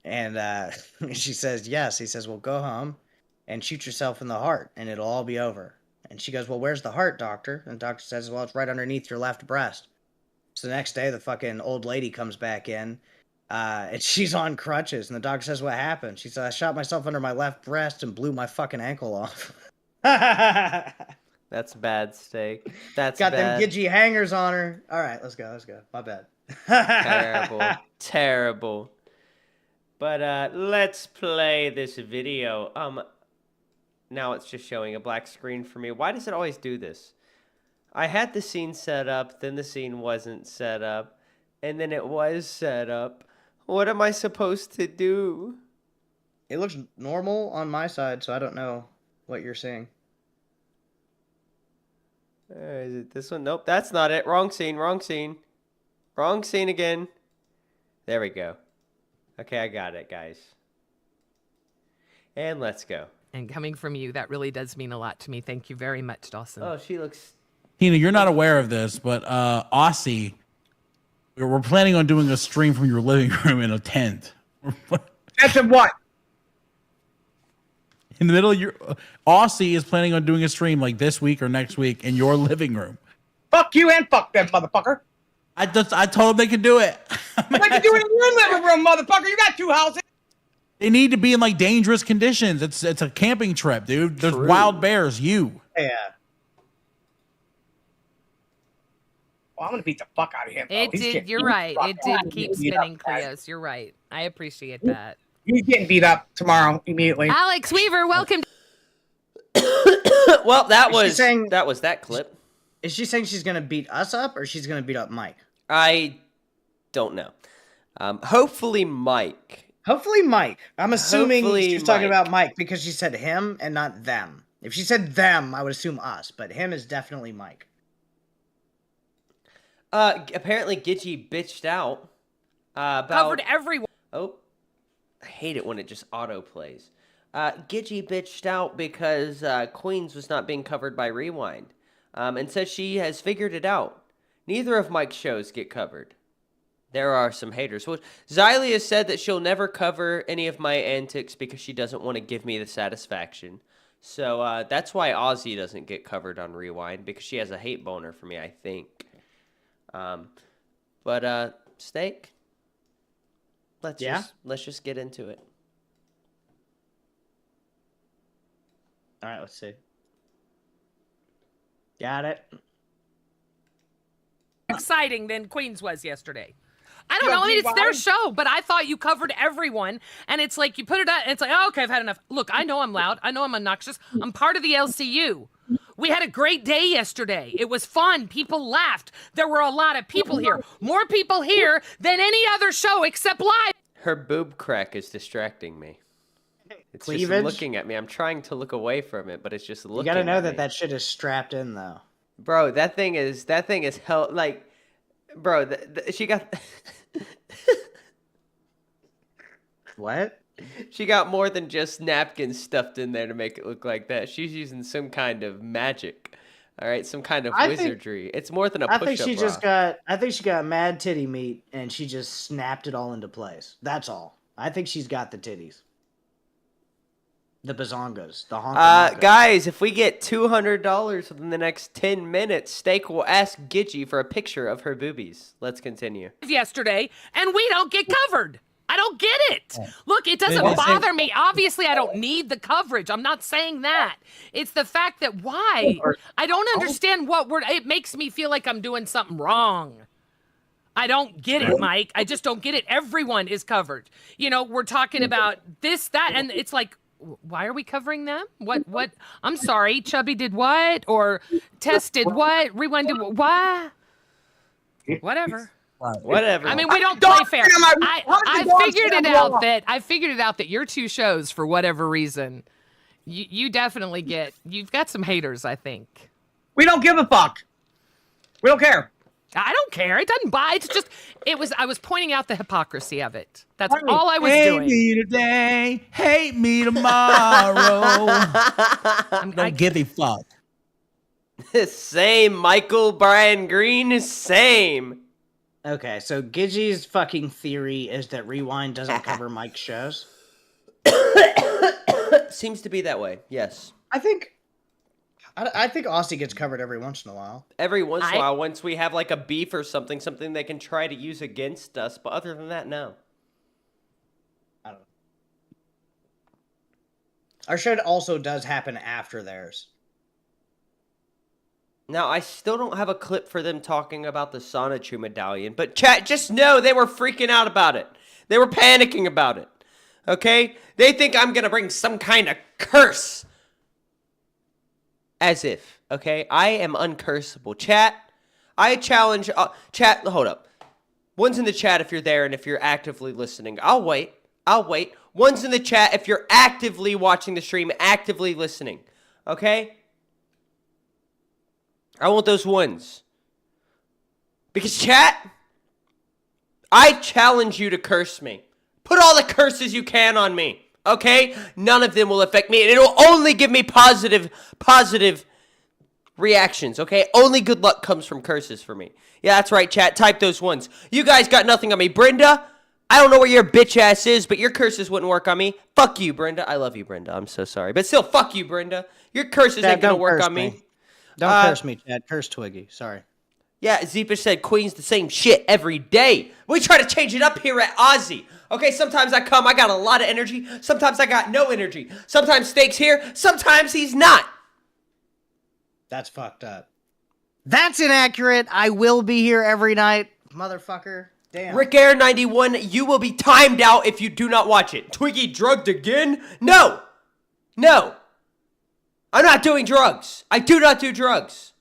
And she says, yes. He says, well, go home and shoot yourself in the heart and it'll all be over. And she goes, well, where's the heart, doctor? And the doctor says, well, it's right underneath your left breast. So the next day, the fucking old lady comes back in. And she's on crutches, and the doctor says, what happened? She said, I shot myself under my left breast and blew my fucking ankle off. That's bad, Steak. That's got bad. them Gidgey hangers on her. All right, let's go. My bad. Terrible. But let's play this video. Now it's just showing a black screen for me. Why does it always do this? I had the scene set up, then the scene wasn't set up, and then it was set up. What am I supposed to do? It looks normal on my side, so I don't know what you're seeing. Is it this one? Nope, that's not it. Wrong scene. Wrong scene again. There we go. Okay, I got it, guys. And let's go. And coming from you, that really does mean a lot to me. Thank you very much, Dawson. Oh, she looks... Tina, you're not aware of this, but Aussie, we're planning on doing a stream from your living room in a tent. That's what? In the middle of your... Aussie is planning on doing a stream like this week or next week in your living room. Fuck you and fuck them, motherfucker. I told them they could do it. They can do it in your living room, motherfucker. You got 2 houses. They need to be in like dangerous conditions. It's a camping trip, dude. There's wild bears. Yeah. Well, I'm gonna beat the fuck out of him. It did. You're right. It did keep spinning, Cleos. You're right. I appreciate that. He's getting beat up tomorrow immediately. Alex Weaver, welcome. Well, that was that clip. Is she saying she's gonna beat us up or she's gonna beat up Mike? I don't know. Hopefully Mike. I'm assuming Hopefully she's talking Mike. about Mike because she said him and not them. If she said them, I would assume us, but him is definitely Mike. Apparently Gidgey bitched out about... Covered everyone. Oh, I hate it when it just auto plays. Gidgey bitched out because Queens was not being covered by Rewind, and says she has figured it out. Neither of Mike's shows get covered. There are some haters. Well, Xylia said that she'll never cover any of my antics because she doesn't want to give me the satisfaction. So that's why Ozzy doesn't get covered on Rewind, because she has a hate boner for me, I think. But Steak, let's just get into it. All right, let's see. Got it. Exciting than Queens was yesterday. I don't know. I mean, it's their show, but I thought you covered everyone. And it's like you put it out, and it's like, oh, okay, I've had enough. Look, I know I'm loud. I know I'm obnoxious. I'm part of the LCU. We had a great day yesterday. It was fun. People laughed. There were a lot of people here. More people here than any other show except live. Her boob crack is distracting me. It's Cleavage? just looking at me. I'm trying to look away from it, but it's just looking. You gotta know at that me. that shit is strapped in though. Bro, that thing is hell. Like, bro, she got. What? She got more than just napkins stuffed in there to make it look like that. She's using some kind of magic. All right, some kind of wizardry. It's more than a push-up. I think she got mad titty meat and she just snapped it all into place. That's all. I think she's got the titties. The bazongas, the honka. Guys, if we get $200 within the next 10 minutes, Steak will ask Giish for a picture of her boobies. Let's continue. Yesterday, and we don't get covered. I don't get it. Look, it doesn't bother me. Obviously, I don't need the coverage. I'm not saying that. It's the fact that why? I don't understand what word. It makes me feel like I'm doing something wrong. I don't get it, Mike. I just don't get it. Everyone is covered. You know, we're talking about this, that, and it's like, why are we covering them? What? I'm sorry, Chubby did what? Or Tess did what? Rewind did what? Whatever. Whatever. I mean, we don't play fair. I figured it out that your two shows, for whatever reason, you definitely you've got some haters, I think. We don't give a fuck. We don't care. I don't care. It doesn't buy. I was pointing out the hypocrisy of it. That's all I was doing. Hate me today, hate me tomorrow. Don't give a fuck. Same, Michael Brian Green, same. Okay, so Gidgey's fucking theory is that Rewind doesn't cover Mike's shows? Seems to be that way, yes. I think Aussie gets covered every once in a while. Every once in a while, once we have like a beef or something they can try to use against us, but other than that, no. I don't know. Our show also does happen after theirs. Now, I still don't have a clip for them talking about the Sonichu medallion, but chat, just know they were freaking out about it. They were panicking about it. Okay? They think I'm going to bring some kind of curse. As if, okay? I am uncursable. Chat, I challenge... chat, hold up. One's in the chat if you're there and if you're actively listening. I'll wait. One's in the chat if you're actively watching the stream, actively listening. Okay? I want those ones. Because chat, I challenge you to curse me. Put all the curses you can on me. Okay? None of them will affect me. And it'll only give me positive reactions. Okay? Only good luck comes from curses for me. Yeah, that's right, chat. Type those ones. You guys got nothing on me. Brenda, I don't know where your bitch ass is, but your curses wouldn't work on me. Fuck you, Brenda. I love you, Brenda. I'm so sorry. But still, fuck you, Brenda. Your curses ain't gonna work on me. Don't curse me, Chad. Curse Twiggy. Sorry. Yeah, Zeepish said Queen's the same shit every day. We try to change it up here at Aussie. Okay, sometimes I got a lot of energy. Sometimes I got no energy. Sometimes Steak's here. Sometimes he's not. That's fucked up. That's inaccurate. I will be here every night, motherfucker. Damn. Rick Air 91, you will be timed out if you do not watch it. Twiggy drugged again? No. I'm not doing drugs. I do not do drugs.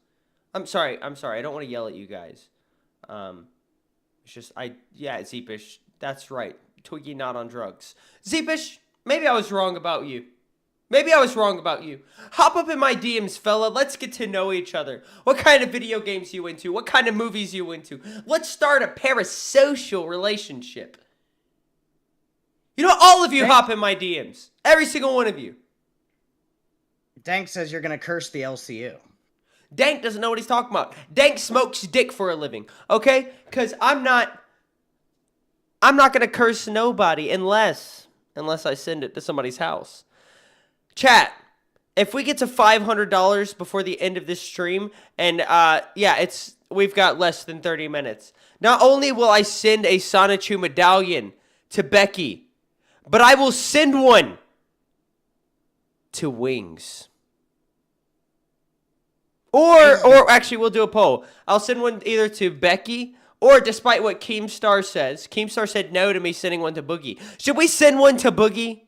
I'm sorry. I don't want to yell at you guys. It's just, Zeepish, that's right. Twiggy not on drugs. Zeepish, maybe I was wrong about you. Hop up in my DMs, fella. Let's get to know each other. What kind of video games you into? What kind of movies you into? Let's start a parasocial relationship. You know, all of you hop in my DMs. Every single one of you. Dank says you're going to curse the LCU. Dank doesn't know what he's talking about. Dank smokes dick for a living, okay? Because I'm not going to curse nobody unless I send it to somebody's house. Chat, if we get to $500 before the end of this stream, and we've got less than 30 minutes, not only will I send a Sonichu medallion to Becky, but I will send one to Wings. Or actually, we'll do a poll. I'll send one either to Becky or, despite what Keemstar says, Keemstar said no to me sending one to Boogie. Should we send one to Boogie?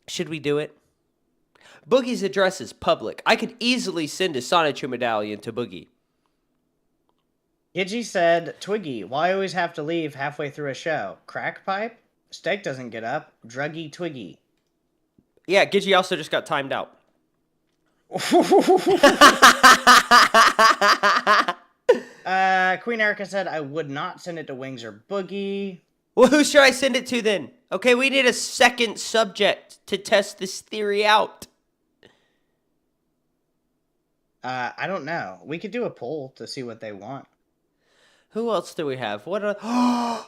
Should we do it? Boogie's address is public. I could easily send a Sonichu medallion to Boogie. Gidgy said, Twiggy, why always have to leave halfway through a show? Crack pipe? Steak doesn't get up. Druggy Twiggy. Yeah, Gidgy also just got timed out. Queen Erica said, I would not send it to Wings or Boogie. Well, who should I send it to then? Okay, we need a second subject to test this theory out. I don't know. We could do a poll to see what they want. Who else do we have? What are...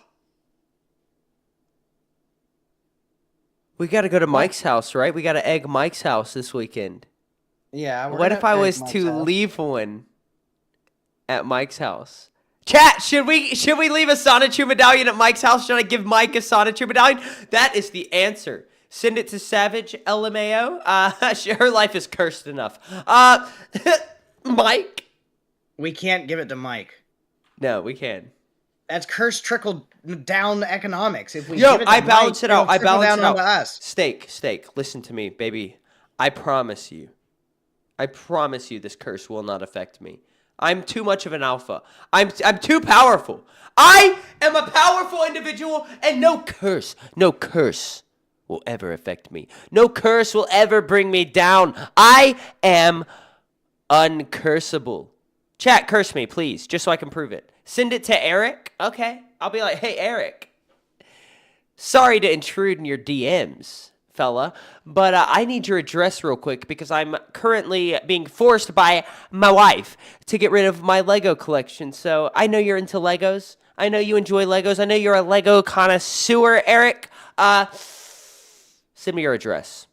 We gotta go to Mike's house, right? We gotta egg Mike's house this weekend. Yeah. What if I was to leave one at Mike's house? Chat, should we leave a Sonichu medallion at Mike's house? Should I give Mike a Sonichu medallion? That is the answer. Send it to Savage LMAO. Her life is cursed enough. Mike? We can't give it to Mike. No, we can. That's curse trickle down economics. If we Yo, give it to I balance Mike, it out. I it'll trickle balance down it out. onto us. Steak. Listen to me, baby. I promise you this curse will not affect me. I'm too much of an alpha. I'm too powerful. I am a powerful individual, and no curse will ever affect me. No curse will ever bring me down. I am uncursable. Chat, curse me, please, just so I can prove it. Send it to Eric. Okay. I'll be like, hey, Eric. Sorry to intrude in your DMs, fella, but I need your address real quick because I'm currently being forced by my wife to get rid of my Lego collection. So I know you're into Legos. I know you enjoy Legos. I know you're a Lego connoisseur, Eric. Send me your address.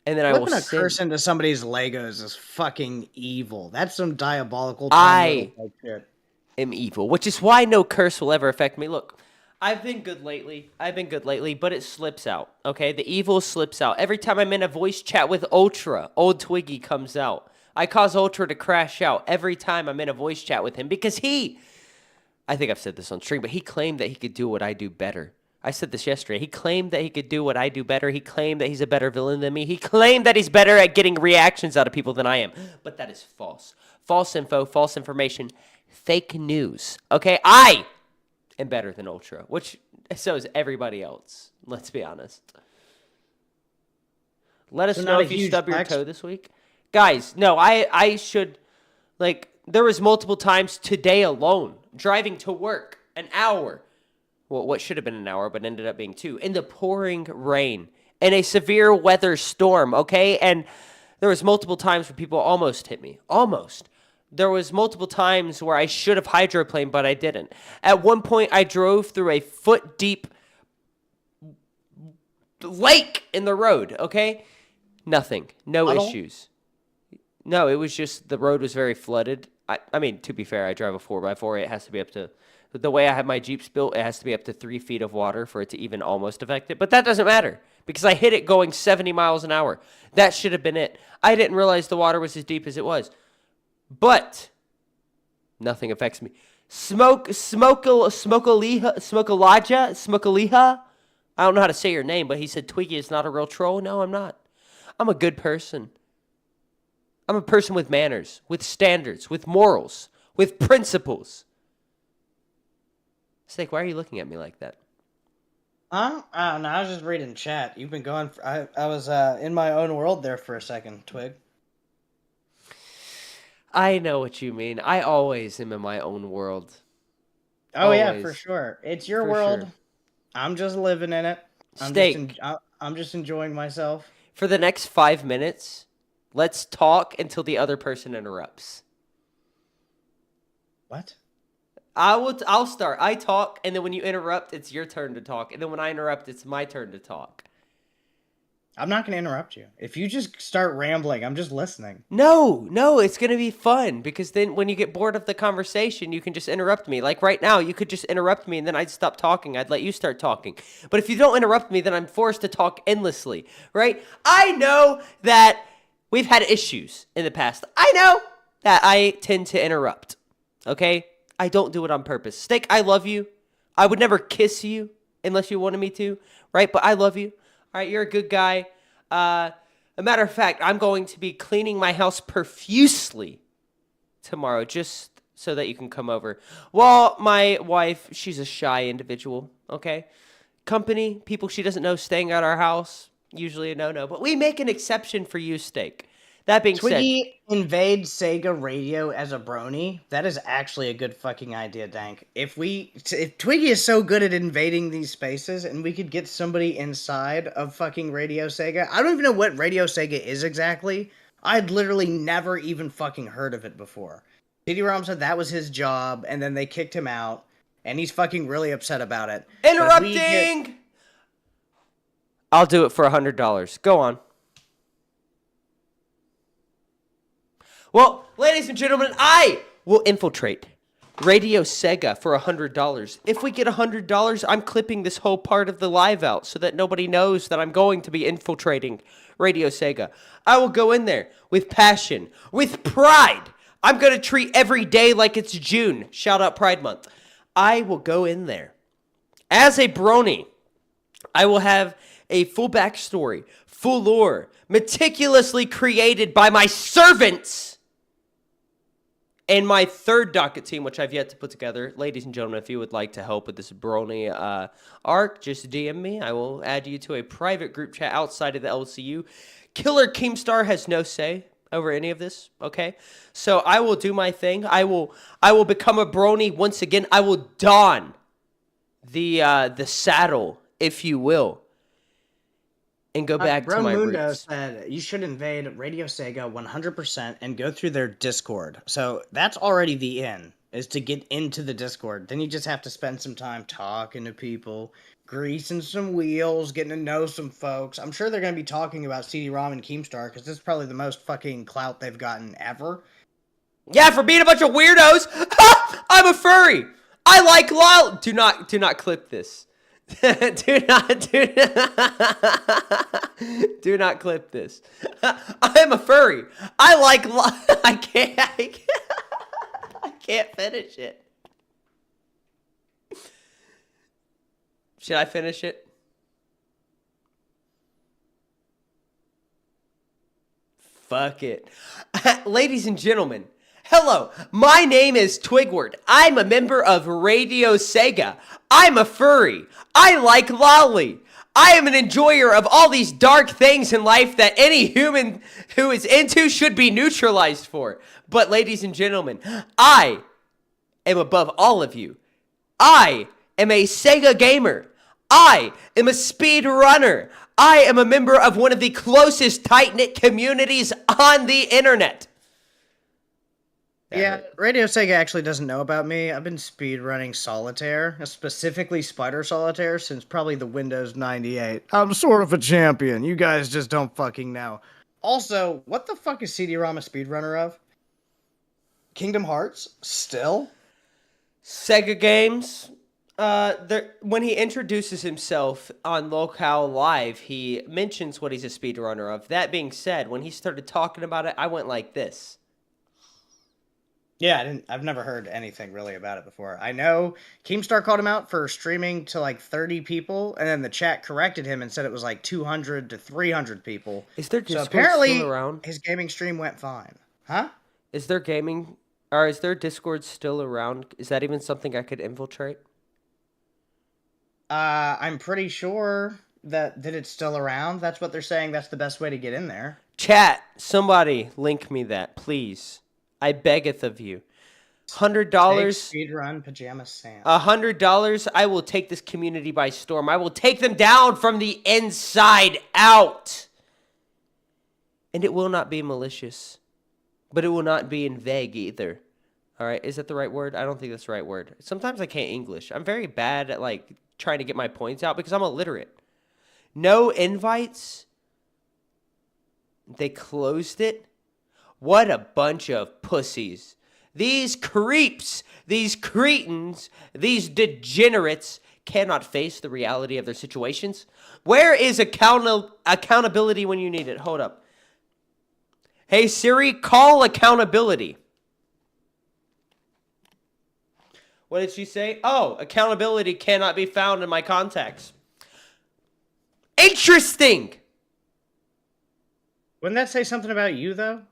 And then I will Flipping a send... curse into somebody's Legos is fucking evil. That's some diabolical I shit. am evil, which is why no curse will ever affect me. Look, I've been good lately, but it slips out, okay? The evil slips out. Every time I'm in a voice chat with Ultra, old Twiggy comes out. I cause Ultra to crash out every time I'm in a voice chat with him because I think I've said this on stream, but he claimed that he could do what I do better. I said this yesterday. He claimed that he could do what I do better. He claimed that he's a better villain than me. He claimed that he's better at getting reactions out of people than I am. But that is false. False info, false information, fake news. Okay? I am better than Ultra, which so is everybody else. Let's be honest. Let us know if you stub your toe this week. Guys, no, I should, there was multiple times today alone, driving to work, an hour. Well, what should have been an hour, but ended up being 2, in the pouring rain, in a severe weather storm, okay? And there was multiple times where people almost hit me. Almost. There was multiple times where I should have hydroplaned, but I didn't. At one point, I drove through a foot-deep lake in the road, okay? Nothing. No issues. No, it was just the road was very flooded. I mean, to be fair, I drive a 4x4. It has to be up to... The way I have my Jeeps built, it has to be up to 3 feet of water for it to even almost affect it. But that doesn't matter because I hit it going 70 miles an hour. That should have been it. I didn't realize the water was as deep as it was. But nothing affects me. Smokaliha. I don't know how to say your name, but he said Twiggy is not a real troll. No, I'm not. I'm a good person. I'm a person with manners, with standards, with morals, with principles. Steak, why are you looking at me like that? Huh? I don't know. I was just reading chat. You've been going. I was in my own world there for a second, Twig. I know what you mean. I always am in my own world. Oh, always. Yeah, for sure. It's your world. Sure. I'm just living in it. Steak. I'm just enjoying myself. For the next 5 minutes, let's talk until the other person interrupts. What? I'll start. I talk, and then when you interrupt, it's your turn to talk. And then when I interrupt, it's my turn to talk. I'm not going to interrupt you. If you just start rambling, I'm just listening. No, it's going to be fun because then when you get bored of the conversation, you can just interrupt me. Like right now, you could just interrupt me and then I'd stop talking. I'd let you start talking. But if you don't interrupt me, then I'm forced to talk endlessly, right? I know that we've had issues in the past. I know that I tend to interrupt, okay? I don't do it on purpose. Steak, I love you. I would never kiss you unless you wanted me to, right? But I love you. All right, you're a good guy. A matter of fact, I'm going to be cleaning my house profusely tomorrow just so that you can come over. Well, my wife, she's a shy individual, okay? Company, people she doesn't know staying at our house, usually a no-no. But we make an exception for you, Steak. That being Twiggy invade Sega Radio as a brony. That is actually a good fucking idea, Dank. If Twiggy is so good at invading these spaces, and we could get somebody inside of fucking Radio Sega. I don't even know what Radio Sega is exactly. I'd literally never even fucking heard of it before. CD-ROM said that was his job, and then they kicked him out, and he's fucking really upset about it. Interrupting! I'll do it for $100. Go on. Well, ladies and gentlemen, I will infiltrate Radio Sega for $100. If we get $100, I'm clipping this whole part of the live out so that nobody knows that I'm going to be infiltrating Radio Sega. I will go in there with passion, with pride. I'm going to treat every day like it's June. Shout out Pride Month. I will go in there as a brony. I will have a full backstory, full lore, meticulously created by my servants. And my third docket team, which I've yet to put together. Ladies and gentlemen, if you would like to help with this brony arc, just DM me. I will add you to a private group chat outside of the LCU. Killer Keemstar has no say over any of this, okay? So I will do my thing. I will become a brony once again. I will don the saddle, if you will, and go back to my Mundo roots. said you should invade Radio Sega 100% and go through their Discord. So that's already the in, is to get into the Discord. Then you just have to spend some time talking to people, greasing some wheels, getting to know some folks. I'm sure they're going to be talking about CD-ROM and Keemstar, because this is probably the most fucking clout they've gotten ever. Yeah, for being a bunch of weirdos. I'm a furry. I like lol. Do not clip this. do not clip this. I am a furry. I like I can't finish it. Should I finish it? Fuck it. Ladies and gentlemen, hello, my name is Twigward. I'm a member of Radio Sega. I'm a furry. I like lolly. I am an enjoyer of all these dark things in life that any human who is into should be neutralized for. But ladies and gentlemen, I am above all of you. I am a Sega gamer. I am a speed runner. I am a member of one of the closest tight-knit communities on the internet. Yeah, Radio Sega actually doesn't know about me. I've been speedrunning Solitaire, specifically Spider Solitaire, since probably the Windows 98. I'm sort of a champion. You guys just don't fucking know. Also, what the fuck is CD-ROM a speedrunner of? Kingdom Hearts? Still? Sega games. When he introduces himself on Lolcow Live, he mentions what he's a speedrunner of. That being said, when he started talking about it, I went like this. Yeah, I've never heard anything really about it before. I know Keemstar called him out for streaming to like 30 people, and then the chat corrected him and said it was like 200 to 300 people. Is there Discord apparently still around? His gaming stream went fine. Huh? Is there Discord still around? Is that even something I could infiltrate? I'm pretty sure that it's still around. That's what they're saying. That's the best way to get in there. Chat, somebody link me that, please. I beggeth of you. $100. Speedrun Pajama Sam. $100. I will take this community by storm. I will take them down from the inside out. And it will not be malicious. But it will not be in vague either. All right, is that the right word? I don't think that's the right word. Sometimes I can't English. I'm very bad at like trying to get my points out because I'm illiterate. No invites. They closed it. What a bunch of pussies. These creeps, these cretins, these degenerates cannot face the reality of their situations. Where is accountability when you need it? Hold up. Hey Siri, call accountability. What did she say? Oh, accountability cannot be found in my contacts. Interesting. Wouldn't that say something about you, though?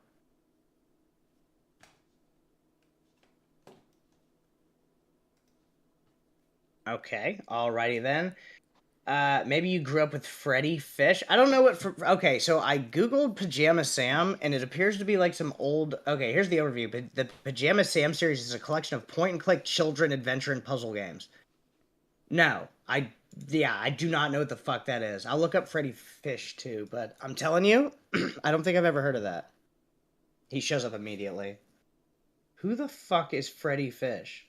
Okay, alrighty then. Maybe you grew up with Freddy Fish. I don't know what. Okay, so I googled Pajama Sam, and it appears to be like some old. Okay, here's the overview. The Pajama Sam series is a collection of point-and-click children adventure and puzzle games. No, I do not know what the fuck that is. I'll look up Freddy Fish too, but I'm telling you, I don't think I've ever heard of that. He shows up immediately. Who the fuck is Freddy Fish?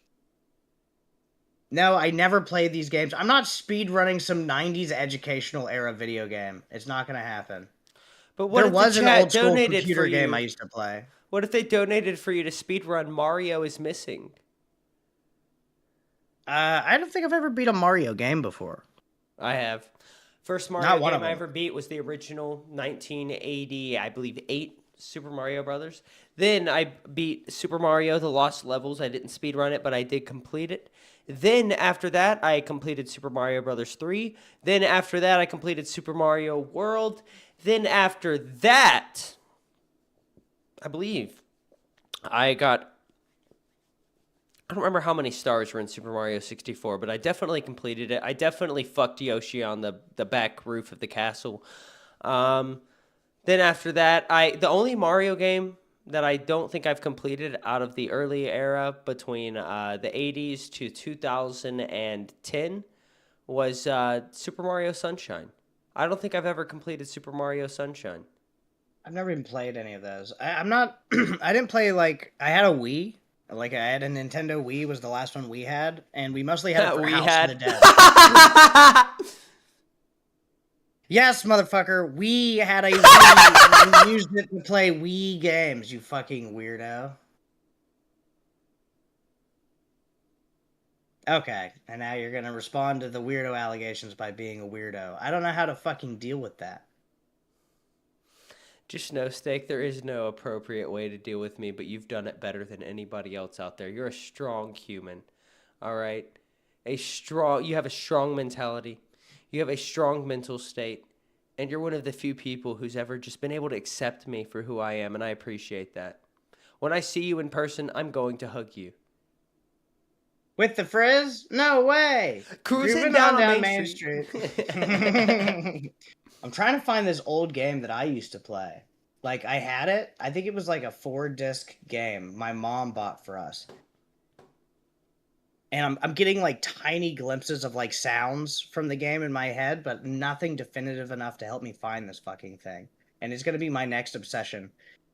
No, I never played these games. I'm not speedrunning some 90s educational era video game. It's not going to happen. But what there if was the an chat old school donated computer for you? game I used to play. What if they donated for you to speedrun Mario is Missing? I don't think I've ever beat a Mario game before. I have. First Mario Not one game of I them. ever beat was the original 1980, I believe, 8 Super Mario Brothers. Then I beat Super Mario The Lost Levels. I didn't speedrun it, but I did complete it. Then after that, I completed Super Mario Brothers 3. Then after that, I completed Super Mario World. Then after that, I believe I don't remember how many stars were in Super Mario 64, but I definitely completed it. I definitely fucked Yoshi on the back roof of the castle. Then after that, the only Mario game that I don't think I've completed out of the early era between the 80s to 2010 was Super Mario Sunshine. I don't think I've ever completed Super Mario Sunshine. I've never even played any of those. I'm not. I didn't play like. I had a Wii. Like I had a Nintendo Wii was the last one we had, and we mostly had it for House of the Dead. Yes, motherfucker. We had a Wii and we used it to play Wii games. You fucking weirdo. Okay, and now you're gonna respond to the weirdo allegations by being a weirdo. I don't know how to fucking deal with that. Just know, Steak, there is no appropriate way to deal with me, but you've done it better than anybody else out there. You're a strong human, all right? You have a strong mentality. You have a strong mental state, and you're one of the few people who's ever just been able to accept me for who I am, and I appreciate that. When I see you in person, I'm going to hug you. With the frizz? No way! Cruising Grooving down on Main Street. I'm trying to find this old game that I used to play. Like, I had it. I think it was like a 4-disc game my mom bought for us. And I'm getting like tiny glimpses of like sounds from the game in my head, but nothing definitive enough to help me find this fucking thing. And it's going to be my next obsession.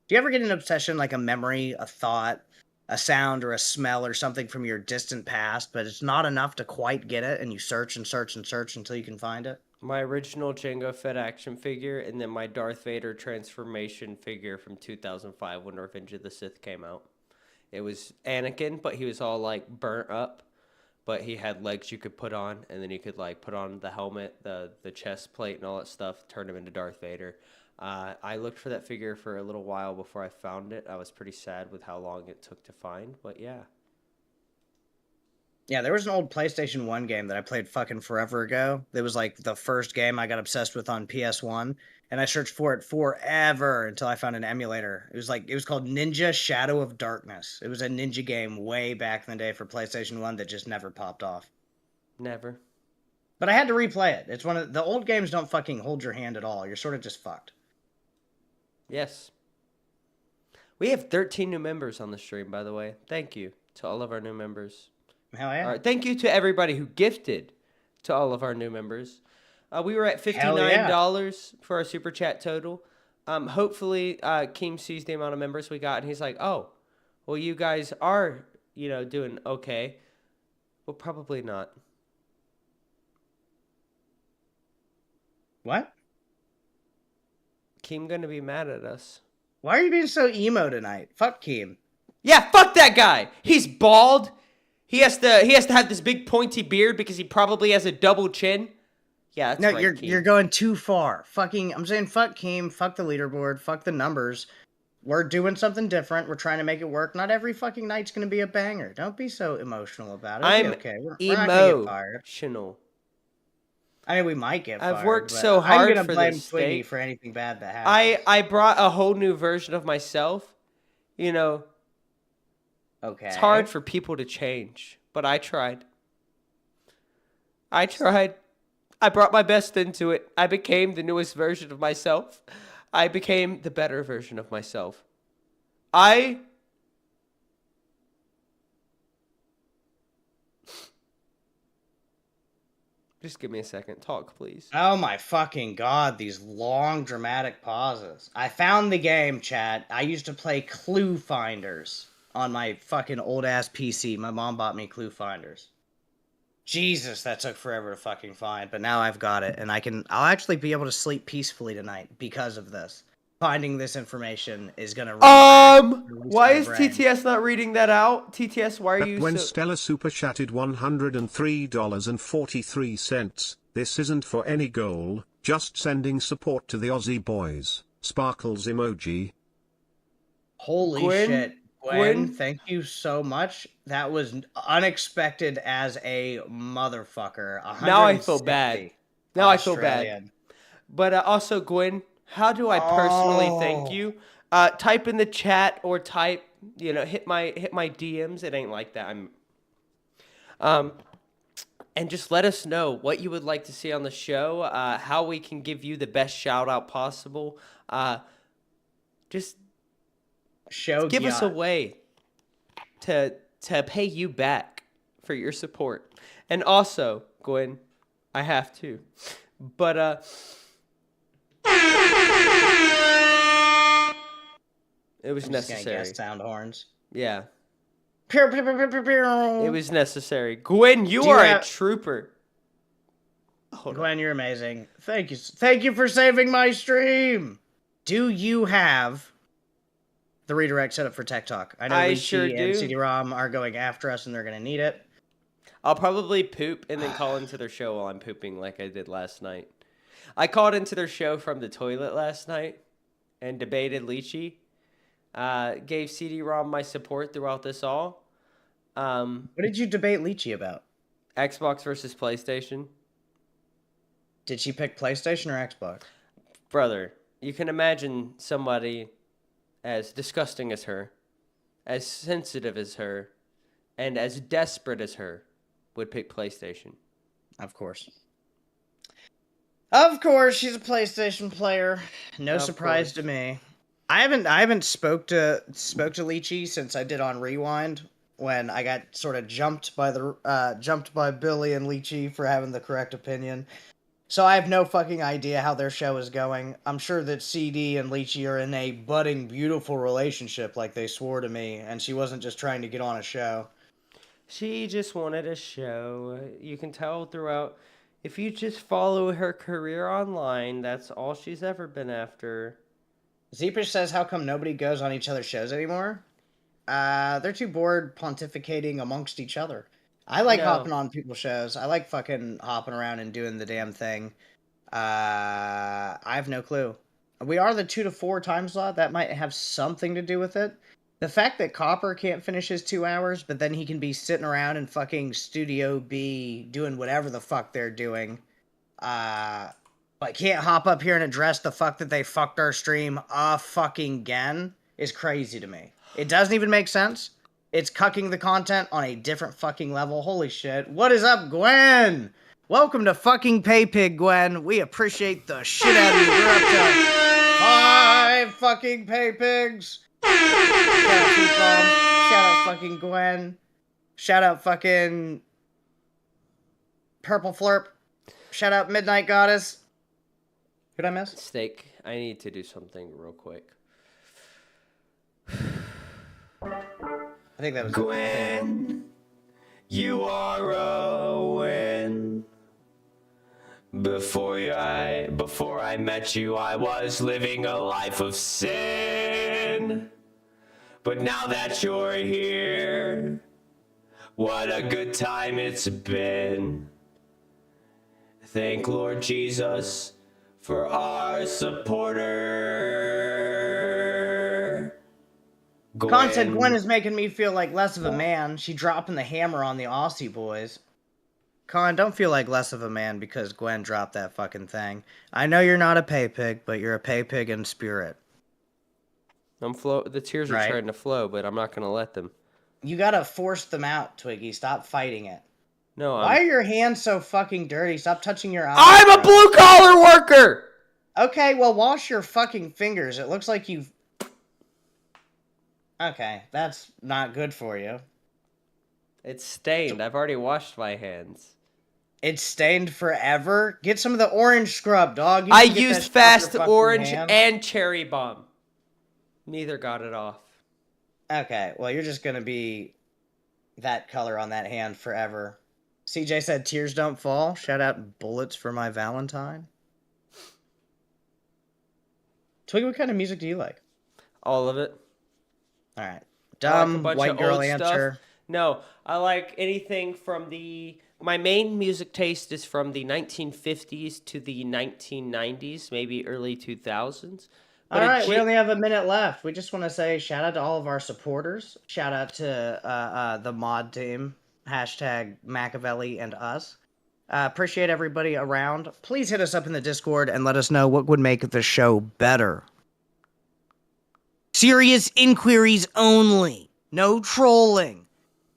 Do you ever get an obsession, like a memory, a thought, a sound, or a smell, or something from your distant past, but it's not enough to quite get it, and you search and search and search until you can find it? My original Jango Fett action figure, and then my Darth Vader transformation figure from 2005 when Revenge of the Sith came out. It was Anakin, but he was all like burnt up, but he had legs you could put on, and then you could like put on the helmet, the chest plate, and all that stuff, turn him into Darth Vader. I looked for that figure for a little while before I found it. I was pretty sad with how long it took to find, but yeah. Yeah, there was an old PlayStation 1 game that I played fucking forever ago. It was like the first game I got obsessed with on PS1, and I searched for it forever until I found an emulator. It was called Ninja Shadow of Darkness. It was a ninja game way back in the day for PlayStation 1 that just never popped off. Never. But I had to replay it. It's one of the old games don't fucking hold your hand at all. You're sort of just fucked. Yes. We have 13 new members on the stream, by the way. Thank you to all of our new members. Hell yeah. All right, thank you to everybody who gifted to all of our new members. We were at $59 for our super chat total. Hopefully, Keem sees the amount of members we got, and he's like, "Oh, well, you guys are, doing okay." Well, probably not. What? Keem gonna be mad at us. Why are you being so emo tonight? Fuck Keem. Yeah, fuck that guy. He's bald. He has to have this big pointy beard because he probably has a double chin. Yeah, that's right, Keem. You're going too far. I'm saying fuck Keem, fuck the leaderboard, fuck the numbers. We're doing something different. We're trying to make it work. Not every fucking night's gonna be a banger. Don't be so emotional about it. I'm okay. We're not gonna get fired. Emotional. I mean, we might get fired. I've worked but so hard I'm gonna for blame this Twiggy steak. for anything bad that happens. I brought a whole new version of myself. Okay. It's hard for people to change, but I tried. I tried. I brought my best into it. I became the newest version of myself. I became the better version of myself. Just give me a second. Talk, please. Oh my fucking god, these long dramatic pauses. I found the game, chat. I used to play Clue Finders on my fucking old ass PC. My mom bought me Clue Finders. Jesus, that took forever to fucking find, but now I've got it, and I'll actually be able to sleep peacefully tonight because of this. Finding this information is gonna Why is TTS not reading that out? TTS, why are you When so... Stella super chatted $103.43, this isn't for any goal, just sending support to the Aussie boys. Sparkles emoji. Holy shit. Gwen, thank you so much. That was unexpected as a motherfucker. Now I feel bad. Now I feel Australian. bad. But also, Gwen, how do I personally thank you? Type in the chat or type, hit my DMs. It ain't like that. And just let us know what you would like to see on the show, how we can give you the best shout out possible. Just give us a way to pay you back for your support. And also, Gwen, I have to. But it was necessary. Guess sound horns. Yeah. Pew, pew, pew, pew, pew, pew. It was necessary. Gwen, you are a trooper. Gwen, you're amazing. Thank you. Thank you for saving my stream. Do you have the redirect set up for Tech Talk? I know sure Lychee do. and CD-ROM are going after us, and they're going to need it. I'll probably poop and then call into their show while I'm pooping like I did last night. I called into their show from the toilet last night and debated Lychee. Gave CD-ROM my support throughout this all. What did you debate Lychee about? Xbox versus PlayStation. Did she pick PlayStation or Xbox? Brother, you can imagine somebody as disgusting as her, as sensitive as her, and as desperate as her would pick PlayStation. Of course. Of course, she's a PlayStation player. No surprise to me. I haven't spoke to Lychee since I did on Rewind when I got sort of jumped by Billy and Lychee for having the correct opinion. So I have no fucking idea how their show is going. I'm sure that CD and Lychee are in a budding, beautiful relationship like they swore to me, and she wasn't just trying to get on a show. She just wanted a show. You can tell throughout. If you just follow her career online, that's all she's ever been after. Zeepish says, how come nobody goes on each other's shows anymore? They're too bored pontificating amongst each other. I like hopping on people's shows. I like fucking hopping around and doing the damn thing. I have no clue. We are the 2 to 4 time slot. That might have something to do with it. The fact that Copper can't finish his 2 hours, but then he can be sitting around in fucking Studio B doing whatever the fuck they're doing. But can't hop up here and address the fuck that they fucked our stream fucking again is crazy to me. It doesn't even make sense. It's cucking the content on a different fucking level. Holy shit. What is up, Gwen? Welcome to fucking PayPig, Gwen. We appreciate the shit out of you. We're up to 5 fucking PayPigs. Shout out T-Bomb. Shout out fucking Gwen. Shout out fucking Purple Flurp. Shout out Midnight Goddess. Who'd I miss? Steak, I need to do something real quick. I think that was Gwen. You are a win. Before I met you, I was living a life of sin. But now that you're here, what a good time it's been. Thank Lord Jesus for our supporter. Con said Gwen is making me feel like less of a man. She dropping the hammer on the Aussie boys. Con, don't feel like less of a man because Gwen dropped that fucking thing. I know you're not a pay pig, but you're a pay pig in spirit. The tears are starting to flow, but I'm not gonna let them. You gotta force them out, Twiggy. Stop fighting it. No, Why are your hands so fucking dirty? Stop touching your eyes. I'm a blue collar worker. Okay, well, wash your fucking fingers. It looks like you've... Okay, that's not good for you. It's stained. I've already washed my hands. It's stained forever? Get some of the orange scrub, dog. You I can get that used shit off your fast fucking orange hands. and cherry bomb. Neither got it off. Okay, well, you're just gonna be that color on that hand forever. CJ said tears don't fall. Shout out bullets for my Valentine. Twiggy, what kind of music do you like? All of it. All right. I like a Dumb bunch white of girl old answer. stuff. No, I like anything from the... My main music taste is from the 1950s to the 1990s, maybe early 2000s. All right, we only have a minute left. We just want to say shout out to all of our supporters. Shout out to the mod team. Hashtag Machiavelli and us. Appreciate everybody around. Please hit us up in the Discord and let us know what would make the show better. Serious inquiries only. No trolling.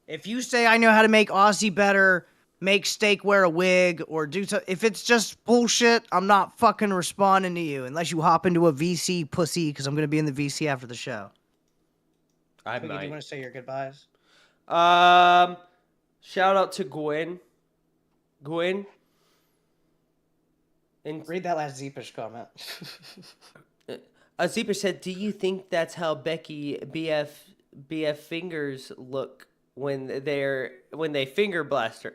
If you say I know how to make Aussie better, make Steak wear a wig, or do so, if it's just bullshit, I'm not fucking responding to you unless you hop into a VC pussy, because I'm going to be in the VC after the show. I Twiggy, do might. you want to say your goodbyes? Shout out to Gwen. Gwen. And read that last Zeepish comment. Zeepish said, "Do you think that's how Becky BF fingers look when they finger blast her?"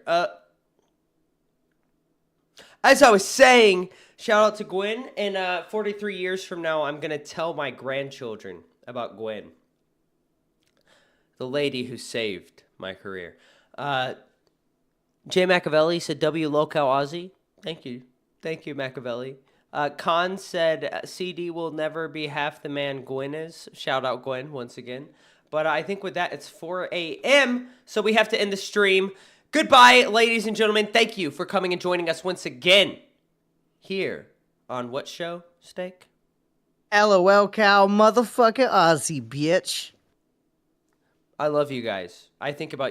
As I was saying, shout out to Gwen. And 43 years from now, I'm gonna tell my grandchildren about Gwen, the lady who saved my career. Jay Machiavelli said, "W Lolcow Aussie." Thank you, Machiavelli. Khan said, "CD will never be half the man Gwen is." Shout out Gwen once again. But I think with that, it's 4 a.m., so we have to end the stream. Goodbye, ladies and gentlemen. Thank you for coming and joining us once again here on what show, Steak? LOL cow motherfucker Aussie, bitch. I love you guys. I think about you.